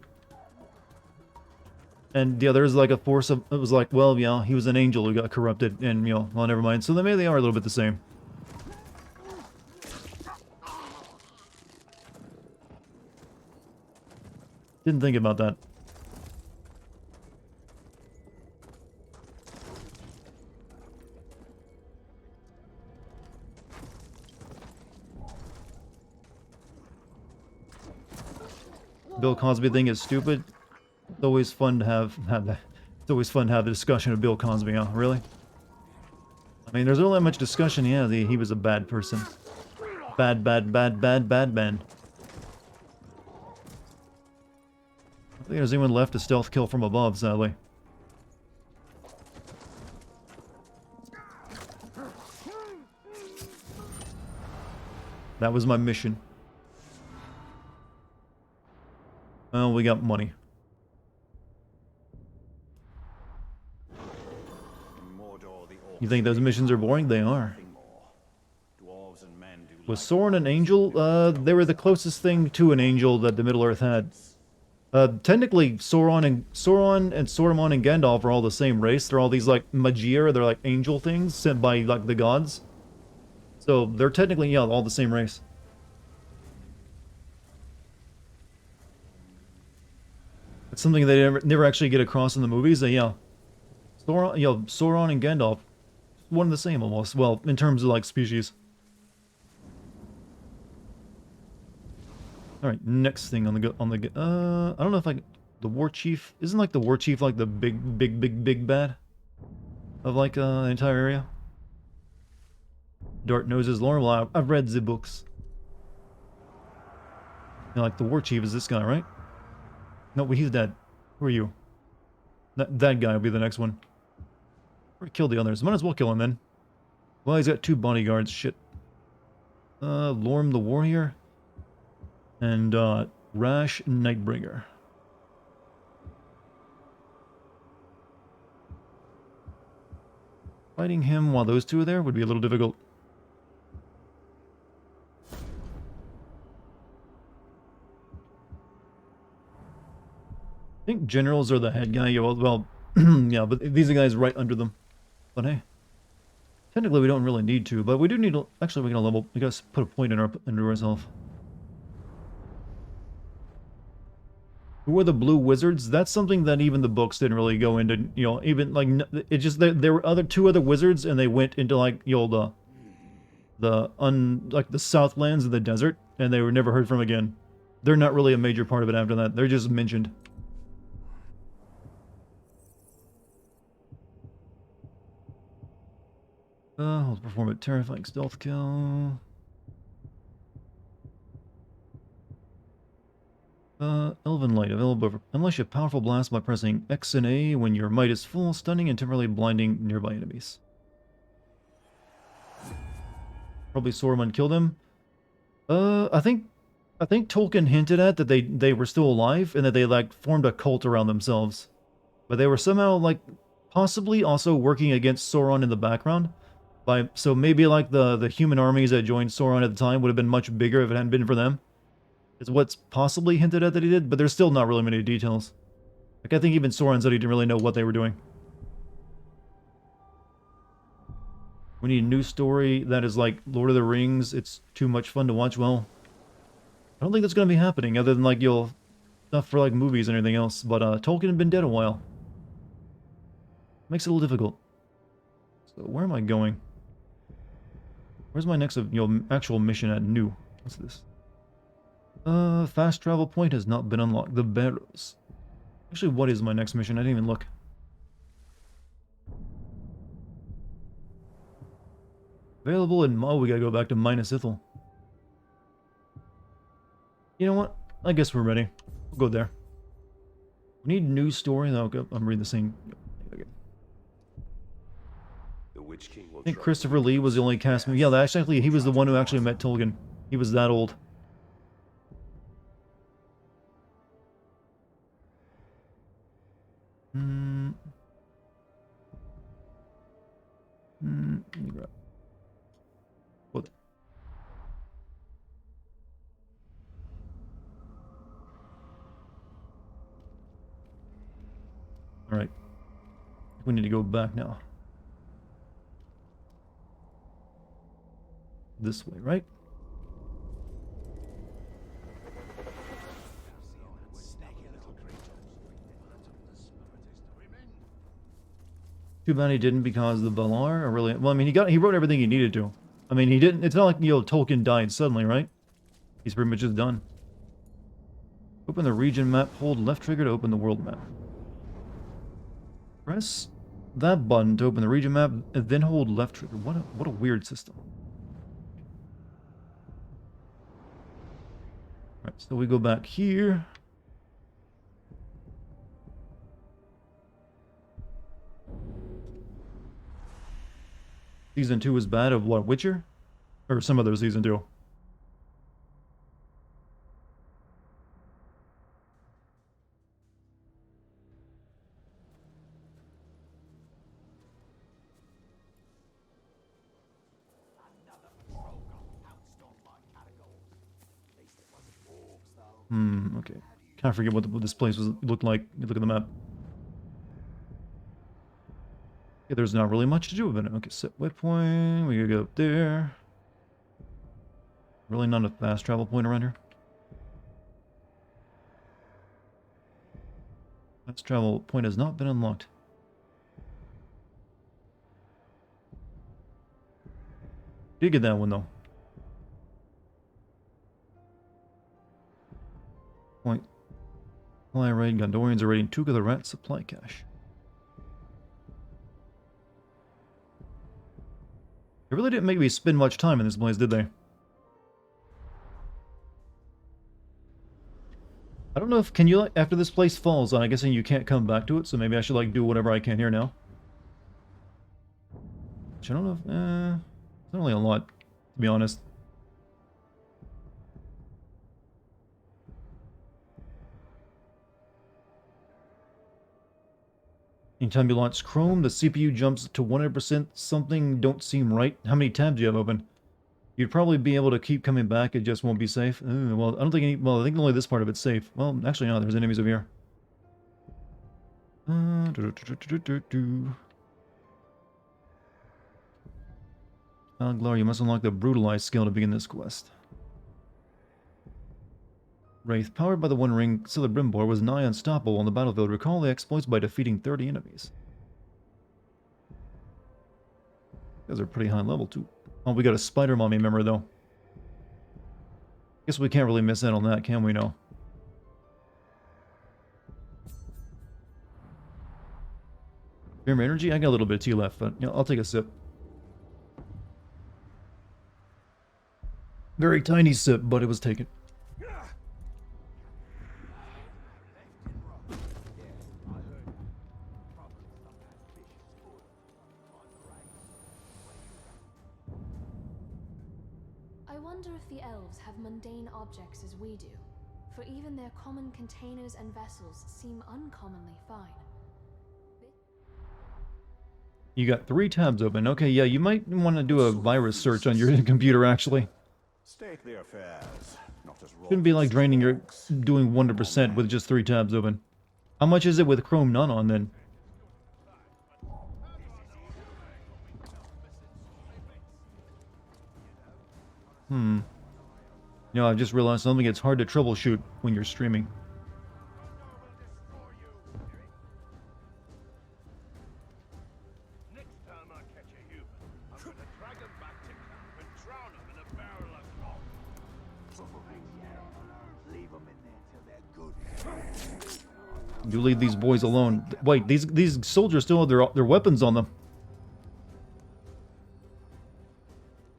And the other is like a force of, it was like, well, yeah, he was an angel who got corrupted and, well, never mind. So maybe they are a little bit the same. Didn't think about that. Bill Cosby thing is stupid. It's always fun to have that. It's always fun to have the discussion of Bill Cosby, huh? Really? I mean, there's not that much discussion. Yeah, he was a bad person. Bad man. I don't think there's anyone left to stealth kill from above, sadly. That was my mission. Well, we got money. You think those missions are boring? They are. Was Sauron an angel? They were the closest thing to an angel that the Middle-earth had. Technically, Sauron and Saruman and Gandalf are all the same race. They're all these, like, Magir. They're, like, angel things sent by, like, the gods. So, they're technically, yeah, all the same race. It's something they never actually get across in the movies. Yeah. Sauron and Gandalf, one and the same almost. Well, in terms of, like, species. All right, next thing on the I don't know if the war chief isn't like the war chief like the big bad of like the entire area. Dart knows his lore. Well, I've read the books. You know, like the war chief is this guy, right? No, he's dead. Who are you? That guy will be the next one. Or kill the others. Might as well kill him then. Well, he's got 2 bodyguards. Shit. Lorm the warrior. And, Rash Nightbringer. Fighting him while those 2 are there would be a little difficult. I think generals are the head guy. Well, yeah, but these are guys right under them. But hey, technically we don't really need to, but we do need to... Actually, we gotta level... We gotta put a point into ourselves. Who are the blue wizards? That's something that even the books didn't really go into, you know, even, like, it just, there were 2 other wizards, and they went into, like, you know, like, the Southlands and the desert, and they were never heard from again. They're not really a major part of it after that. They're just mentioned. I'll perform a terrifying stealth kill. Elven Light, available unless you powerful blast by pressing X and A when your might is full, stunning and temporarily blinding nearby enemies. Probably Saruman killed him. I think Tolkien hinted at that they were still alive and that they like formed a cult around themselves. But they were somehow like possibly also working against Sauron in the background. So maybe like the human armies that joined Sauron at the time would have been much bigger if it hadn't been for them. Is what's possibly hinted at that he did, but there's still not really many details. Like, I think even Sauron said he didn't really know what they were doing. We need a new story that is like Lord of the Rings. It's too much fun to watch. Well, I don't think that's going to be happening, other than like stuff for like movies and everything else. But Tolkien had been dead a while. Makes it a little difficult. So where am I going? Where's my next actual mission at new? What's this? Fast travel point has not been unlocked. The Barrows. Actually, what is my next mission? I didn't even look. Available in... Oh, we gotta go back to Minas Ithil. You know what? I guess we're ready. We'll go there. We need news story. No, okay, I'm reading the same... Okay. The Witch King will I think Christopher Lee was the only cast member. Yeah, actually, he was the one who actually met Tolkien. He was that old. What? All right. We need to go back now. This way, right? Too bad he didn't because the Valar are really... Well, I mean, he wrote everything he needed to. I mean, he didn't... It's not like, Tolkien died suddenly, right? He's pretty much just done. Open the region map. Hold left trigger to open the world map. Press that button to open the region map, and then hold left trigger. What a weird system. Alright, so we go back here. Season 2 is bad of what, Witcher? Or some other season 2? Okay. Kind of forget what this place looked like. You look at the map. Yeah, there's not really much to do with it. Okay, set waypoint. We gotta go up there. Really not a fast travel point around here. Fast travel point has not been unlocked. Did get that one though. Point. Supply raid. Gondorians are raiding Tuga the Rat supply cache. It really didn't make me spend much time in this place, did they? I don't know if... Can you, like, after this place falls on, I'm guessing you can't come back to it, so maybe I should, like, do whatever I can here now. Which I don't know if... it's not really a lot, to be honest. Anytime you launch Chrome, the CPU jumps to 100%. Something don't seem right. How many tabs do you have open? You'd probably be able to keep coming back, it just won't be safe. Well, I don't think any... Well, I think only this part of it's safe. Well, actually, no, there's enemies over here. Glor, you must unlock the Brutalize skill to begin this quest. Wraith, powered by the One Ring, Celebrimbor was nigh unstoppable on the battlefield. Recall the exploits by defeating 30 enemies. Those are pretty high level, too. Oh, we got a Spider Mommy member, though. Guess we can't really miss out on that, can we, now? Grim energy? I got a little bit of tea left, but I'll take a sip. Very tiny sip, but it was taken. I wonder if the elves have mundane objects as we do, for even their common containers and vessels seem uncommonly fine. You got 3 tabs open. Okay, yeah, you might want to do a virus search on your computer, actually. Stately affairs, not as raw. Shouldn't be like draining your... doing 100% with just 3 tabs open. How much is it with Chrome none on, then? I've just realized something. It's hard to troubleshoot when you're streaming. Next time I catch a human, I'm gonna drag him back to camp and drown him in a barrel of coffee. You leave these boys alone. Wait, these soldiers still have their weapons on them.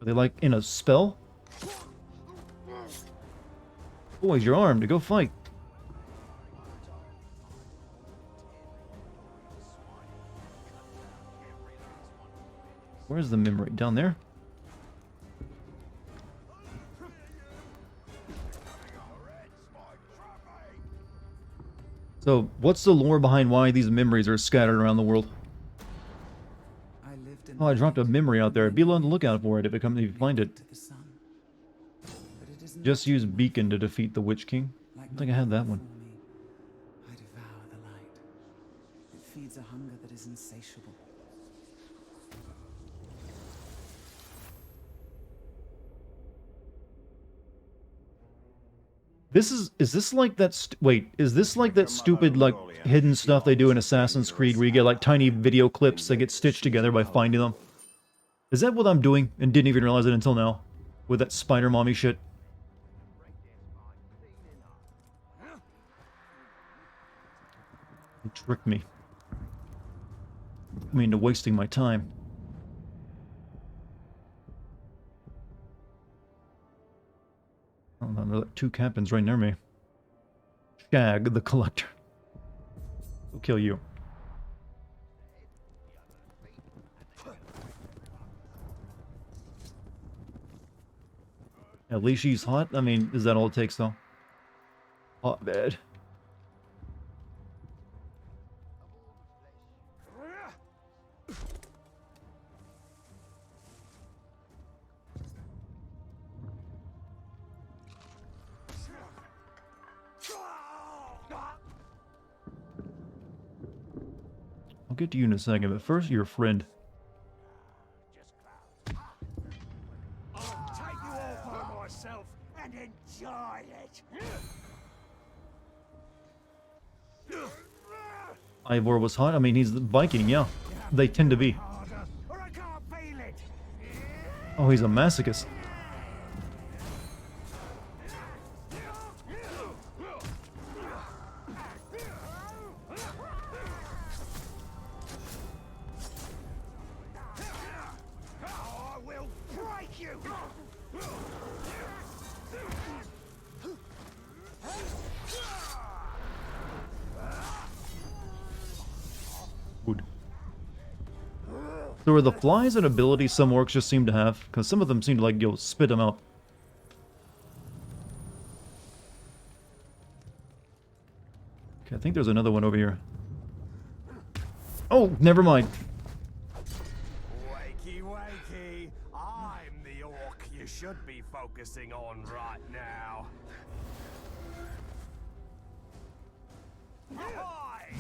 Are they like in a spell? Boys, you're armed to go fight. Where's the memory? Down there? So, what's the lore behind why these memories are scattered around the world? Oh, I dropped a memory out there. Be on the lookout for it if you find it. Just use Beacon to defeat the Witch King. I don't think I had that one. I devour the light. It feeds a hunger that is insatiable. Is this like that wait, is this like that stupid like hidden stuff they do in Assassin's Creed where you get like tiny video clips that get stitched together by finding them? Is that what I'm doing and didn't even realize it until now? With that spider mommy shit? It tricked me. I mean, to wasting my time. Oh, no, there are two captains right near me. Shag the Collector. He'll kill you. At least she's hot? I mean, is that all it takes, though? Hot bad. I'll get to you in a second, but first, your friend. I'll take you all by myself and enjoy it. Ivor was hot? I mean, he's the Viking, yeah. They tend to be. Or I can't feel it. Oh, he's a masochist. I will break you. Good. So are the flies an ability some orcs just seem to have? Because some of them seem to, like, you'll spit them out. Okay, I think there's another one over here. Oh, never mind. Wakey, wakey. I'm the orc you should be focusing on right now. Ahoy!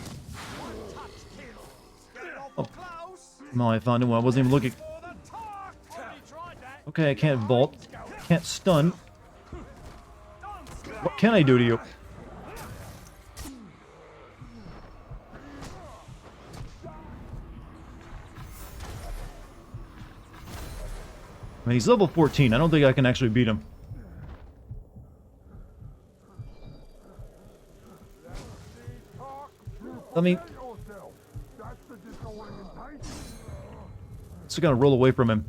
One touch kills. Get it awful close. No, I found him when I wasn't even looking. For the talk. Already tried that. Okay, I can't vault. Can't stun. What can I do to you? I mean, he's level 14. I don't think I can actually beat him. I mean, just gotta roll away from him.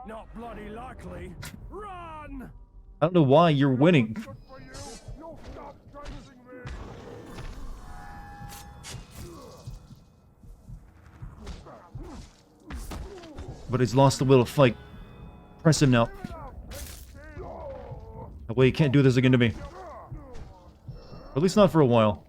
Not bloody likely. Run! I don't know why you're winning. But he's lost the will to fight. Press him now. That way he can't do this again to me. At least not for a while.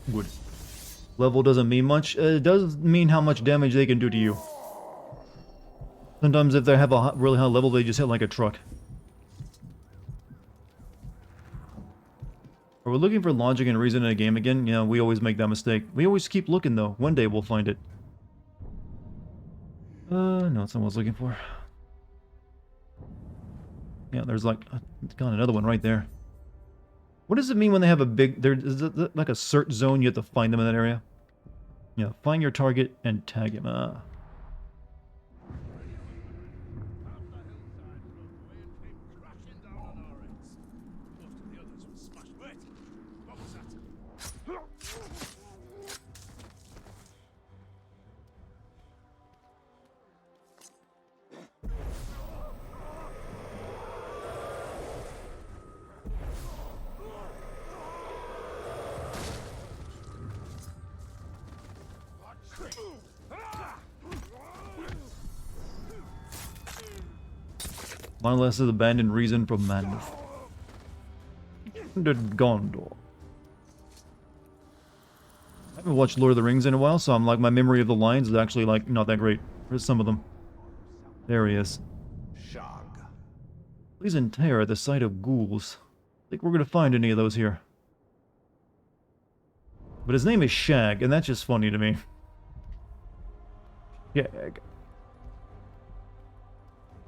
Wood. Level doesn't mean much. It does mean how much damage they can do to you. Sometimes if they have a really high level, they just hit like a truck. Are we looking for logic and reason in a game again? Yeah, we always make that mistake. We always keep looking though. One day we'll find it. No, it's not what I was looking for. Yeah, there's like, got another one right there. What does it mean when they have a big, is it like a search zone, you have to find them in that area? Yeah, find your target and tag him. One less is abandoned reason from madness. The Gondor. I haven't watched Lord of the Rings in a while, so I'm like, my memory of the lines is actually like not that great. There's some of them. There he is. Shag. Please in terror at the sight of ghouls. Think we're gonna find any of those here. But his name is Shag, and that's just funny to me. Shag.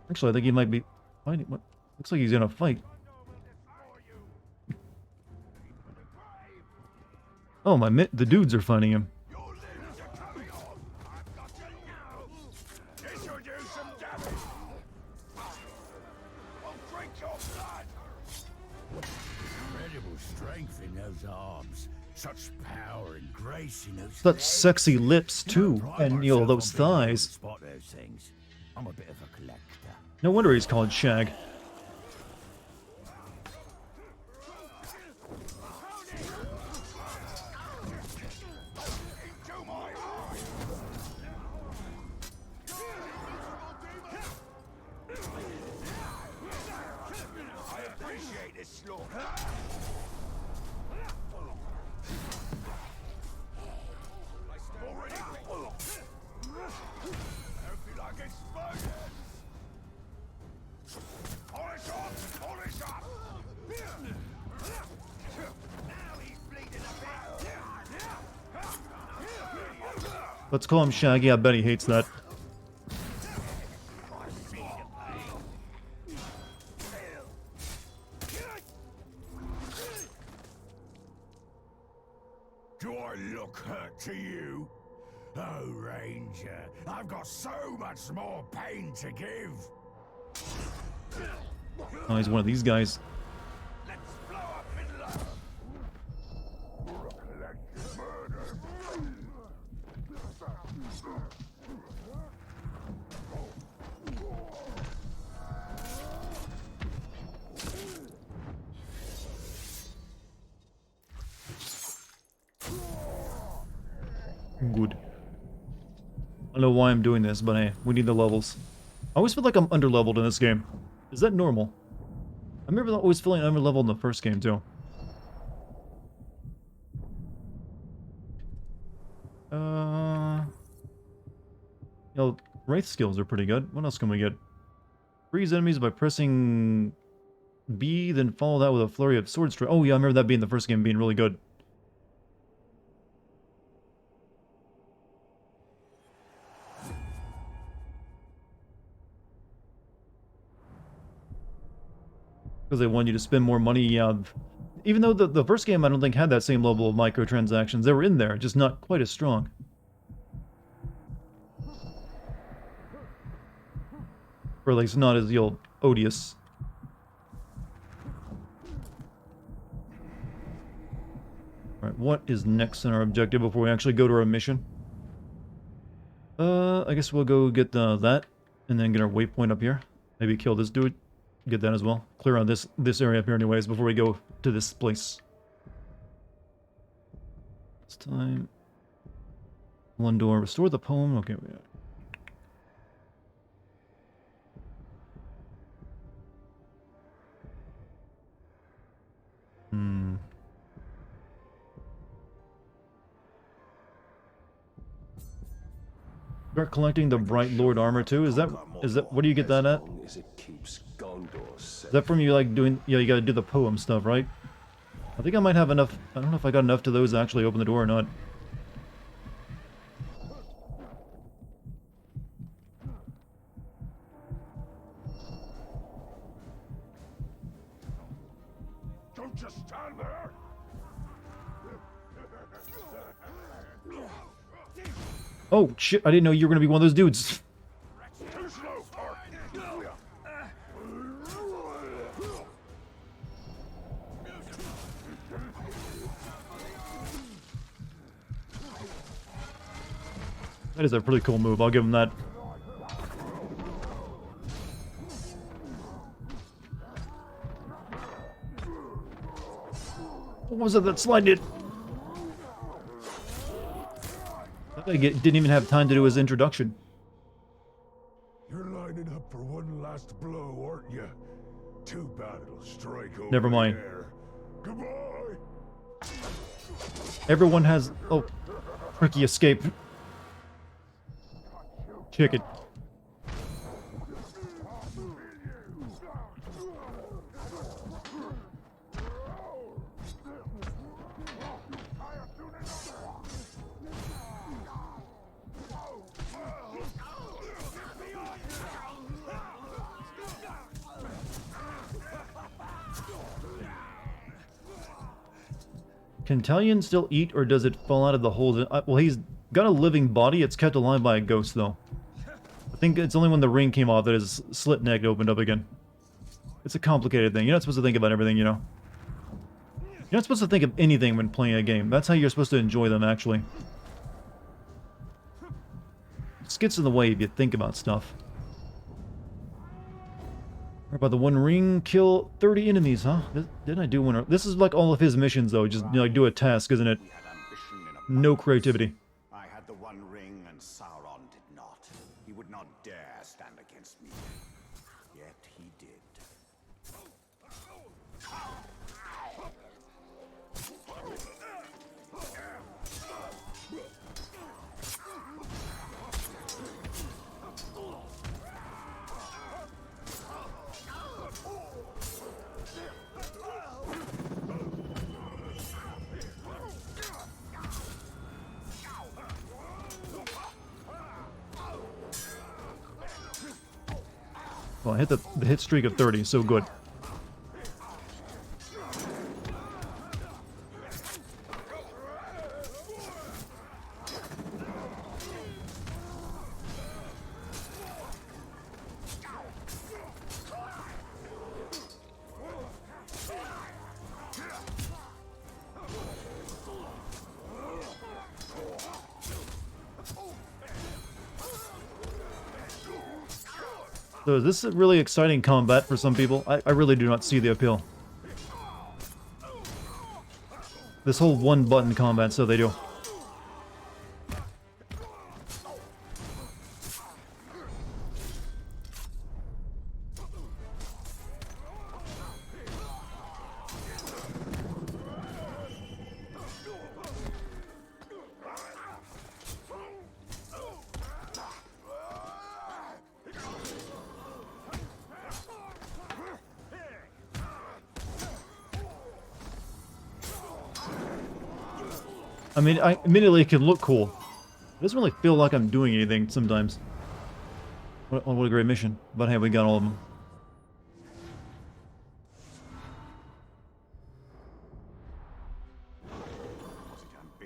Actually, I think he might be fighting. What? Looks like he's gonna fight. Oh, the dudes are fighting him. Incredible strength in those arms. Such power and grace in those Such legs. sexy lips too, Pride and you know myself those on being able to thighs. Spot those things. I'm a bit of a collector. No wonder he's called Shag. I appreciate this slaughter. Already. Don't feel like exploding. Polish off! Polish off! Now he's bleeding a bit. Let's call him Shaggy. I bet he hates that. Do I look hurt to you? Oh, Ranger, I've got so much more pain to give. Oh, he's one of these guys. Let's blow up Fiddler. Good. I don't know why I'm doing this, but hey, we need the levels. I always feel like I'm underleveled in this game. Is that normal? I remember always feeling underleveled in the first game, too. You know, Wraith skills are pretty good. What else can we get? Freeze enemies by pressing B, then follow that with a flurry of sword strike. Oh yeah, I remember that being the first game being really good. Because they want you to spend more money, yeah. Even though the first game I don't think had that same level of microtransactions. They were in there, just not quite as strong. Or at least not as, you know, odious. Alright, what is next in our objective before we actually go to our mission? I guess we'll go get that, and then get our waypoint up here. Maybe kill this dude. Get that as well. Clear out this area up here anyways before we go to this place. It's time. One door. Restore the poem. Okay, we got it. Start collecting the Bright Lord armor too. Is that what do you get that at? Is that from you like doing? Yeah, you gotta do the poem stuff, right? I think I might have enough. I don't know if I got enough to those to actually open the door or not. Don't just stand there. Oh shit! I didn't know you were gonna be one of those dudes. Too slow, Park. That is a pretty cool move. I'll give him that. What was it that slide did? That guy didn't even have time to do his introduction. You're lining up for one last blow, aren't you? Too bad it'll strike over Never mind. there. Goodbye. Everyone has... Oh, tricky escape. Chicken. Can Talion still eat, or does it fall out of the hole? Well, he's got a living body. It's kept alive by a ghost, though. I think it's only when the ring came off that his slit neck opened up again. It's a complicated thing. You're not supposed to think about everything, you know? You're not supposed to think of anything when playing a game. That's how you're supposed to enjoy them, actually. It gets in the way if you think about stuff. Or about the one ring, kill 30 enemies, huh? Didn't I do one? This is like all of his missions, though. Just, you know, like, do a task, isn't it? No creativity. I had the one ring and Sauron did not. He would not dare stand against me. Yet he did. Well, I hit the hit streak of 30, so good. So is this a really exciting combat for some people? I really do not see the appeal. This whole one-button combat, so they do. I mean, admittedly, it can look cool. It doesn't really feel like I'm doing anything sometimes. What a great mission. But hey, we got all of them.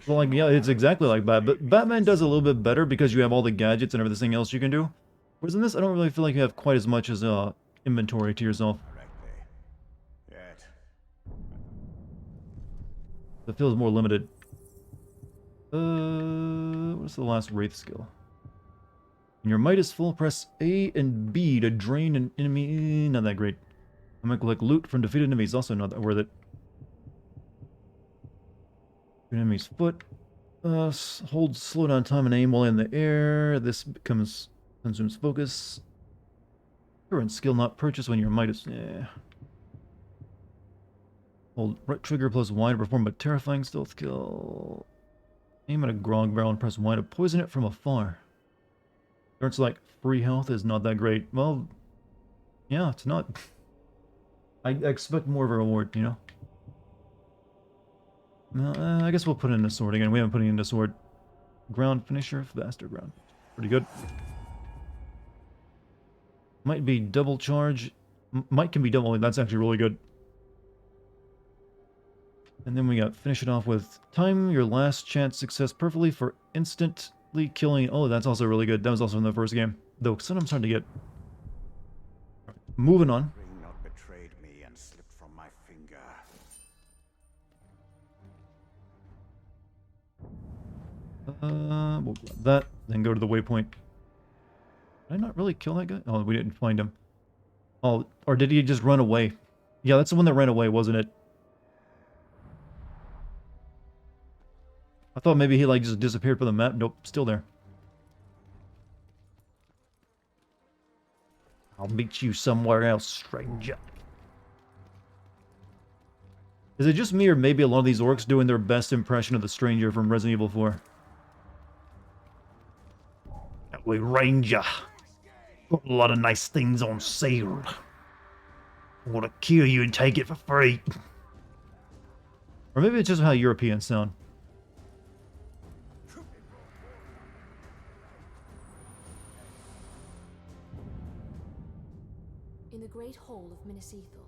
Well, like, yeah, it's exactly like Bat, but Batman does a little bit better because you have all the gadgets and everything else you can do. Whereas in this, I don't really feel like you have quite as much as inventory to yourself. It feels more limited. What's the last Wraith skill? When your might is full, press A and B to drain an enemy. Not that great. I might collect loot from defeated enemies. Also not that worth it. Enemy's foot. Hold slow down time and aim while in the air. This consumes focus. Current skill not purchased when your might is. Yeah. Hold right trigger plus Y to perform a terrifying stealth kill. Aim at a grog barrel and press Y to poison it from afar. Starts like free health is not that great. Well, yeah, it's not. I expect more of a reward, you know? Well, I guess we'll put in a sword again. We haven't put in a sword. Ground finisher, faster ground. Pretty good. Might be double charge. Might can be double. That's actually really good. And then we got finish it off with time your last chance success perfectly for instantly killing. Oh, that's also really good. That was also in the first game. Though sometimes hard to get. Moving on. Ring not betrayed me and slipped from my finger. We'll grab that, then go to the waypoint. Did I not really kill that guy? Oh, we didn't find him. Oh, or did he just run away? Yeah, that's the one that ran away, wasn't it? I thought maybe he like just disappeared from the map. Nope, still there. I'll meet you somewhere else, stranger. Is it just me or maybe a lot of these orcs doing their best impression of the stranger from Resident Evil 4? That way, ranger. Got a lot of nice things on sale. I want to kill you and take it for free. Or maybe it's just how Europeans sound. In the Great Hall of Minas Ithil,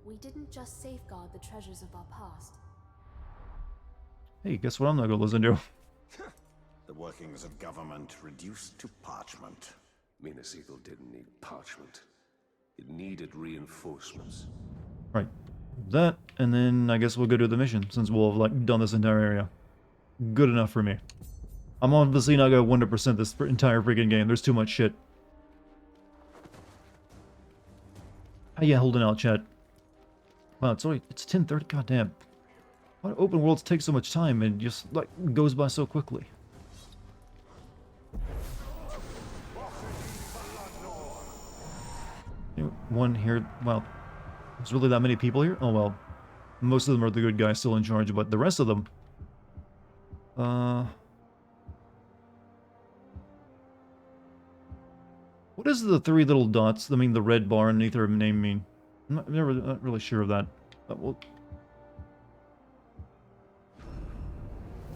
we didn't just safeguard the treasures of our past. Hey, guess what I'm not gonna listen to? The workings of government reduced to parchment. Minas Ithil didn't need parchment. It needed reinforcements. Right. That, and then I guess we'll go do the mission, since we'll have, like, done this entire area. Good enough for me. I'm obviously not gonna 100% this entire freaking game. There's too much shit. How you holding out, chat? Wow, it's 10:30. Goddamn. Why do open worlds take so much time and just, like, goes by so quickly? One here. Wow. There's really that many people here? Oh, well. Most of them are the good guys still in charge, but the rest of them... What does the three little dots, I mean the red bar underneath her name mean? I'm not really sure of that. Well,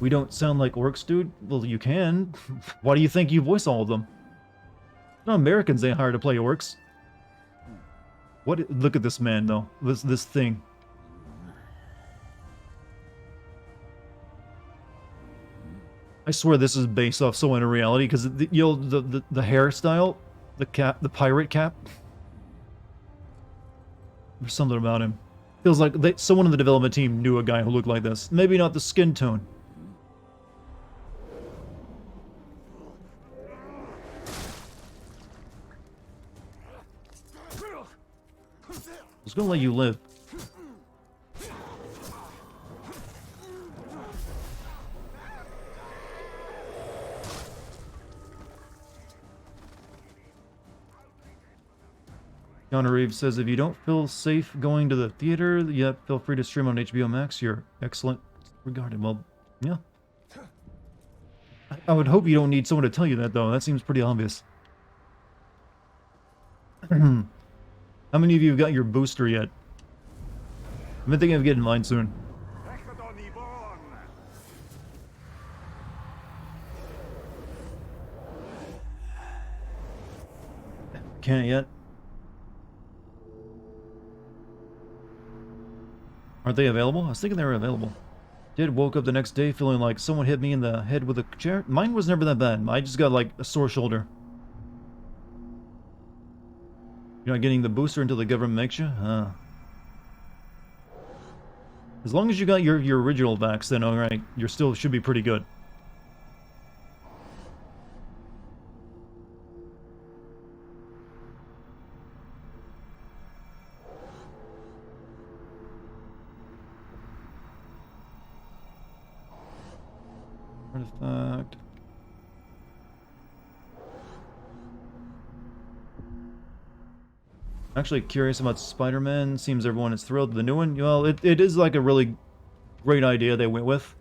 we don't sound like orcs, dude? Well, you can. Why do you think you voice all of them? Not Americans they hire to play orcs. What? Look at this man, though. This thing. I swear this is based off someone in reality, because the hairstyle, the cap, the pirate cap. There's something about him. Feels like someone in the development team knew a guy who looked like this. Maybe not the skin tone. I was gonna let you live. Keanu Reeves says, if you don't feel safe going to the theater, yet feel free to stream on HBO Max. You're excellent regarded. Well, yeah. I would hope you don't need someone to tell you that, though. That seems pretty obvious. How many of you have got your booster yet? I've been thinking of getting mine soon. Can't yet. Aren't they available? I was thinking they were available. Woke up the next day feeling like someone hit me in the head with a chair. Mine was never that bad. I just got like a sore shoulder. You're not getting the booster until the government makes you? As long as you got your original vax, then alright. You still should be pretty good. Artifact. Actually curious about Spider-Man. Seems everyone is thrilled with the new one. Well, it is like a really great idea they went with.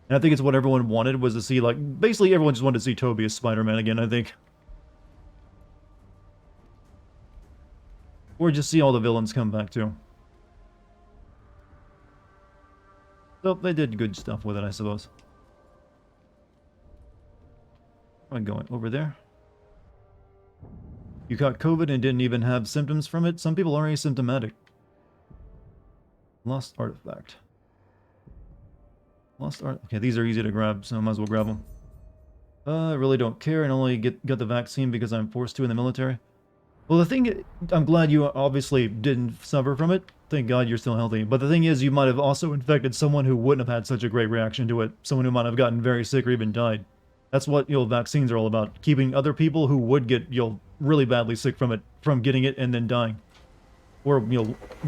And I think it's what everyone wanted, was to see, like, basically everyone just wanted to see Tobey as Spider-Man again, I think. Or just see all the villains come back too. So they did good stuff with it, I suppose. Where am I going? Over there? You caught COVID and didn't even have symptoms from it? Some people are asymptomatic. Lost artifact. Okay, these are easy to grab, so I might as well grab them. I really don't care and only got the vaccine because I'm forced to in the military. Well, the thing... I'm glad you obviously didn't suffer from it. Thank God you're still healthy. But the thing is, you might have also infected someone who wouldn't have had such a great reaction to it. Someone who might have gotten very sick or even died. That's what, vaccines are all about. Keeping other people who would get, really badly sick from it, from getting it and then dying. Or,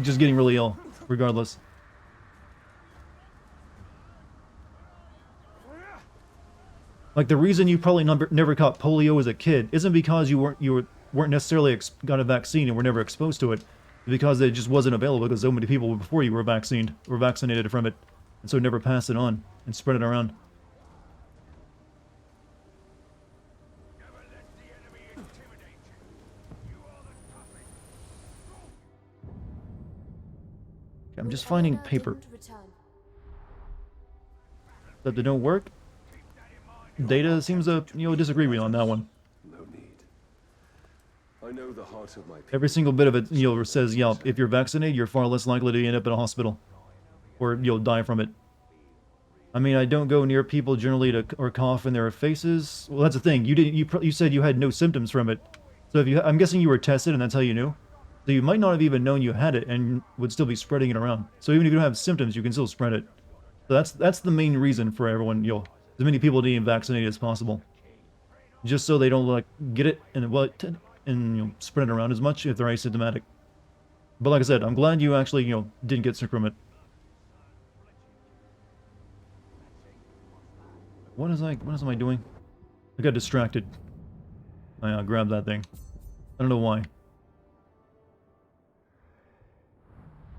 just getting really ill, regardless. Like, the reason you probably never caught polio as a kid isn't because you weren't necessarily got a vaccine and were never exposed to it. It's because it just wasn't available because so many people before you were vaccinated from it. And so never passed it on and spread it around. I'm just finding paper. That they don't work? Data seems to, disagree with me on that one. No need. I know the heart of my people. Every single bit of it, says, yeah, if you're vaccinated, you're far less likely to end up in a hospital. Or you'll die from it. I mean, I don't go near people generally to or cough in their faces. Well, that's the thing. You didn't. You said you had no symptoms from it. So if you, I'm guessing you were tested, and that's how you knew. So you might not have even known you had it, and would still be spreading it around. So even if you don't have symptoms, you can still spread it. So that's the main reason for everyone, as many people being vaccinated as possible, just so they don't like get it and spread it around as much if they're asymptomatic. But like I said, I'm glad you actually didn't get sick from it. What am I doing? I got distracted. I grabbed that thing. I don't know why.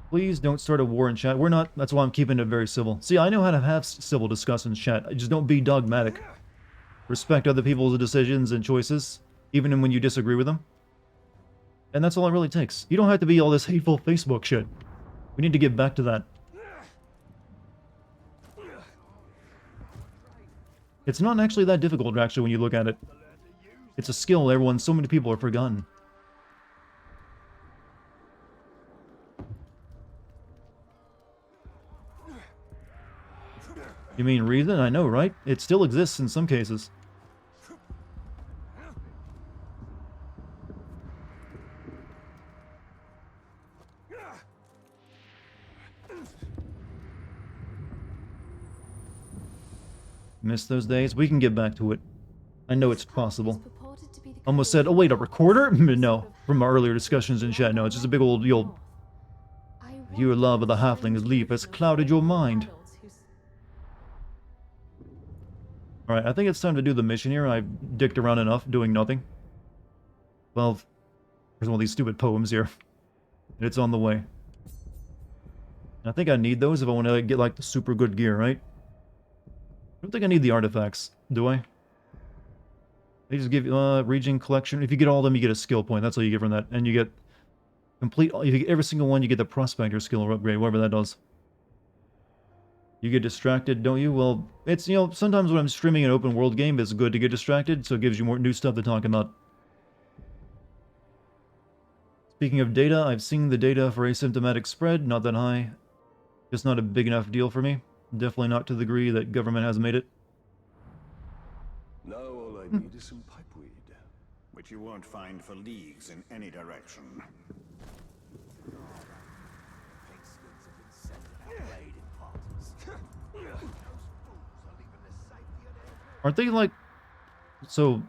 Please don't start a war in chat. We're not. That's why I'm keeping it very civil. See, I know how to have civil discussions in chat. Just don't be dogmatic. Respect other people's decisions and choices, even when you disagree with them. And that's all it really takes. You don't have to be all this hateful Facebook shit. We need to get back to that. It's not actually that difficult, actually, when you look at it. It's a skill so many people have forgotten. You mean reason? I know, right? It still exists in some cases. Miss those days? We can get back to it. I know it's possible. Almost said, oh wait, a recorder? No, from our earlier discussions in chat, no, it's just a big old, your love of the halfling's leaf has clouded your mind. Alright, I think it's time to do the mission here. I've dicked around enough, doing nothing. Well, there's one of these stupid poems here. It's on the way. I think I need those if I want to get, like, the super good gear, right? I don't think I need the artifacts, do I? They just give you, region collection. If you get all of them, you get a skill point. That's all you get from that. And you get complete, if you get every single one, you get the prospector skill or upgrade, whatever that does. You get distracted, don't you? Well, it's, sometimes when I'm streaming an open world game, it's good to get distracted, so it gives you more new stuff to talk about. Speaking of data, I've seen the data for asymptomatic spread, not that high. Just not a big enough deal for me. Definitely not to the degree that government has made it. Now all I need is some pipeweed. Which you won't find for leagues in any direction. Aren't they like... So...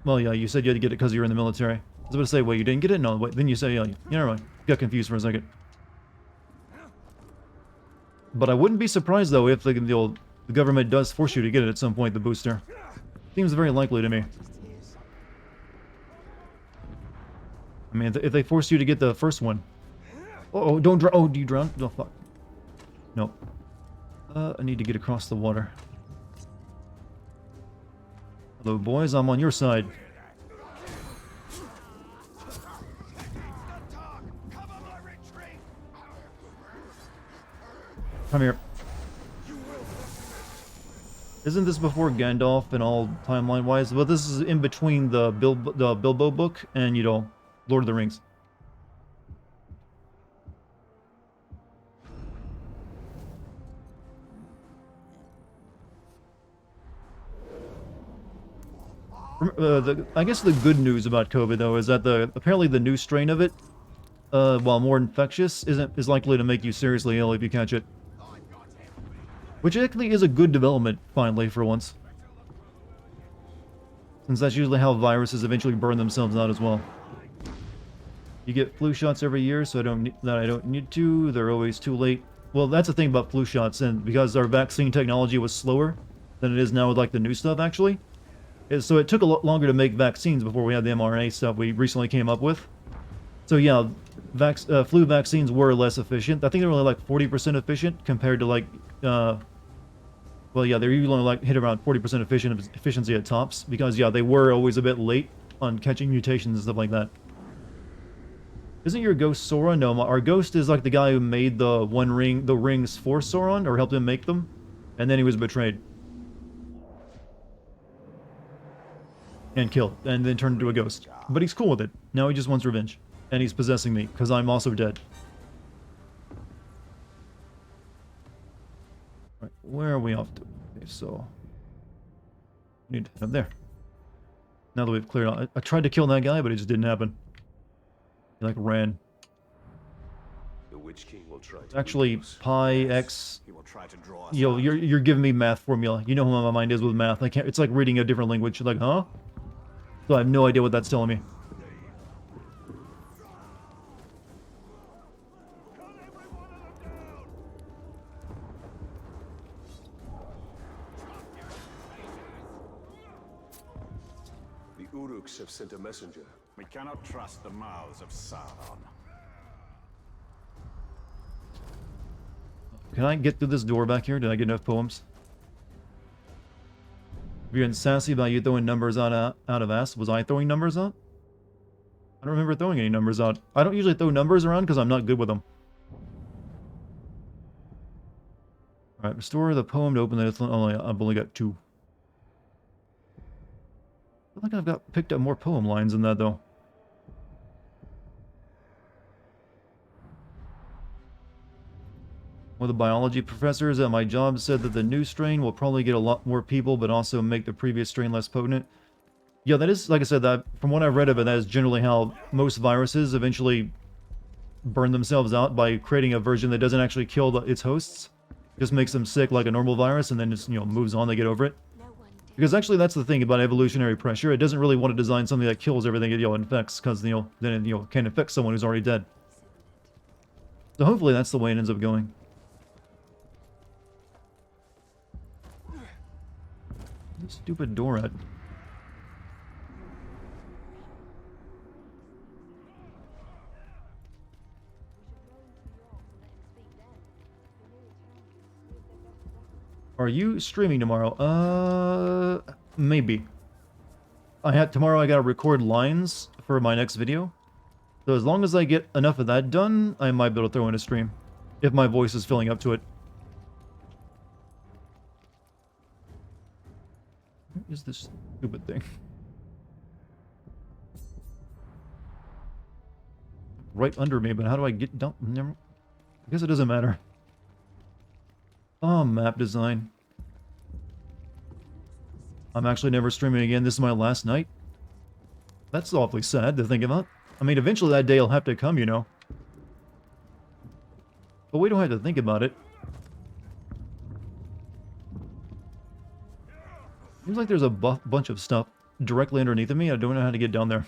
Well, yeah, you said you had to get it because you were in the military. I was about to say, wait, you didn't get it? No, wait, then you say, yeah, never mind. Got confused for a second. But I wouldn't be surprised, though, if the government does force you to get it at some point, the booster. Seems very likely to me. I mean, if they force you to get the first one. Oh, don't drown. Oh, do you drown? Oh, fuck. No. I need to get across the water. Hello, boys. I'm on your side. Come here. Isn't this before Gandalf and all timeline-wise? But this is in between the Bilbo book and, Lord of the Rings. I guess the good news about COVID, though, is that apparently the new strain of it, while more infectious, is likely to make you seriously ill if you catch it. Which actually is a good development, finally, for once. Since that's usually how viruses eventually burn themselves out as well. You get flu shots every year, so I don't need to. They're always too late. Well, that's the thing about flu shots, and because our vaccine technology was slower than it is now with, like, the new stuff, actually. So it took a lot longer to make vaccines before we had the mRNA stuff we recently came up with. So yeah, flu vaccines were less efficient. I think they were only like 40% efficient compared to like, well yeah, they're usually only like hit around 40% efficiency at tops because yeah, they were always a bit late on catching mutations and stuff like that. Isn't your ghost Sauron? No, our ghost is like the guy who made the rings for Sauron or helped him make them, and then he was betrayed. And killed, and then turned into a ghost. But he's cool with it. Now he just wants revenge. And he's possessing me, because I'm also dead. Right, where are we off to? so we need to head up there. Now that we've cleared out, I tried to kill that guy, but it just didn't happen. He like ran. The Witch King will try It's to actually lead us. pi x. He will try to draw us Yo, out. you're giving me math formula. You know how my mind is with math. I can't. It's like reading a different language. Like, huh? So I have no idea what that's telling me. The Uruks have sent a messenger. We cannot trust the mouths of Sauron. Can I get through this door back here? Did I get enough poems? Being sassy about you throwing numbers out of ass. Was I throwing numbers out? I don't remember throwing any numbers out. I don't usually throw numbers around because I'm not good with them. Alright, restore the poem to open the... Oh, I've only got 2. I feel like I've picked up more poem lines than that, though. One of the biology professors at my job said that the new strain will probably get a lot more people, but also make the previous strain less potent. Yeah, that is, like I said, that from what I've read of it, that is generally how most viruses eventually burn themselves out, by creating a version that doesn't actually kill its hosts. Just makes them sick like a normal virus, and then just, moves on, they get over it. Because actually that's the thing about evolutionary pressure. It doesn't really want to design something that kills everything it infects, because, then it can infect someone who's already dead. So hopefully that's the way it ends up going. Stupid door at. Are you streaming tomorrow? Maybe. Tomorrow I gotta record lines for my next video. So as long as I get enough of that done, I might be able to throw in a stream. If my voice is filling up to it. What is this stupid thing? Right under me, but how do I get down? Never. I guess it doesn't matter. Oh, map design. I'm actually never streaming again. This is my last night. That's awfully sad to think about. I mean, eventually that day will have to come, But we don't have to think about it. Seems like there's a bunch of stuff directly underneath of me. I don't know how to get down there.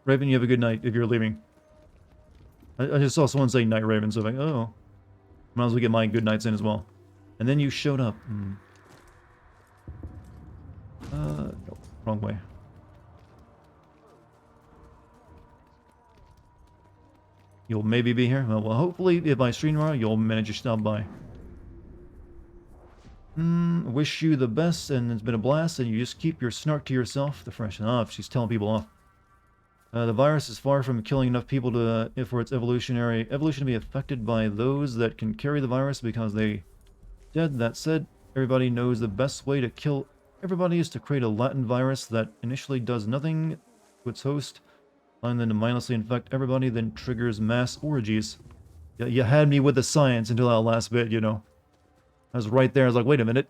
Raven, you have a good night if you're leaving. I just saw someone say night, Raven, so I'm like, oh. Might as well get my good nights in as well. And then you showed up. No, wrong way. You'll maybe be here? Well, hopefully, if I stream tomorrow, you'll manage to stop by. Wish you the best, and it's been a blast, and you just keep your snark to yourself to freshen up. She's telling people off. The virus is far from killing enough people for its evolution to be affected by those that can carry the virus because they dead. That said, everybody knows the best way to kill everybody is to create a latent virus that initially does nothing to its host, allowing them to mindlessly infect everybody, then triggers mass orgies. Yeah, you had me with the science until that last bit, I was right there. I was like, wait a minute.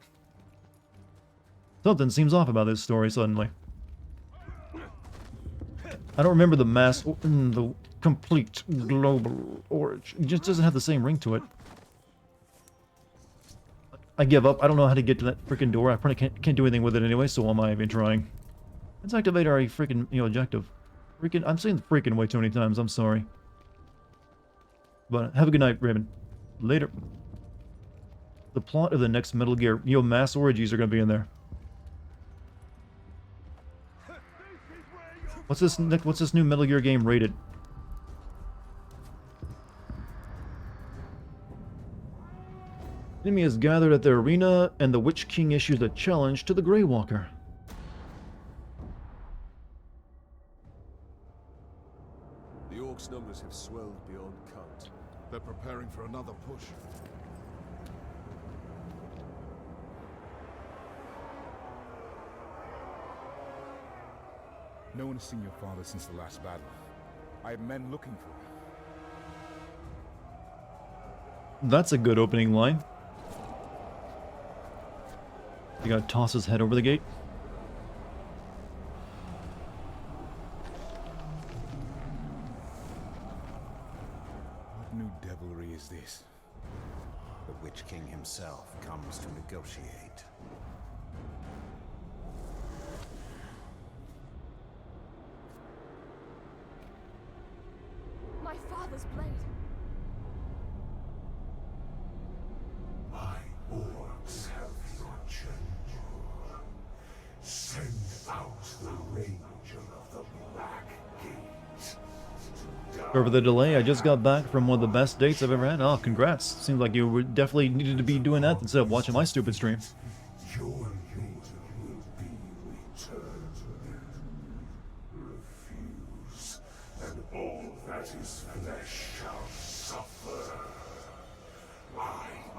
Something seems off about this story suddenly. I don't remember the complete global origin. It just doesn't have the same ring to it. I give up. I don't know how to get to that freaking door. I probably can't do anything with it anyway, so why am I even trying? Let's activate our freaking, objective. I'm saying freaking way too many times. I'm sorry. But have a good night, Raven. Later. The plot of the next Metal Gear. Mass orgies are going to be in there. What's this new Metal Gear game rated? Enemy is gathered at the arena, and the Witch King issues a challenge to the Grey Walker. The Orcs' numbers have swelled beyond count. They're preparing for another push. No one has seen your father since the last battle. I have men looking for him. That's a good opening line. You gotta toss his head over the gate. What new devilry is this? The Witch King himself comes to negotiate. My father's blade. My orcs have your chamber. Send out the Ranger of the Black Gate. Sorry for the delay. I just got back from one of the best dates I've ever had. Oh, congrats. Seems like you would definitely needed to be doing that instead of watching my stupid stream. Your youth will be returned. Refuse, and all that is flesh shall suffer. I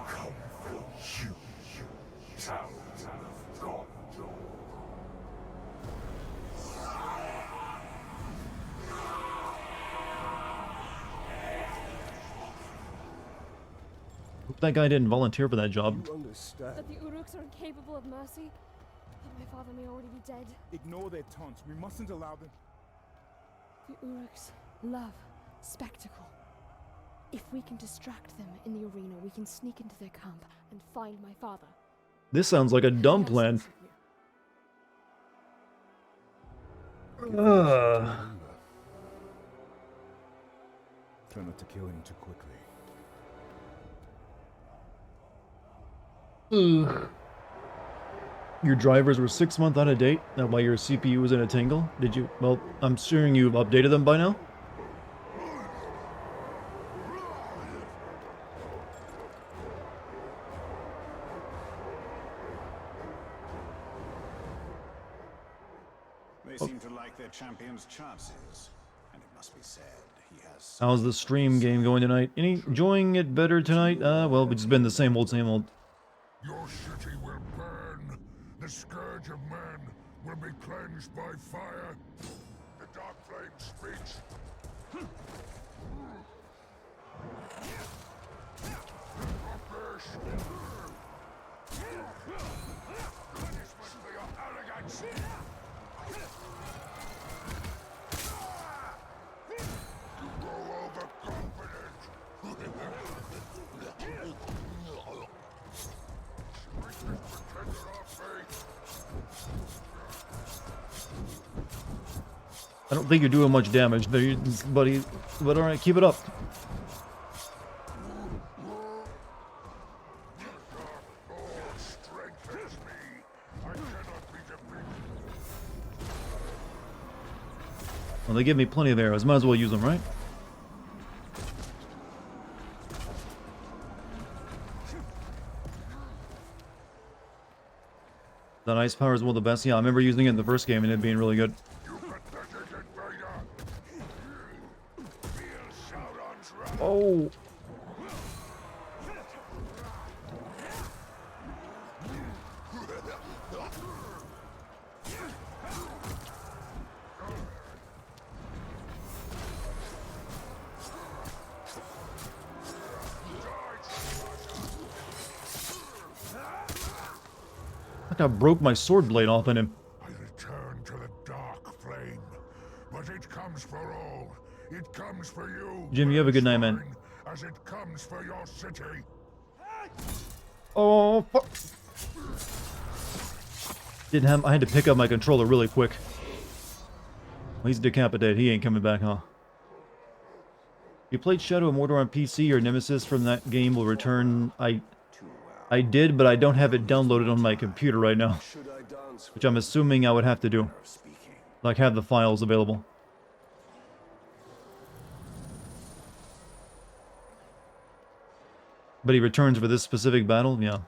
come for you, town of Gondor. Hope that guy didn't volunteer for that job. You understand? That the Uruks are incapable of mercy? That my father may already be dead? Ignore their taunts. We mustn't allow them. The Uruks love spectacle. If we can distract them in the arena, we can sneak into their camp and find my father. This sounds like a dumb plan. Try not to kill him too quickly. Your drivers were 6 months out of date. That's why your CPU was in a tingle. Did you? Well, I'm assuming you've updated them by now. They seem to like their champion's chances, and it must be said he has. How's the stream game going tonight? Any enjoying it better tonight? Well, it's been the same old, same old. Your city will burn. The scourge of men will be cleansed by fire. The dark flame speaks. Punishment for your arrogance. You grow overconfident. I don't think you're doing much damage there, buddy. But alright, keep it up. Well, they give me plenty of arrows. Might as well use them, right? That ice power is one of the best. Yeah, I remember using it in the first game and it being really good. Oh! I broke my sword blade off in him. I return to the dark flame, but it comes for all. It comes for you. Jim, you have a good night, man. As it comes for your city. Oh, fuck. Didn't have. I had to pick up my controller really quick. Well, he's decapitated. He ain't coming back, huh? You played Shadow of Mordor on PC. Your nemesis from that game will return. I did, but I don't have it downloaded on my computer right now. Which I'm assuming I would have to do. Like, have the files available. But he returns for this specific battle? Yeah.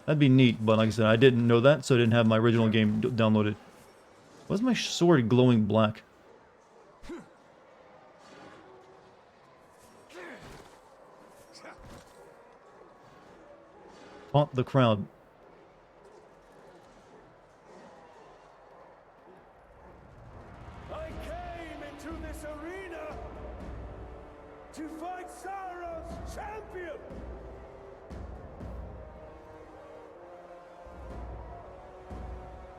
That'd be neat, but like I said, I didn't know that, so I didn't have my original game downloaded. Why is my sword glowing black? Taunt the crowd. to fight Sauron's champion!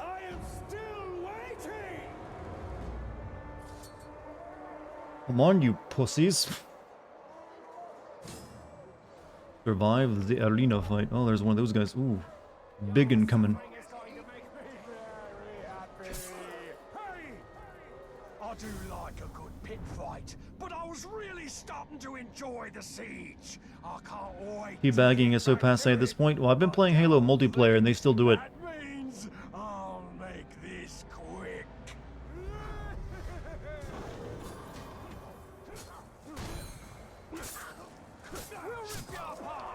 I am still waiting! Come on, you pussies. Survive the arena fight. Oh, there's one of those guys. Ooh. Big and coming. I do like a good pit fight, but I was really starting to enjoy the siege. I can't wait. Teabagging is so passe at this point. Well, I've been playing Halo multiplayer and they still do it. That means I'll make this quick. We'll rip you apart.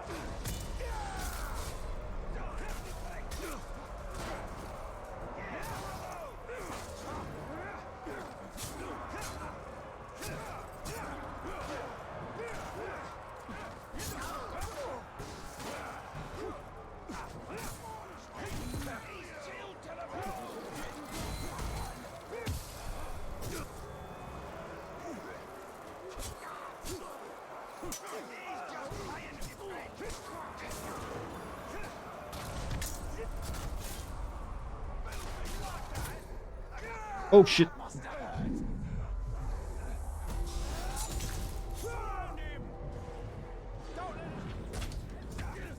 Oh shit. I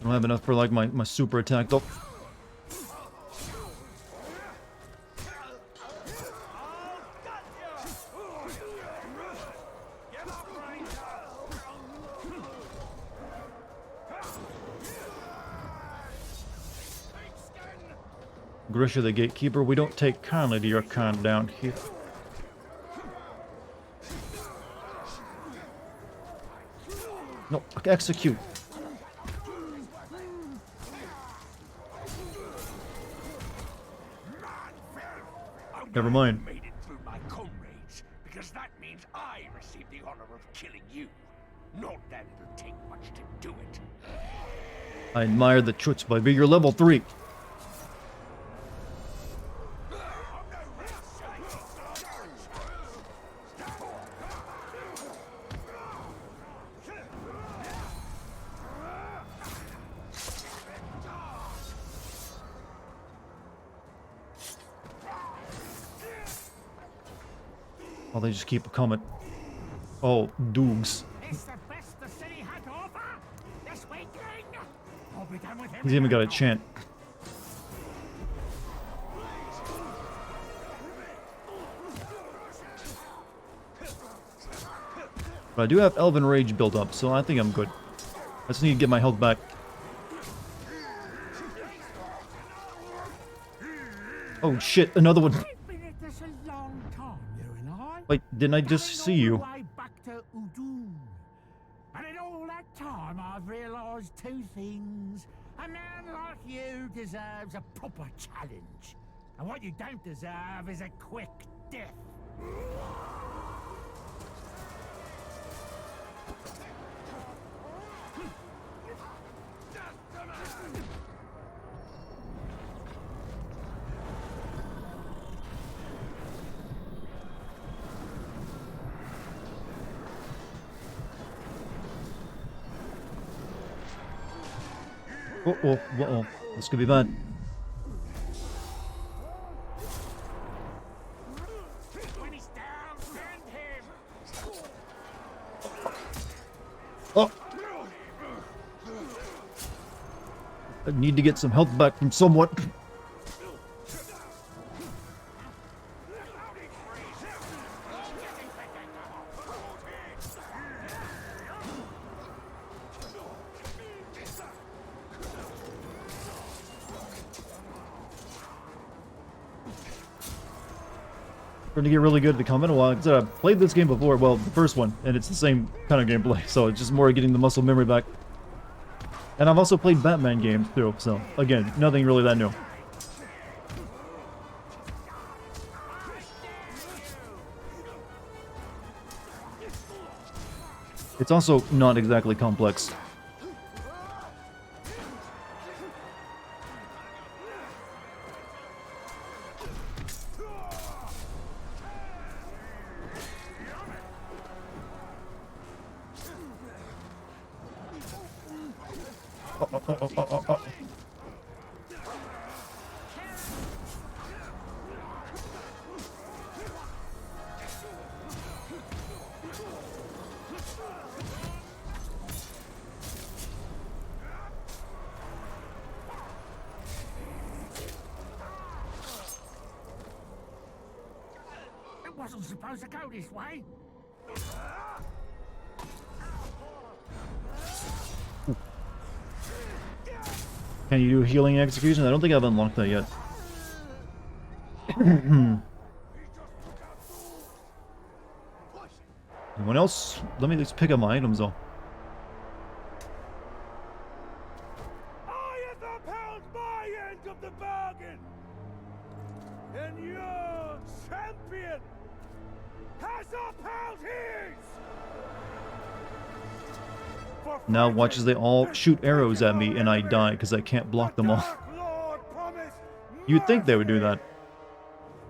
don't have enough for like my super attack though. Grisha the Gatekeeper, we don't take kindly to your kind down here. No, execute. Never mind. Made it through my comrades, because that means I received the honor of killing you. Not that it'll take much to do it. I admire the chutzpah, but you're level 3. Oh, they just keep coming. Oh, doogs. It's the best the city had to offer. This weekend, I'll be done with him. He's even got a chant. But I do have Elven Rage built up, so I think I'm good. I just need to get my health back. Oh shit, another one. We've been at this a long time, you and I. Wait, didn't I just see you? Going all the way back to Udun. And in all that time, I've realised two things. A man like you deserves a proper challenge. And what you don't deserve is a quick death. Uh-oh. This could be bad. When he's down, send him. Oh! I need to get some health back from someone. To get really good at the combat. Well, like I said, I've played this game before, well, the first one, and it's the same kind of gameplay, so it's just more getting the muscle memory back. And I've also played Batman games too, so again, nothing really that new. It's also not exactly complex. Oh. It wasn't supposed to go this way. Can you do healing execution? I don't think I've unlocked that yet. Anyone else? Let me just pick up my items though. I have upheld my end of the bargain, and your champion has upheld his. Now watch as they all shoot arrows at me and I die because I can't block them all. You'd think they would do that.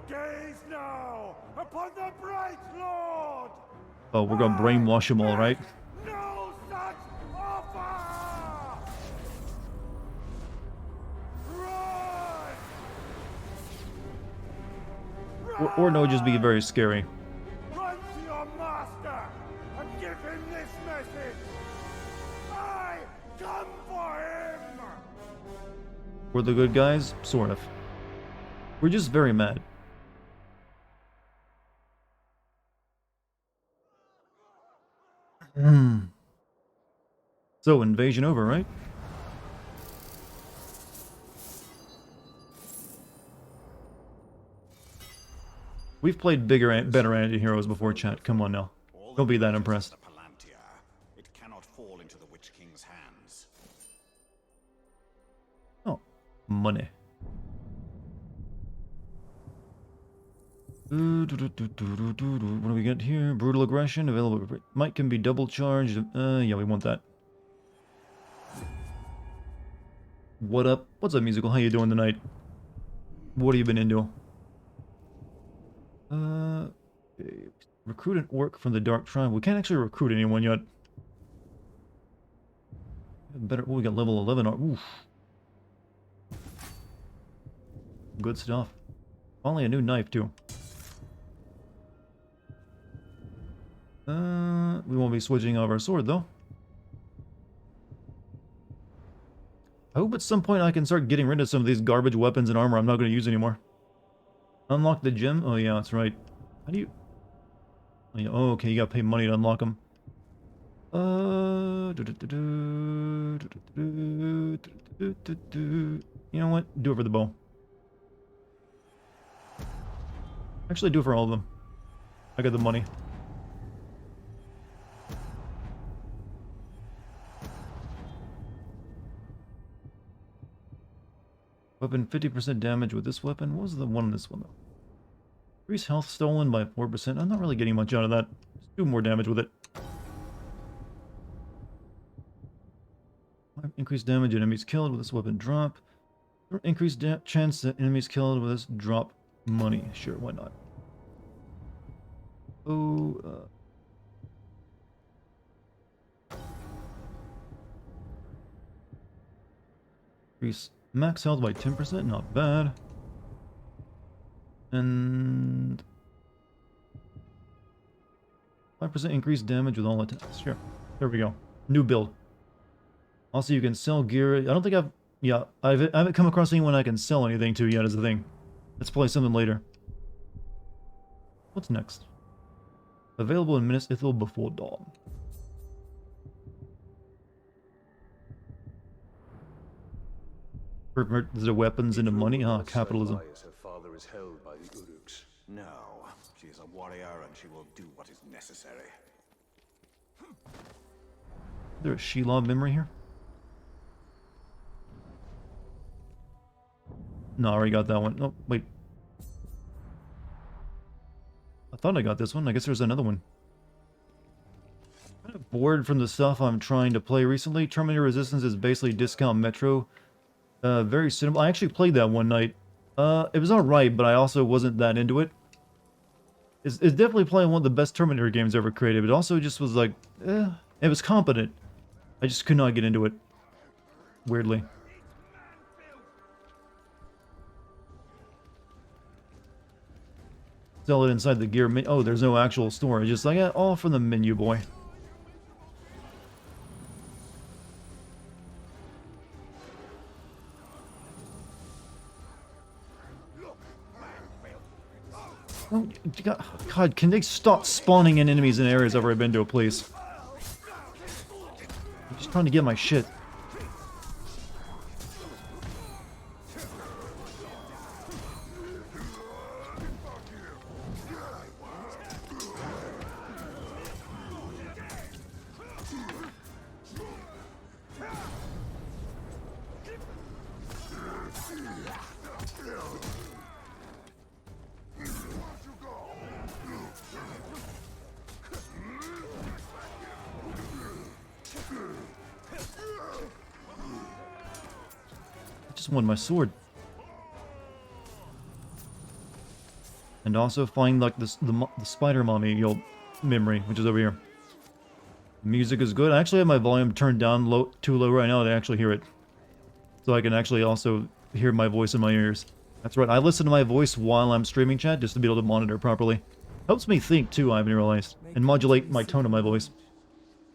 Gaze now upon the bright Lord. Oh, we're gonna brainwash them all, right? No such offer. Run! Or no, just be very scary. Run to your master and give him this message. I come for him. We're the good guys? Sort of. We're just very mad. So, invasion over, right? We've played better anti-heroes before, chat. Come on now. Don't be that impressed. It cannot fall into the Witch King's hands. Oh, money. What do we get here? Brutal aggression available. Might can be double charged. Yeah, we want that. What up? What's up, musical? How you doing tonight? What have you been into? Recruit an orc from the Dark Tribe. We can't actually recruit anyone yet. Better. Oh, we got level 11. Oof. Good stuff. Only a new knife too. We won't be switching out our sword though. I hope at some point I can start getting rid of some of these garbage weapons and armor I'm not going to use anymore. Unlock the gem? Oh yeah, that's right. How do you... Oh, yeah. Oh, okay, you gotta pay money to unlock them. You know what? Do it for the bow. Actually, do it for all of them. I got the money. Weapon 50% damage with this weapon. What was the one in this one though? Increase health stolen by 4%. I'm not really getting much out of that. Just do more damage with it. Increased damage enemies killed with this weapon drop. Increased chance that enemies killed with this drop money. Sure, why not? Oh, increase max health by 10%, not bad. And 5% increased damage with all attacks. Sure. There we go. New build. Also, you can sell gear. I don't think I've... Yeah, I haven't come across anyone I can sell anything to yet, is the thing. Let's play something later. What's next? Available in Minas Ithil before dawn. Convert the weapons into money? Ah, capitalism. Her father is held by the Uruks. No, she is a warrior and she will do what is necessary. Is there a Shelob memory here? No, I already got that one. Oh, wait. I thought I got this one. I guess there's another one. I'm kind of bored from the stuff I'm trying to play recently. Terminator Resistance is basically discount Metro. Very suitable. I actually played that one night. It was alright, but I also wasn't that into it. It's definitely playing one of the best Terminator games ever created. It also just was like, it was competent. I just could not get into it. weirdly. Sell it inside the gear menu. Oh, there's no actual store. It's just like, all from the menu, boy. Oh, God, can they stop spawning in enemies in areas I've already been to, please? I'm just trying to get my shit. I just want my sword. And also find like this the spider mommy memory, which is over here. The music is good. I actually have my volume turned down too low right now to actually hear it. So I can actually also hear my voice in my ears. That's right, I listen to my voice while I'm streaming chat just to be able to monitor properly. Helps me think too, I haven't realized. And modulate my tone of my voice.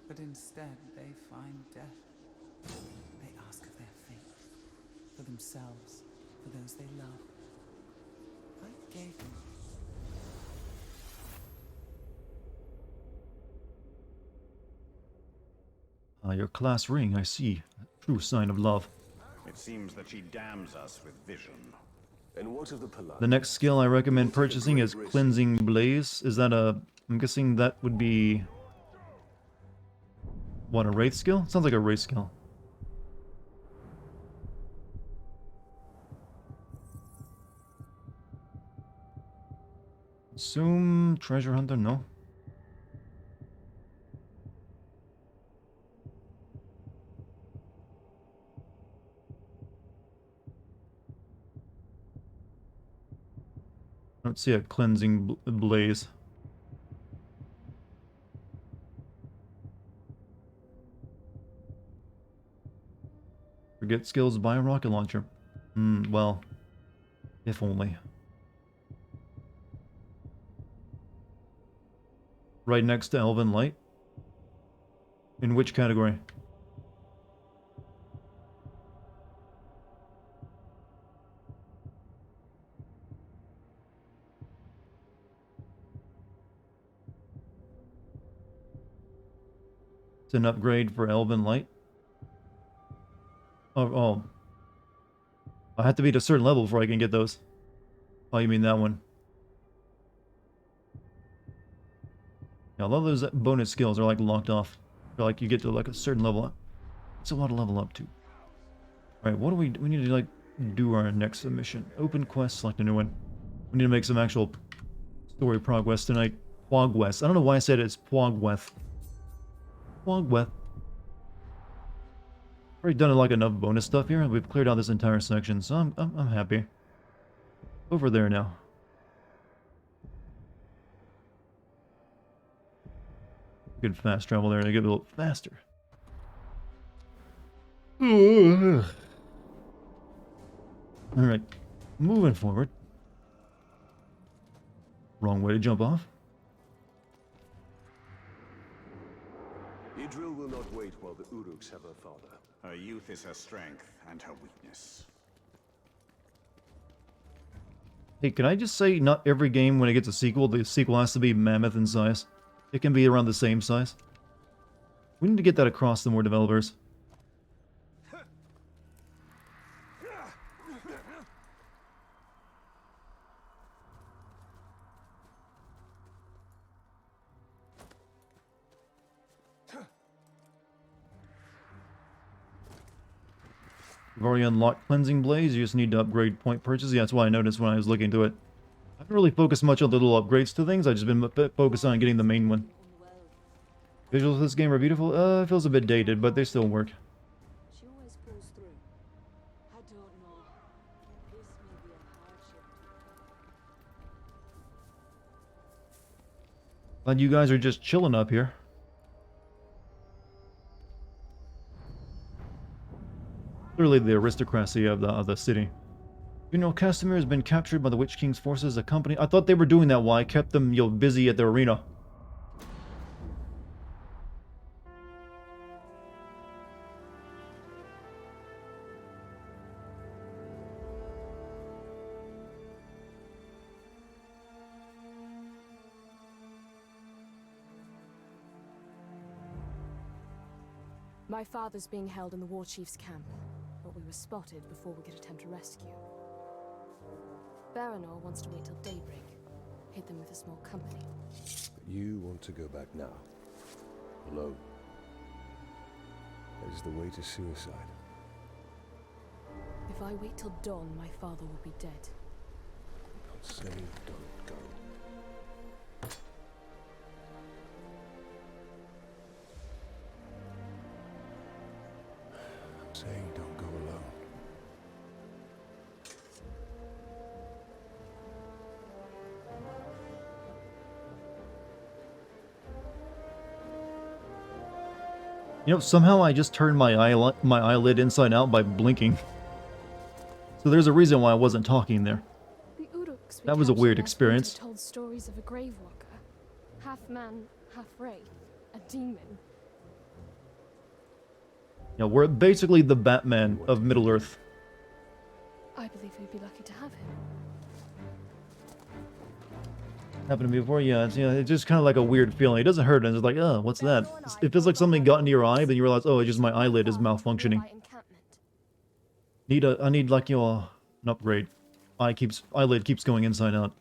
But instead they find death. They ask of their fate. For themselves, for those they love. I gave them. Your class ring, I see. True sign of love. It seems that she damns us with vision. And what of the polite? The next skill I recommend purchasing is Cleansing Blaze. Is that a... I'm guessing that would be... What, a wraith skill? Sounds like a wraith skill. Assume treasure hunter? No. I don't see a cleansing blaze. Forget skills, buy a rocket launcher. Well, if only. Right next to Elven Light? In which category? It's an upgrade for Elven Light. Oh. I have to be at a certain level before I can get those. Oh, you mean that one. Yeah, a lot of those bonus skills are like locked off. They're like you get to like a certain level. It's a lot to level up to. Alright, what do we need to like do our next submission? Open quest, select a new one. We need to make some actual story progress tonight. Pogwest. I don't know why I said it's Pogwest. Pogwest. Already done like enough bonus stuff here. We've cleared out this entire section, so I'm happy. Over there now. Good fast travel there to get a little faster. Alright, moving forward. Wrong way to jump off. Idril will not wait while the Uruks have her father. Her youth is her strength and her weakness. Hey, can I just say not every game when it gets a sequel, the sequel has to be mammoth in size? It can be around the same size. We need to get that across to more developers. We've already unlocked Cleansing Blaze, you just need to upgrade point purchase. Yeah, that's why I noticed when I was looking into it. I haven't really focused much on the little upgrades to things, I've just been focused on getting the main one. Visuals of this game are beautiful. It feels a bit dated, but they still work. She always pulls through. I don't know. This may be a hardship. Glad you guys are just chilling up here. Clearly the aristocracy of the city. You know, Castamere has been captured by the Witch King's forces. I thought they were doing that while I kept them, you know, busy at the arena. My father's being held in the war chief's camp, but we were spotted before we could attempt a rescue. Baranor wants to wait till daybreak, hit them with a small company. But you want to go back now, alone. That is the way to suicide. If I wait till dawn, my father will be dead. I'm saying don't go. I'm saying don't go alone. You know, somehow I just turned my eyelid inside out by blinking. So there's a reason why I wasn't talking there. The Uruks we That was a captured weird last experience. winter told stories of a grave walker, half man, half wraith, a demon. You know, we're basically the Batman of Middle-earth. I believe we'd be lucky to have him. Happened to me before, yeah. It's just kind of like a weird feeling. It doesn't hurt, and it's like, oh, what's that? It feels like something got into your eye, then you realize, oh, it's just my eyelid is malfunctioning. I need like, you know, an upgrade. Eyelid keeps going inside out.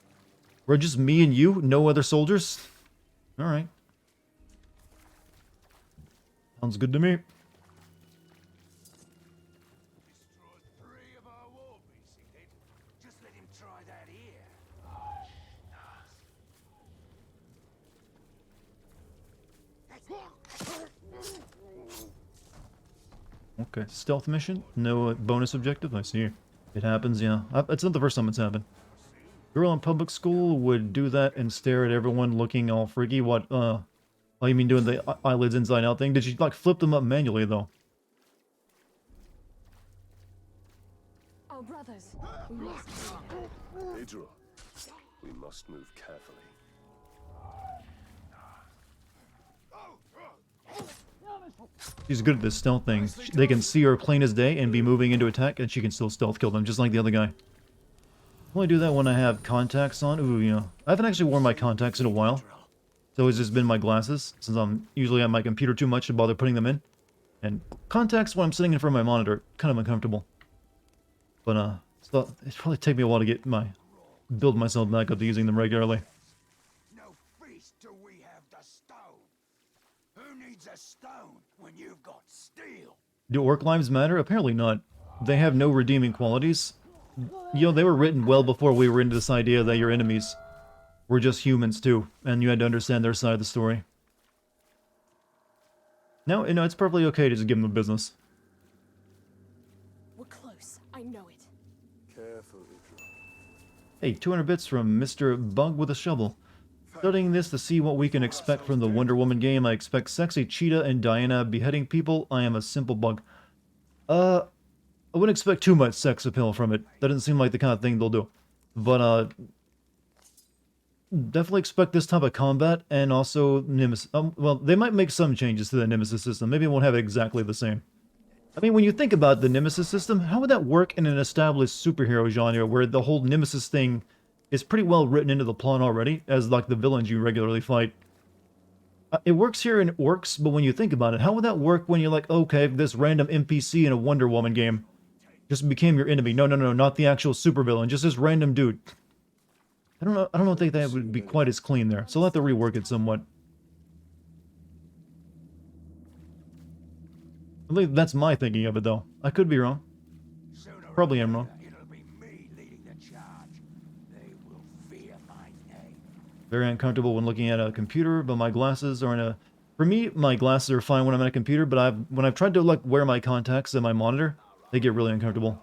We're just me and you, no other soldiers? Alright. Sounds good to me. Okay, stealth mission? No bonus objective? I see. It happens, yeah. It's not the first time it's happened. Girl in public school would do that and stare at everyone looking all freaky. What, oh, you mean doing the eyelids inside out thing? Did she, like, flip them up manually, though? Oh, brothers, we must Adriel, we must move carefully. She's good at this stealth thing. They can see her plain as day and be moving into attack, and she can still stealth kill them, just like the other guy. I only do that when I have contacts on. Ooh, you know. I haven't actually worn my contacts in a while. So it's just been my glasses, since I'm usually on my computer too much to bother putting them in. And contacts when I'm sitting in front of my monitor, kind of uncomfortable. But, it'd probably take me a while to build myself back up to using them regularly. No feast till we have the stone. Who needs a stone when you've got steel? Do orc lives matter? Apparently not. They have no redeeming qualities. You know, they were written well before we were into this idea that your enemies were just humans too, and you had to understand their side of the story. No, you know, it's perfectly okay to just give them the business. We're close. I know it. Careful, Adriel. Hey, 200 bits from Mr. Bug with a Shovel. Studying this to see what we can expect from the Wonder Woman game. I expect sexy Cheetah and Diana beheading people. I am a simple bug. I wouldn't expect too much sex appeal from it. That doesn't seem like the kind of thing they'll do. But, definitely expect this type of combat, and also Nemesis. Well, they might make some changes to the Nemesis system. Maybe it won't have it exactly the same. I mean, when you think about the Nemesis system, how would that work in an established superhero genre where the whole Nemesis thing is pretty well written into the plot already, as like the villains you regularly fight? It works here in Orcs, but when you think about it, how would that work when you're like, okay, this random NPC in a Wonder Woman game just became your enemy? No, not the actual supervillain, just this random dude. I don't think that would be quite as clean there, so I'll have to rework it somewhat. I think that's my thinking of it, though. I could be wrong. Probably am wrong. Very uncomfortable when looking at a computer, but my glasses are in a... For me, my glasses are fine when I'm at a computer, but when I've tried to like wear my contacts and my monitor, they get really uncomfortable.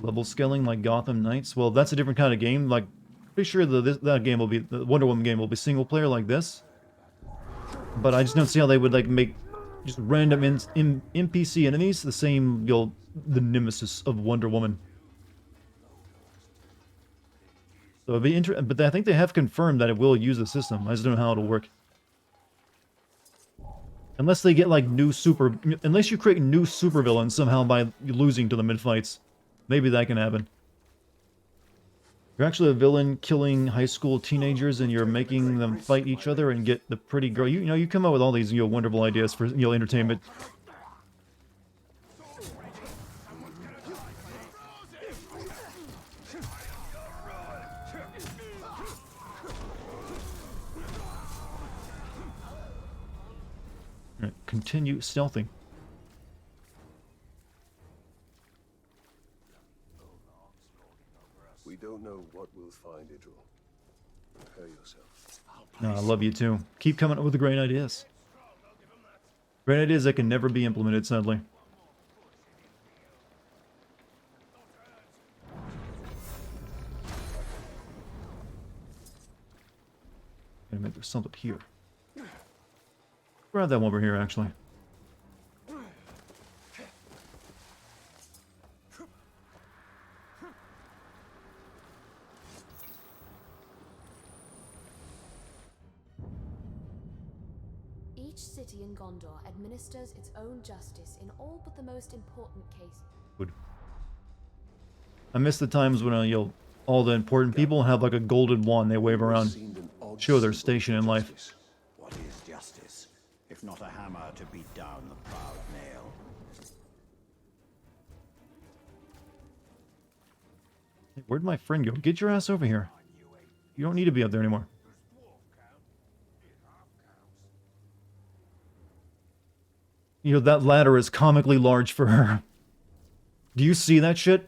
Level scaling like Gotham Knights. Well, that's a different kind of game. Like, pretty sure that game will be, the Wonder Woman game will be single player like this. But I just don't see how they would like make just random NPC enemies the same, the nemesis of Wonder Woman. So it'd be interesting, but I think they have confirmed that it will use the system. I just don't know how it'll work. Unless they get like unless you create new supervillains somehow by losing to them in fights. Maybe that can happen. You're actually a villain killing high school teenagers and you're making them fight each other and get the pretty girl. You know, you come up with all these, wonderful ideas for, entertainment. Right, continue stealthing. We don't know what we'll find, Idril. Prepare yourself. No, I love you too. Keep coming up with the great ideas. Great ideas that can never be implemented, sadly. Wait a minute, there's something here. Grab that one over here, actually. Each city in Gondor administers its own justice in all but the most important cases. Good. I miss the times when all the important people have like a golden wand they wave around, show their station in life. What is justice, if not a hammer to beat down the proud nail? Hey, where'd my friend go? Get your ass over here. You don't need to be up there anymore. That ladder is comically large for her. Do you see that shit?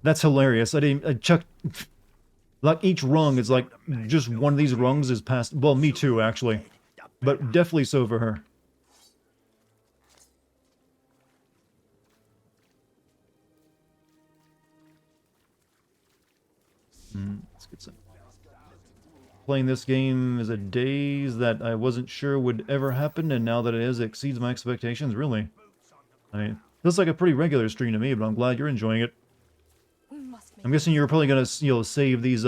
That's hilarious. I chucked... Like, each rung is like, just one of these rungs is past... Well, me too, actually. But definitely so for her. Let's get some... Playing this game is a daze that I wasn't sure would ever happen, and now that it is, it exceeds my expectations, really. I mean, feels like a pretty regular stream to me, but I'm glad you're enjoying it. I'm guessing you're probably gonna, save these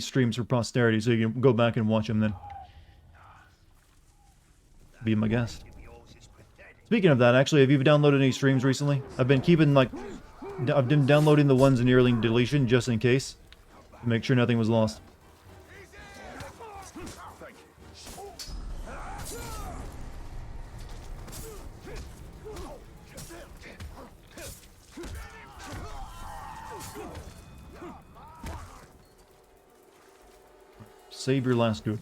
streams for posterity, so you can go back and watch them then. Be my guest. Speaking of that, actually, have you downloaded any streams recently? I've been keeping, I've been downloading the ones in early deletion, just in case. To make sure nothing was lost. Save your last dude.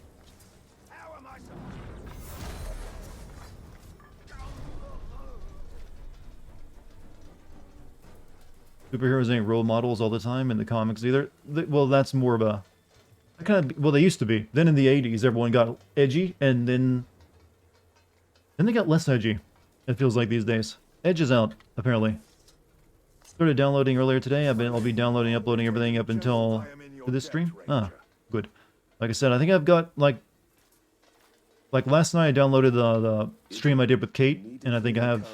Superheroes ain't role models all the time in the comics either. Well, that's more of a... well, they used to be. Then in the 80s, everyone got edgy, and then they got less edgy, it feels like these days. Edge is out, apparently. Started downloading earlier today. I'll be downloading, uploading everything up until this stream. Ah, good. Like I said, I think I've got, like last night I downloaded the stream I did with Kate, and I think I have...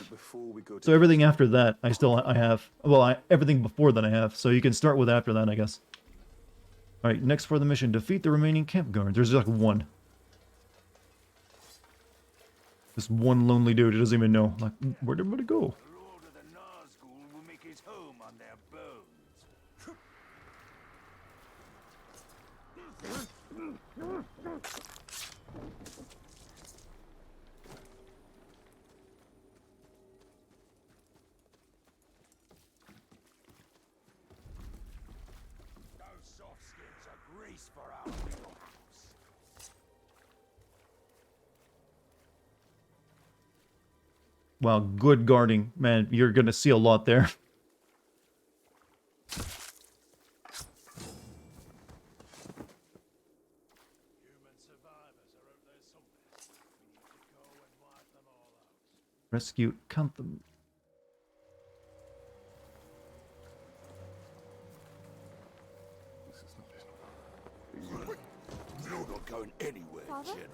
So everything after that, I have. Well, everything before that I have, so you can start with after that, I guess. Alright, next for the mission, defeat the remaining camp guards. There's like one. This one lonely dude who doesn't even know. Like, where'd everybody go? Wow, good guarding. Man, you're gonna see a lot there. Rescue, count them. You're not going anywhere, Father?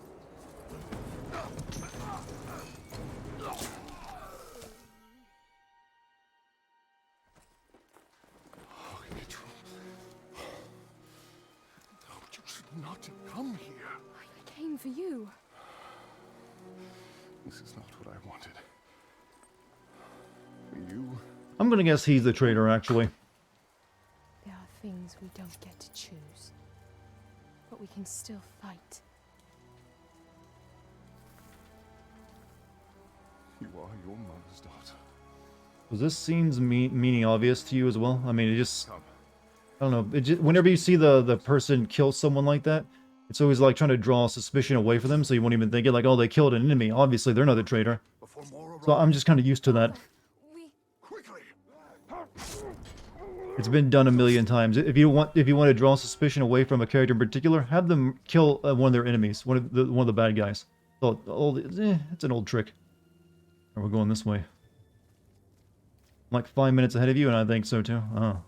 You should not have come here. I came for you. This is not what I wanted. For you, I'm gonna guess he's the traitor, actually. There are things we don't get to choose. But we can still fight. you are your mother's daughter. Does this seems meaning obvious to you as well? I mean, it just... Come. I don't know. It just, whenever you see the person kill someone like that, it's always like trying to draw suspicion away from them, so you won't even think it like, oh, they killed an enemy. Obviously, they're not the traitor. So I'm just kind of used to that. It's been done a million times. If you want to draw suspicion away from a character in particular, have them kill one of their enemies, one of the bad guys. So it's an old trick. We're going this way. I'm like 5 minutes ahead of you, and I think so too. Oh.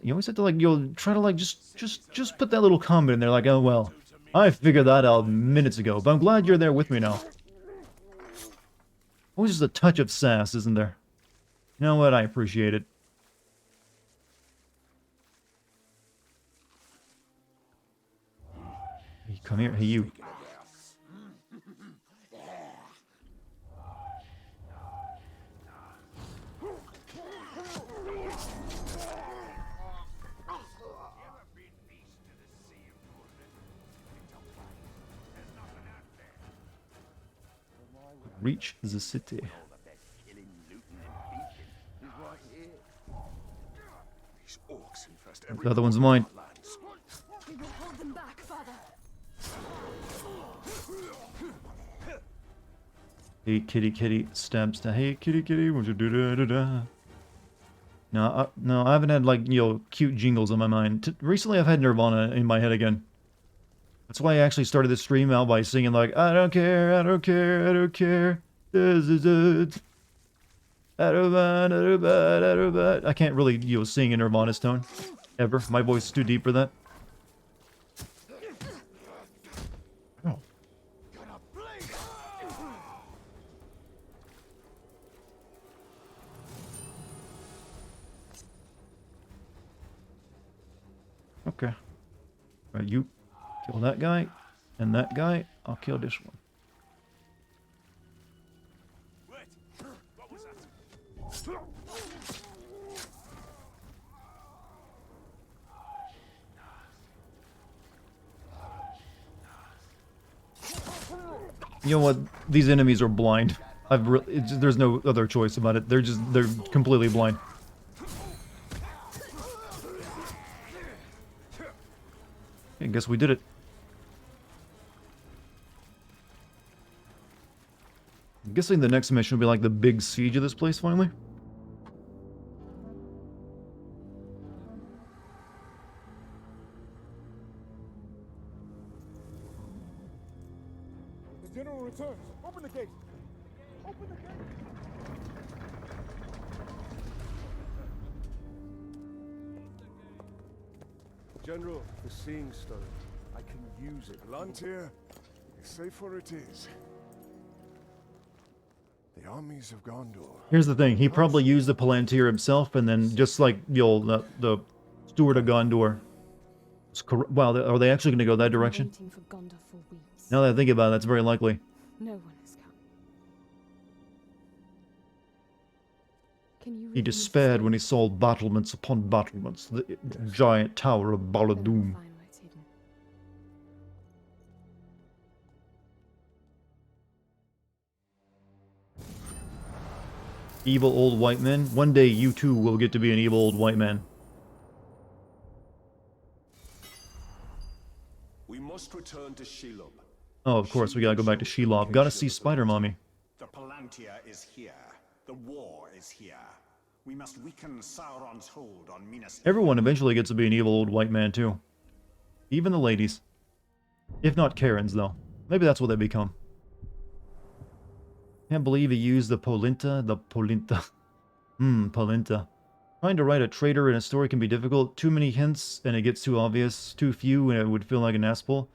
You always have to like try to like just put that little comment in there, like, oh well, I figured that out minutes ago, but I'm glad you're there with me now. Always just a touch of sass, isn't there? You know what? I appreciate it. Hey, come here, hey you. Reach the city. The other one's mine. We will hold them back, Father. Hey kitty, stabs to hey kitty, won't you do? No, I haven't had like cute jingles on my mind. Recently, I've had Nirvana in my head again. That's why I actually started this stream out by singing like, I don't care, I don't care, I don't care. I can't really, sing in Nirvana's tone. Ever. My voice is too deep for that. Oh. Okay. Right, you kill that guy, and that guy. I'll kill this one. Wait, what was that? You know what? These enemies are blind. There's no other choice about it. They're completely blind. I guess we did it. I'm guessing the next mission will be like the big siege of this place finally. The general returns. Open the gate. Open the gate. General, the Seeing Stone. I can use it. Lantir, safer it is. The armies of Gondor. Here's the thing. He probably used the Palantir himself, and then just like the Steward of Gondor. Wow, are they actually going to go that direction? Waiting for Gondor for weeks. Now that I think about it, that's very likely. No one has come. Can you He despaired when he saw battlements upon battlements, the giant tower of Baladoom. Evil old white men. One day you too will get to be an evil old white man. We must return to Shelob. Oh, of course, we gotta go back to Shelob. Gotta see Spider Mommy. The Palantir is here. The war is here. We must weaken Sauron's hold on Minas. Everyone eventually gets to be an evil old white man too. Even the ladies. If not Karens, though. Maybe that's what they become. Can't believe he used the Polenta. Polenta. Trying to write a traitor in a story can be difficult. Too many hints and it gets too obvious. Too few and it would feel like an asshole.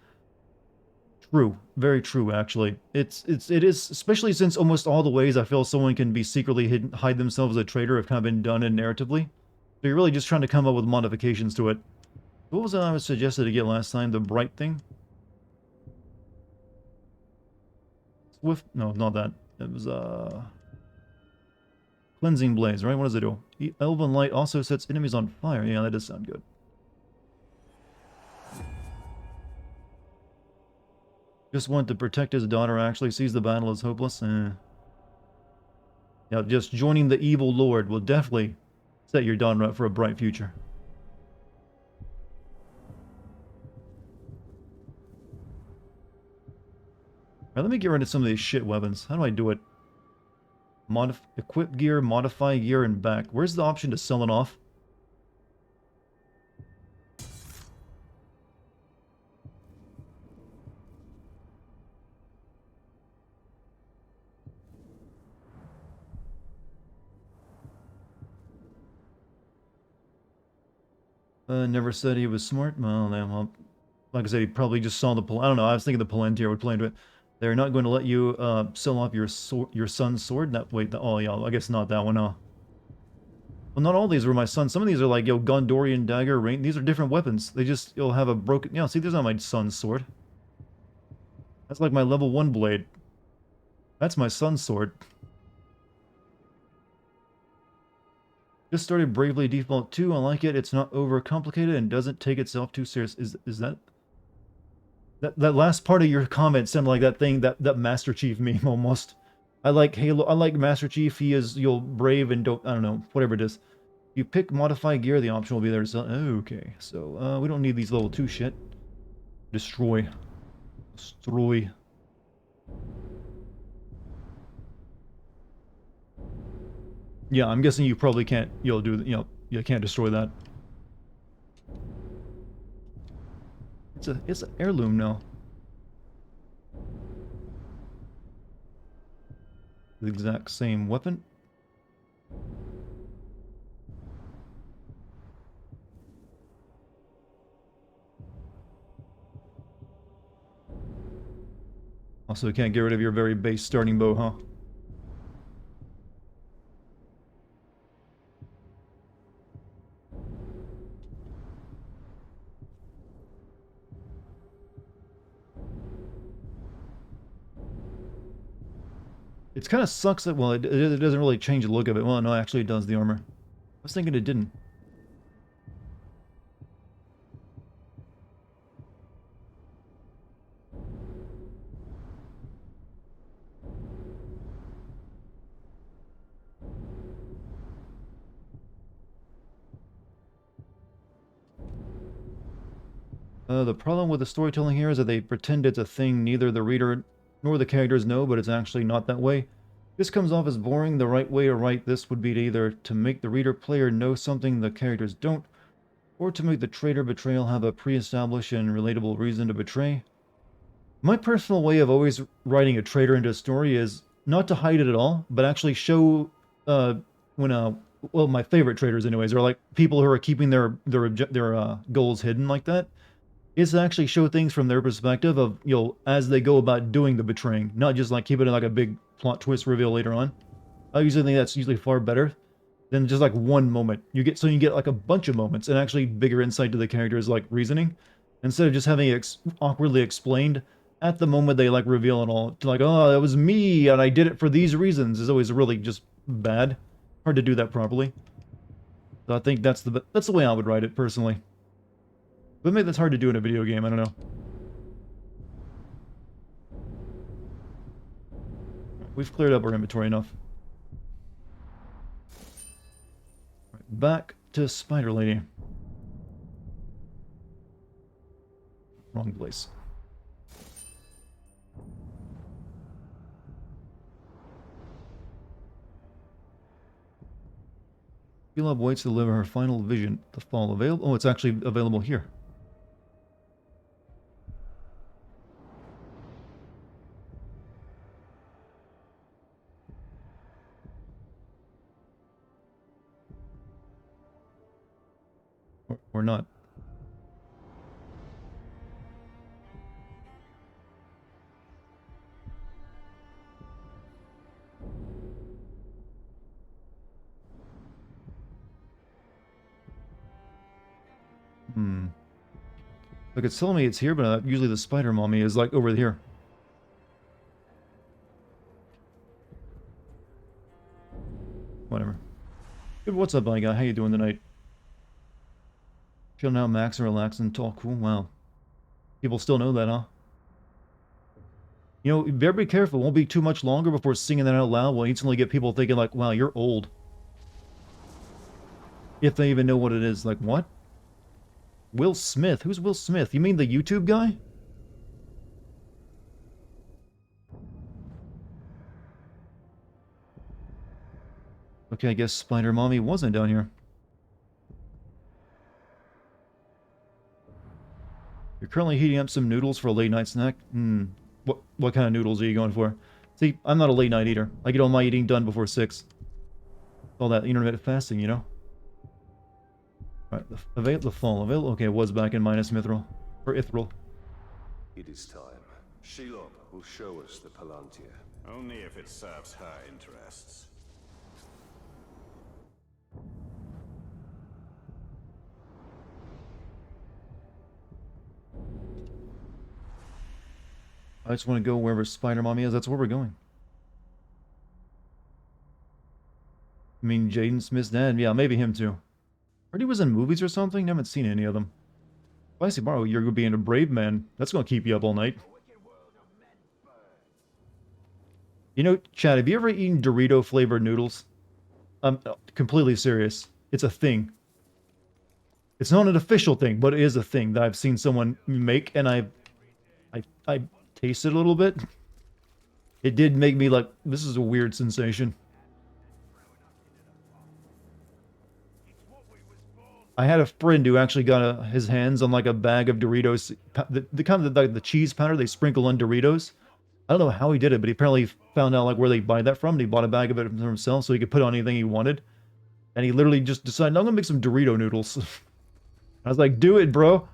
True. Very true, actually. It is, especially since almost all the ways I feel someone can be secretly hide themselves as a traitor have kind of been done in narratively. So you're really just trying to come up with modifications to it. What was that I was suggested to get last time? The bright thing? Swift? No, not that. It was, Cleansing Blaze, right? What does it do? Elven Light also sets enemies on fire. Yeah, that does sound good. Just want to protect his daughter, actually sees the battle as hopeless. Yeah, just joining the evil lord will definitely set your daughter up for a bright future. Alright, let me get rid of some of these shit weapons. How do I do it? Equip gear, modify gear, and back. Where's the option to sell it off? Never said he was smart. Well, like I said, he probably just saw the... I don't know, I was thinking the Palantir would play into it. They're not going to let you sell off your son's sword? Wait, oh yeah, I guess not that one, huh? Well, not all these were my son. Some of these are like, yo, Gondorian dagger, rain. These are different weapons. You'll have a broken... Yeah, see, there's not my son's sword. That's like my level 1 blade. That's my son's sword. Just started Bravely Default 2. I like it. It's not overcomplicated and doesn't take itself too serious. Is that... That last part of your comment sounded like that thing, that Master Chief meme almost. I like Halo. I like Master Chief. He is, you'll brave and don't... I don't know. Whatever it is. You pick modify gear, the option will be there. So, okay, so we don't need these level 2 shit. Destroy. Destroy. Yeah, I'm guessing you probably can't, you can't destroy that. It's an heirloom now. The exact same weapon. Also, you can't get rid of your very base starting bow, huh? It kind of sucks that, well, it doesn't really change the look of it. Well, no, actually it does, the armor. I was thinking it didn't. The problem with the storytelling here is that they pretend it's a thing neither the reader nor the characters know, but it's actually not that way. This comes off as boring. The right way to write this would be to either to make the reader player know something the characters don't, or to make the traitor betrayal have a pre-established and relatable reason to betray. My personal way of always writing a traitor into a story is not to hide it at all, but actually show well, my favorite traitors anyways are like people who are keeping their goals hidden like that. Is to actually show things from their perspective of, as they go about doing the betraying, not just like keep it like a big plot twist reveal later on. I usually think that's usually far better than just like one moment. You get like a bunch of moments and actually bigger insight to the character's like reasoning, instead of just having it awkwardly explained at the moment they like reveal it all. Like, oh, that was me and I did it for these reasons is always really just bad. Hard to do that properly. So I think that's the way I would write it personally. But maybe that's hard to do in a video game, I don't know. We've cleared up our inventory enough. Right, back to Spider Lady. Wrong place. Shelob waits to deliver her final vision. The fall available. Oh, it's actually available here. Or not. Like, it's telling me it's here, but usually the spider mommy is, like, over here. Whatever. Good, what's up, my guy? How you doing tonight? Chill now, Max, and relax and talk. Cool, wow. People still know that, huh? You know, you better be careful. It won't be too much longer before singing that out loud will instantly get people thinking, like, wow, you're old. If they even know what it is. Like, what? Will Smith? Who's Will Smith? You mean the YouTube guy? Okay, I guess Spider Mommy wasn't down here. You're currently heating up some noodles for a late night snack? What kind of noodles are you going for? See, I'm not a late night eater. I get all my eating done before 6. All that intermittent fasting, you know? Alright, the fall. Okay, it was back in minus Mithril. Or Ithril. It is time. Shelob will show us the Palantir. Only if it serves her interests. I just want to go wherever Spider Mommy is. That's where we're going. I mean, Jaden Smith's dad. Yeah, maybe him too. Heard he was in movies or something? Haven't seen any of them. Spicy Barrow, you're being a brave man. That's gonna keep you up all night. You know, Chad, have you ever eaten Dorito-flavored noodles? I'm completely serious. It's a thing. It's not an official thing, but it is a thing that I've seen someone make, and I tasted a little bit. It did make me like, this is a weird sensation. I had a friend who actually got his hands on like a bag of Doritos, the kind of the cheese powder they sprinkle on Doritos. I don't know how he did it, but he apparently found out like where they buy that from, and he bought a bag of it for himself so he could put on anything he wanted. And he literally just decided, I'm gonna make some Dorito noodles. I was like, do it, bro.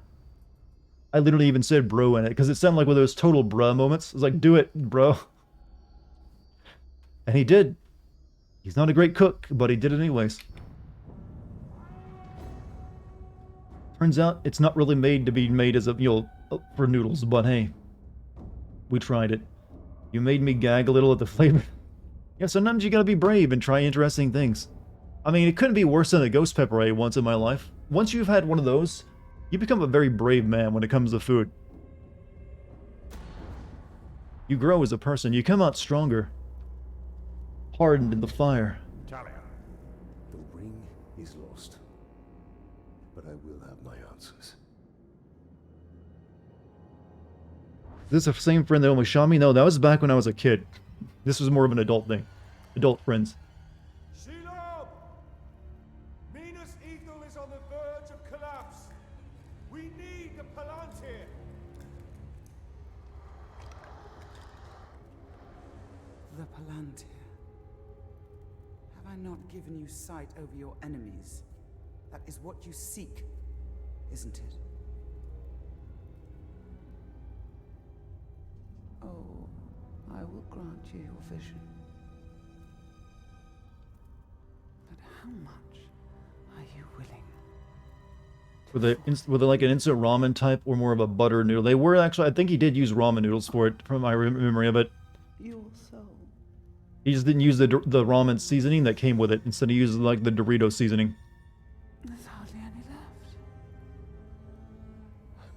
I literally even said bro in it, because it sounded like one of those total bruh moments. I was like, do it, bro. And he did. He's not a great cook, but he did it anyways. Turns out it's not really made to be made as a, you know, for noodles, but hey. We tried it. You made me gag a little at the flavor. Yeah, sometimes you gotta be brave and try interesting things. I mean, it couldn't be worse than a ghost pepper I ate once in my life. Once you've had one of those, you become a very brave man when it comes to food. You grow as a person. You come out stronger. Hardened in the fire. The ring is lost. But I will have my answers. Is this the same friend that almost shot me? No, that was back when I was a kid. This was more of an adult thing. Adult friends. Shelob! Minas Ithil is on the verge of collapse. We need the Palantir. The Palantir. Have I not given you sight over your enemies? That is what you seek, isn't it? Oh, I will grant you your vision. But how much are you willing? Were they like an instant ramen type or more of a butter noodle? They were actually, I think he did use ramen noodles for it, from my memory of it. Your soul. He just didn't use the ramen seasoning that came with it. Instead he used like the Dorito seasoning. There's hardly any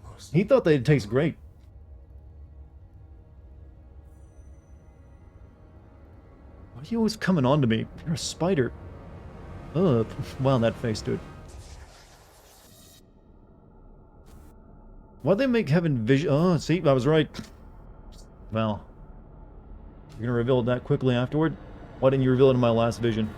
left. He thought they'd taste great. Why are you always coming on to me? You're a spider. Ugh. Wow, that face, dude. Why'd they make heaven vision? Oh, see, I was right. Well. You're gonna reveal that quickly afterward? Why didn't you reveal it in my last vision?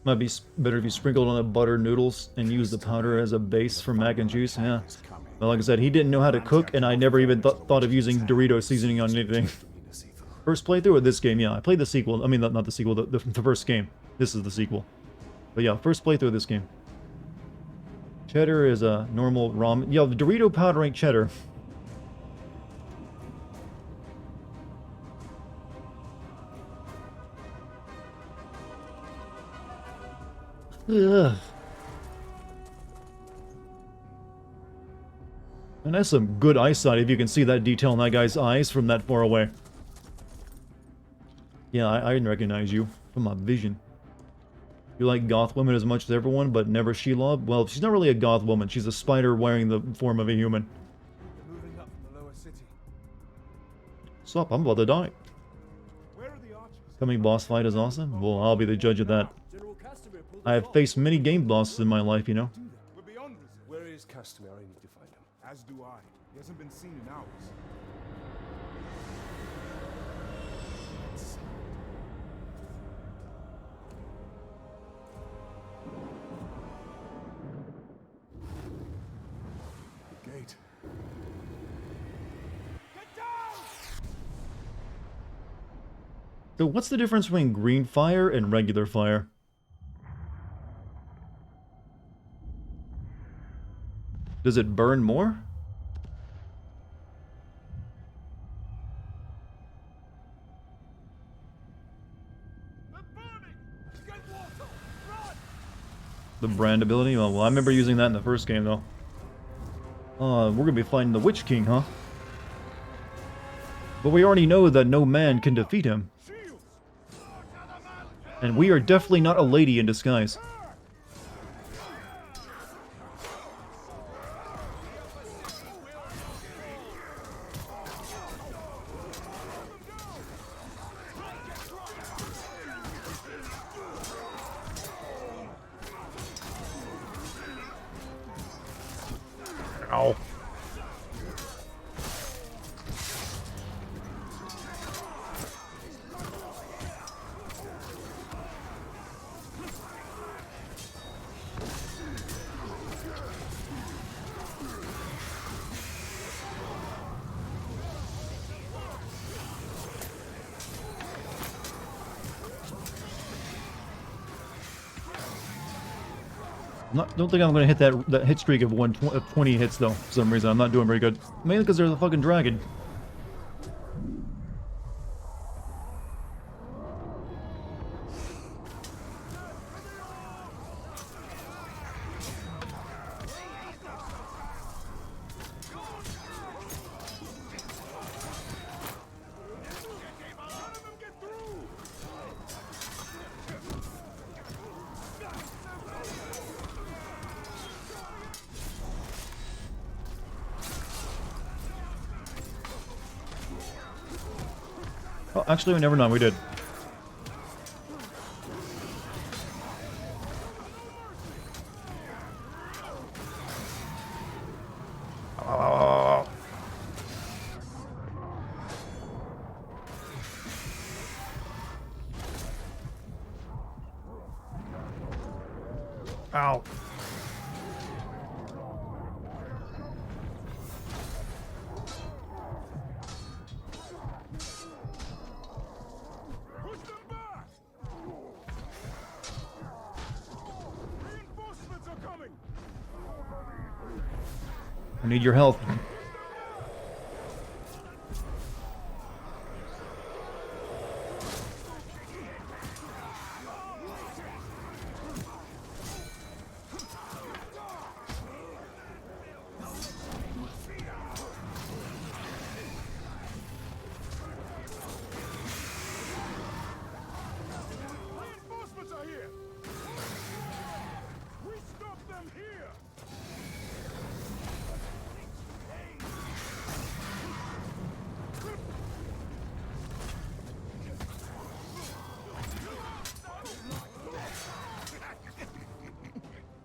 Might be better if you sprinkled on the butter noodles and use the powder as a base for mac and cheese. Yeah. But like I said, he didn't know how to cook, and I never even thought of using Dorito seasoning on anything. First playthrough of this game, yeah. I played the sequel. I mean, not the sequel, the first game. This is the sequel. But yeah, first playthrough of this game. Cheddar is a normal ramen. Yeah, the Dorito powder ain't cheddar. Ugh. And that's some good eyesight if you can see that detail in that guy's eyes from that far away. Yeah, I didn't recognize you from my vision. You like goth women as much as everyone, but never Sheila? Well, she's not really a goth woman. She's a spider wearing the form of a human. They're moving up from the lower city. Sup, I'm about to die. Where are the archers? Coming boss fight is awesome? Well, I'll be the judge of that. I have faced many game bosses in my life, you know. We're beyond resist. Where is Castamere? I need to find him. As do I. He hasn't been seen in hours. Gate. So what's the difference between green fire and regular fire? Does it burn more? The brand ability? Oh, well, I remember using that in the first game, though. We're gonna be fighting the Witch King, huh? But we already know that no man can defeat him. And we are definitely not a lady in disguise. Ow. Don't think I'm gonna hit that hit streak of 20 hits though. For some reason, I'm not doing very good. Mainly because there's a fucking dragon. Oh, actually, never mind. We did. Ow. I need your help. Reinforcements are here! We stop them here!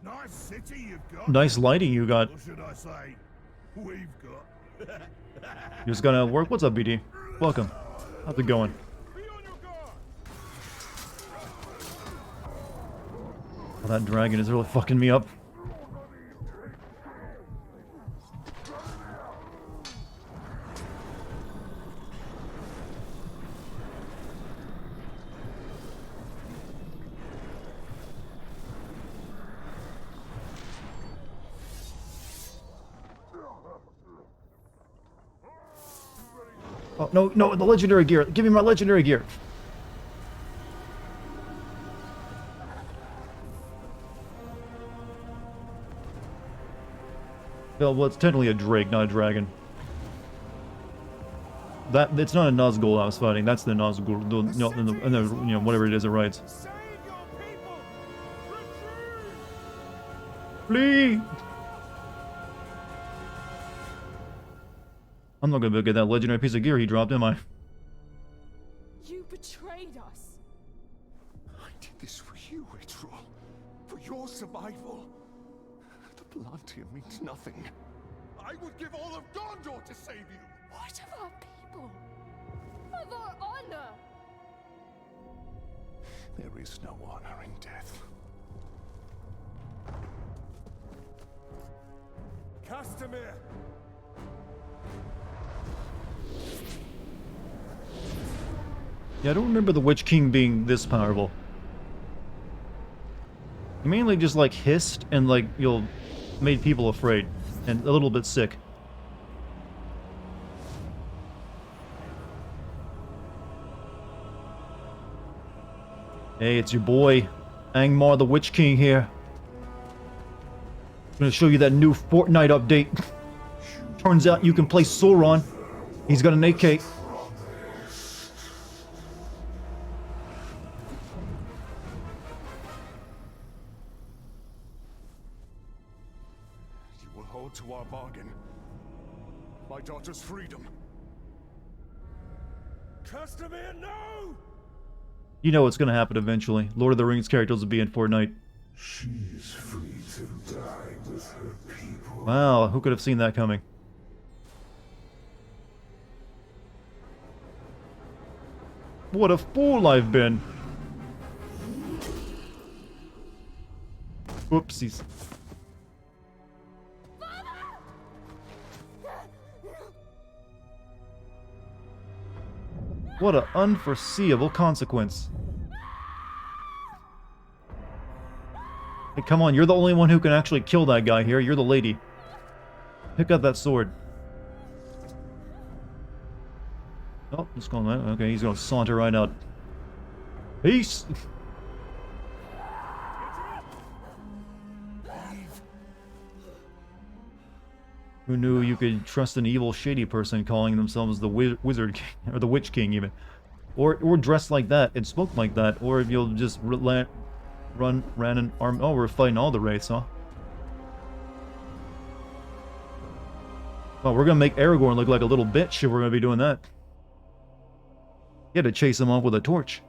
Nice city you've got. Nice lighting you got. Or should I say, we've got. Just gonna work. What's up, BD? Welcome. How's it going? Oh, that dragon is really fucking me up. Oh, no, no, the legendary gear. Give me my legendary gear. Well, it's technically a Drake, not a dragon. It's not a Nazgul I was fighting. That's the Nazgul. No, whatever it is, it rides. Flee! I'm not gonna get that legendary piece of gear he dropped, am I? You betrayed us. I did this for you, Itrol. For your survival. The blood here means nothing. I would give all of Gondor to save you! What of our people? Of our honor? There is no honor in death. Castamere! Yeah, I don't remember the Witch King being this powerful. He mainly just, like, hissed and, like, made people afraid. And a little bit sick. Hey, it's your boy, Angmar the Witch King here. I'm gonna show you that new Fortnite update. Turns out you can play Sauron. He's got an AK. You will hold to our bargain. My daughter's freedom. Castamere, no! You know what's gonna happen eventually. Lord of the Rings characters will be in Fortnite. She is free to die with her people. Wow, who could have seen that coming? What a fool I've been! Whoopsies. What an unforeseeable consequence. Hey, come on, you're the only one who can actually kill that guy here. You're the lady. Pick up that sword. Oh, he's going that. Okay, he's gonna saunter right out. Peace! Who knew you could trust an evil, shady person calling themselves the Wizard King, or the Witch King, even. Or dress like that, and smoke like that, or if you'll just ran an arm. Oh, we're fighting all the wraiths, huh? Oh, we're gonna make Aragorn look like a little bitch if we're gonna be doing that. You had to chase him off with a torch.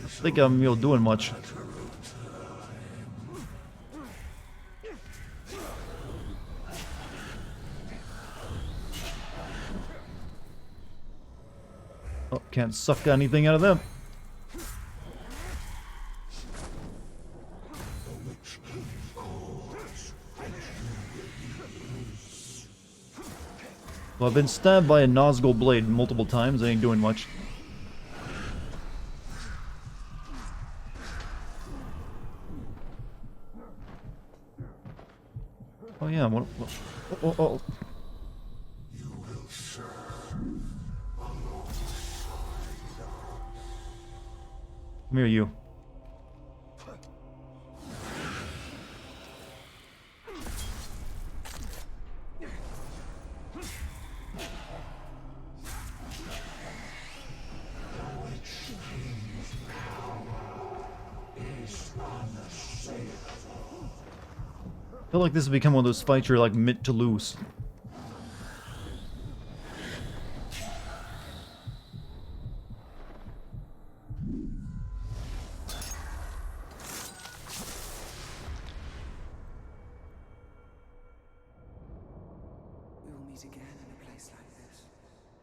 I think I'm doing much. Oh, can't suck anything out of them. Well, I've been stabbed by a Nazgul blade multiple times. I ain't doing much. Oh yeah, what, oh. You will serve Come here, you. I feel like this has become one of those fights you're like meant to lose.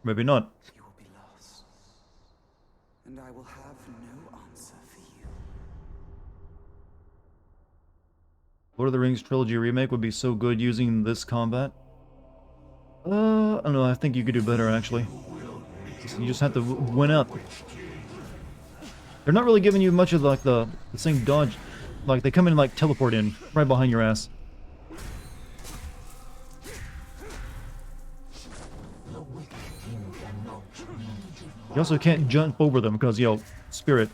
Maybe not. You will be lost. And I will have no answer for you. Lord of the Rings trilogy remake would be so good using this combat. I don't know, I think you could do better, actually. You just have to win up. They're not really giving you much of, like, the same dodge. Like, they come in, like, teleport in, right behind your ass. You also can't jump over them, because, you know, spirit.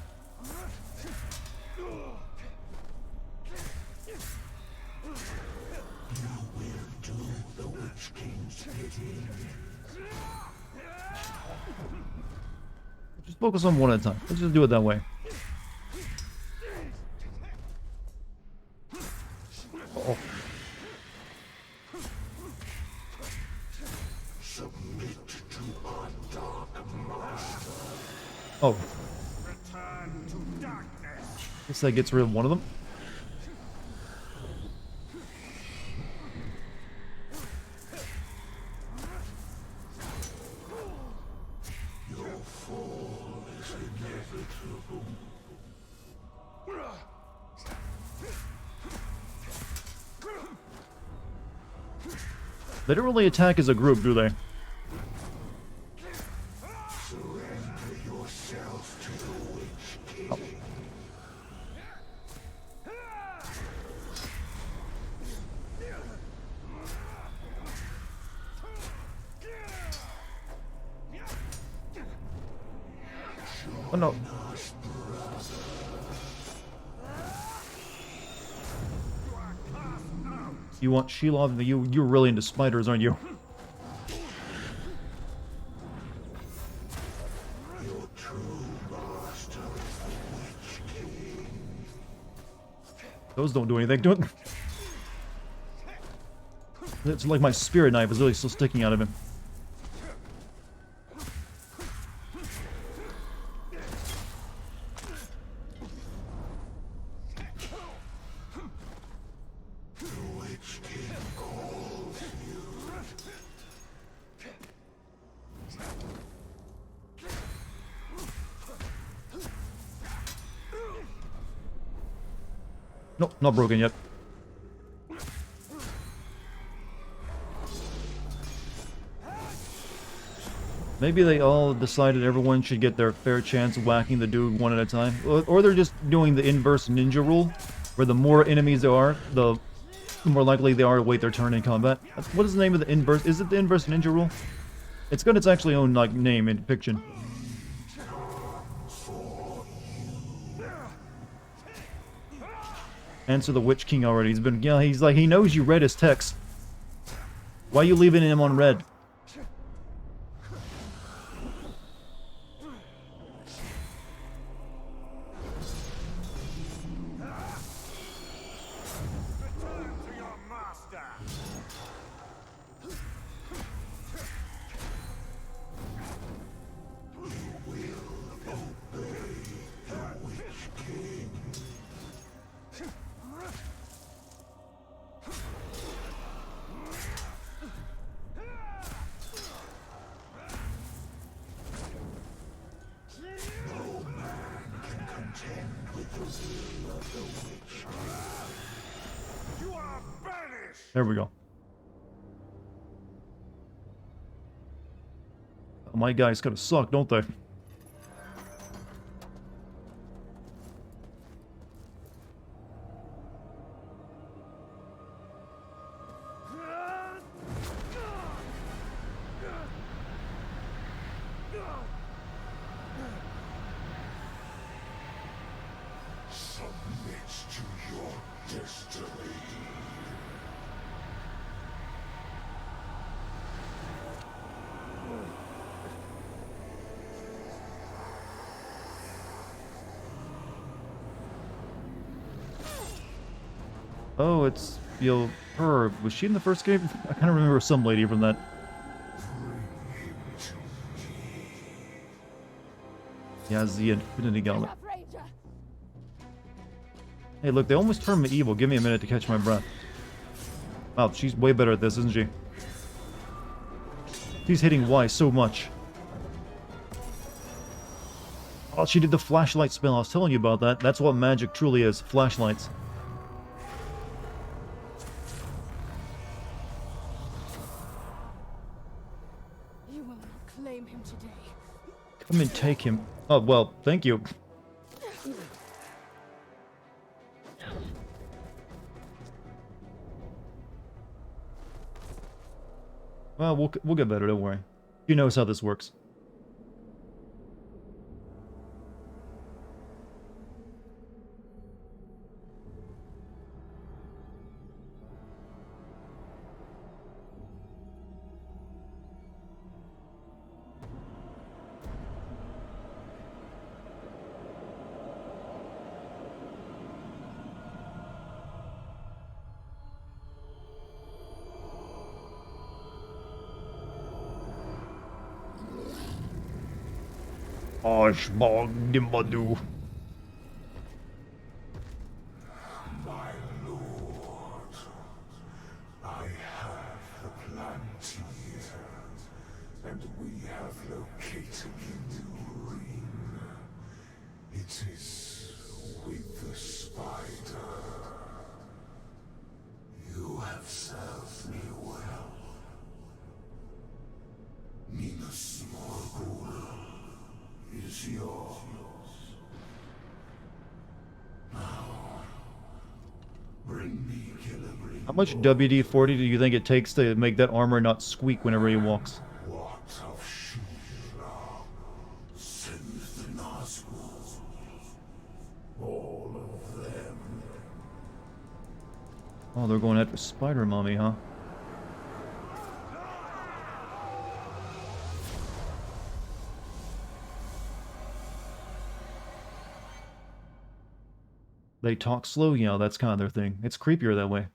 Just focus on one at a time. Let's just do it that way. Uh-oh. Oh. Guess that gets rid of one of them. They don't really attack as a group, do they? Oh. Oh no. You want Shelob? You're really into spiders, aren't you? Those don't do anything to it. It's like my spirit knife is really still sticking out of him. Nope, not broken yet. Maybe they all decided everyone should get their fair chance of whacking the dude one at a time. Or they're just doing the inverse ninja rule, where the more enemies there are, the more likely they are to wait their turn in combat. What is the name of the inverse? Is it the inverse ninja rule? It's got its actually own, like, name in fiction. Answer the Witch King already. He's like, he knows you read his text. Why are you leaving him on red? There we go. Oh, my guys kind of suck, don't they? Submit to your destiny. Oh, it's, you know, her. Was she in the first game? I kind of remember some lady from that. He has the Infinity Gauntlet. Hey, look, they almost turned me evil. Give me a minute to catch my breath. Wow, she's way better at this, isn't she? She's hitting Y so much. Oh, she did the flashlight spell. I was telling you about that. That's what magic truly is. Flashlights. You will not claim him today. Come and take him. Oh, well, thank you. Well, we'll get better, don't worry. She knows how this works. Oshbog Dimbadu. My lord, I have the Plantier, and we have located the new ring. It is with the spider. You have served me well. Minas Morgul is yours. Now, bring me Celebrate. How much WD-40 do you think it takes to make that armor not squeak whenever he walks? What of Shura? Send the Nazgûl. All of them. Oh, they're going after Spider Mommy, huh? They talk slow, you know, that's kind of their thing. It's creepier that way.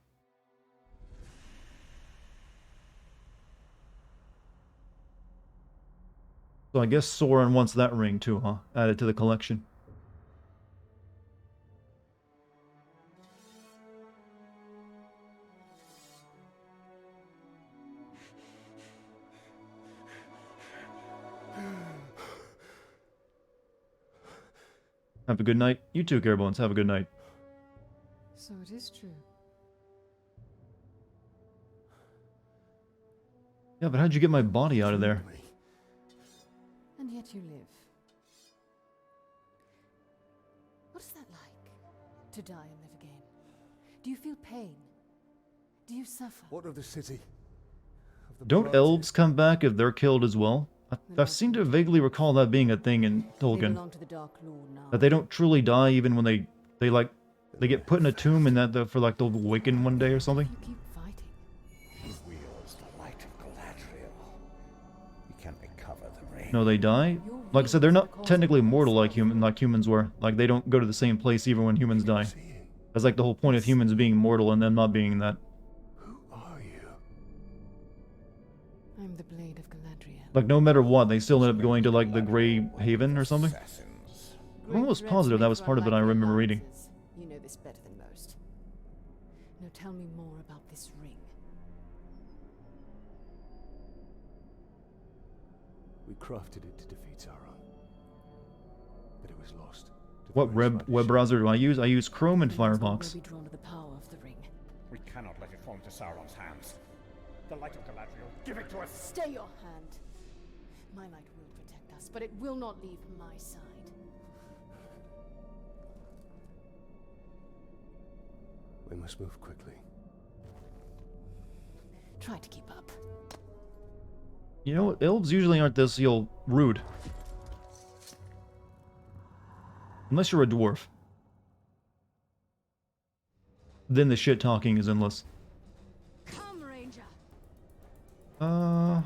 So I guess Soren wants that ring too, huh? Added to the collection. Have a good night. You too, Carebones. Have a good night. So it is true. Yeah, but how'd you get my body out of there? And yet you live. What is that like? To die and live again? Do you feel pain? Do you suffer? What of the city? Don't elves come back if they're killed as well? I seem to vaguely recall that being a thing in Tolkien. That they don't truly die even when they get put in a tomb and that for like they'll awaken one day or something. Keep fighting. He wields the light of Galadriel. We can recover the ring. No, they die? Like I said, they're not technically mortal like humans were. Like they don't go to the same place even when humans die. That's like the whole point of humans being mortal and them not being that. I'm the blade of Galadriel. Like no matter what, they still end up going to like the Grey Haven or something. I'm almost positive that was part of it I remember reading. You know this better than most. Now tell me more about this ring. We crafted it to defeat Sauron, but it was lost. What web browser do I use? I use Chrome and Firefox. Be drawn to the power of the ring. We cannot let it fall into Sauron's hands. The light of Galadriel, give it to us! Stay your hand. My light will protect us, but it will not leave my side. We must move quickly. Try to keep up. You know what? Elves usually aren't this, rude. Unless you're a dwarf. Then the shit talking is endless. Come, Ranger. I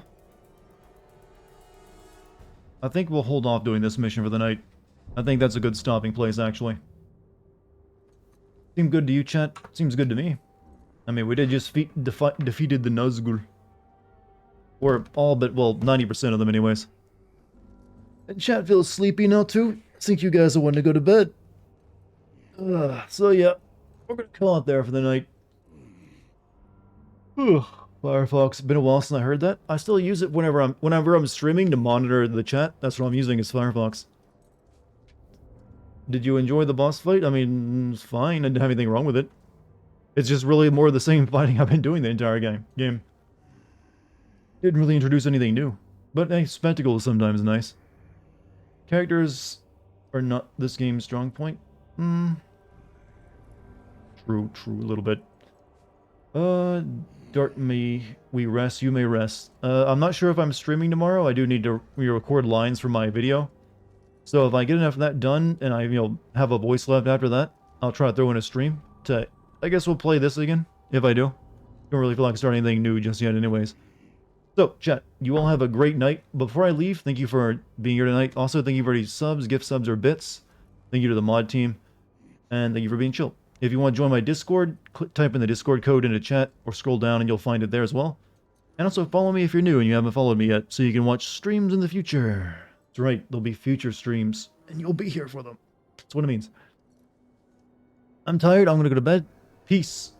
think we'll hold off doing this mission for the night. I think that's a good stopping place, actually. Seem good to you, chat? Seems good to me. I mean, we did just defeated the Nazgûl. Or all but, well, 90% of them anyways. And chat feels sleepy now, too. I think you guys are wanting to go to bed. So yeah, we're gonna call it there for the night. Firefox, been a while since I heard that. I still use it whenever I'm streaming to monitor the chat. That's what I'm using is Firefox. Did you enjoy the boss fight? I mean, it's fine. I didn't have anything wrong with it. It's just really more of the same fighting I've been doing the entire game. Didn't really introduce anything new. But hey, spectacle is sometimes nice. Characters are not this game's strong point. True, a little bit. Dart me, we rest, you may rest. I'm not sure if I'm streaming tomorrow. I do need to re-record lines for my video. So if I get enough of that done, and I, have a voice left after that, I'll try to throw in a stream to, I guess we'll play this again, if I do. Don't really feel like starting anything new just yet anyways. So, chat, you all have a great night. Before I leave, thank you for being here tonight. Also, thank you for any subs, gift subs, or bits. Thank you to the mod team. And thank you for being chill. If you want to join my Discord, type in the Discord code into chat, or scroll down and you'll find it there as well. And also follow me if you're new and you haven't followed me yet, so you can watch streams in the future. That's right, there'll be future streams, and you'll be here for them. That's what it means. I'm tired, I'm gonna go to bed. Peace.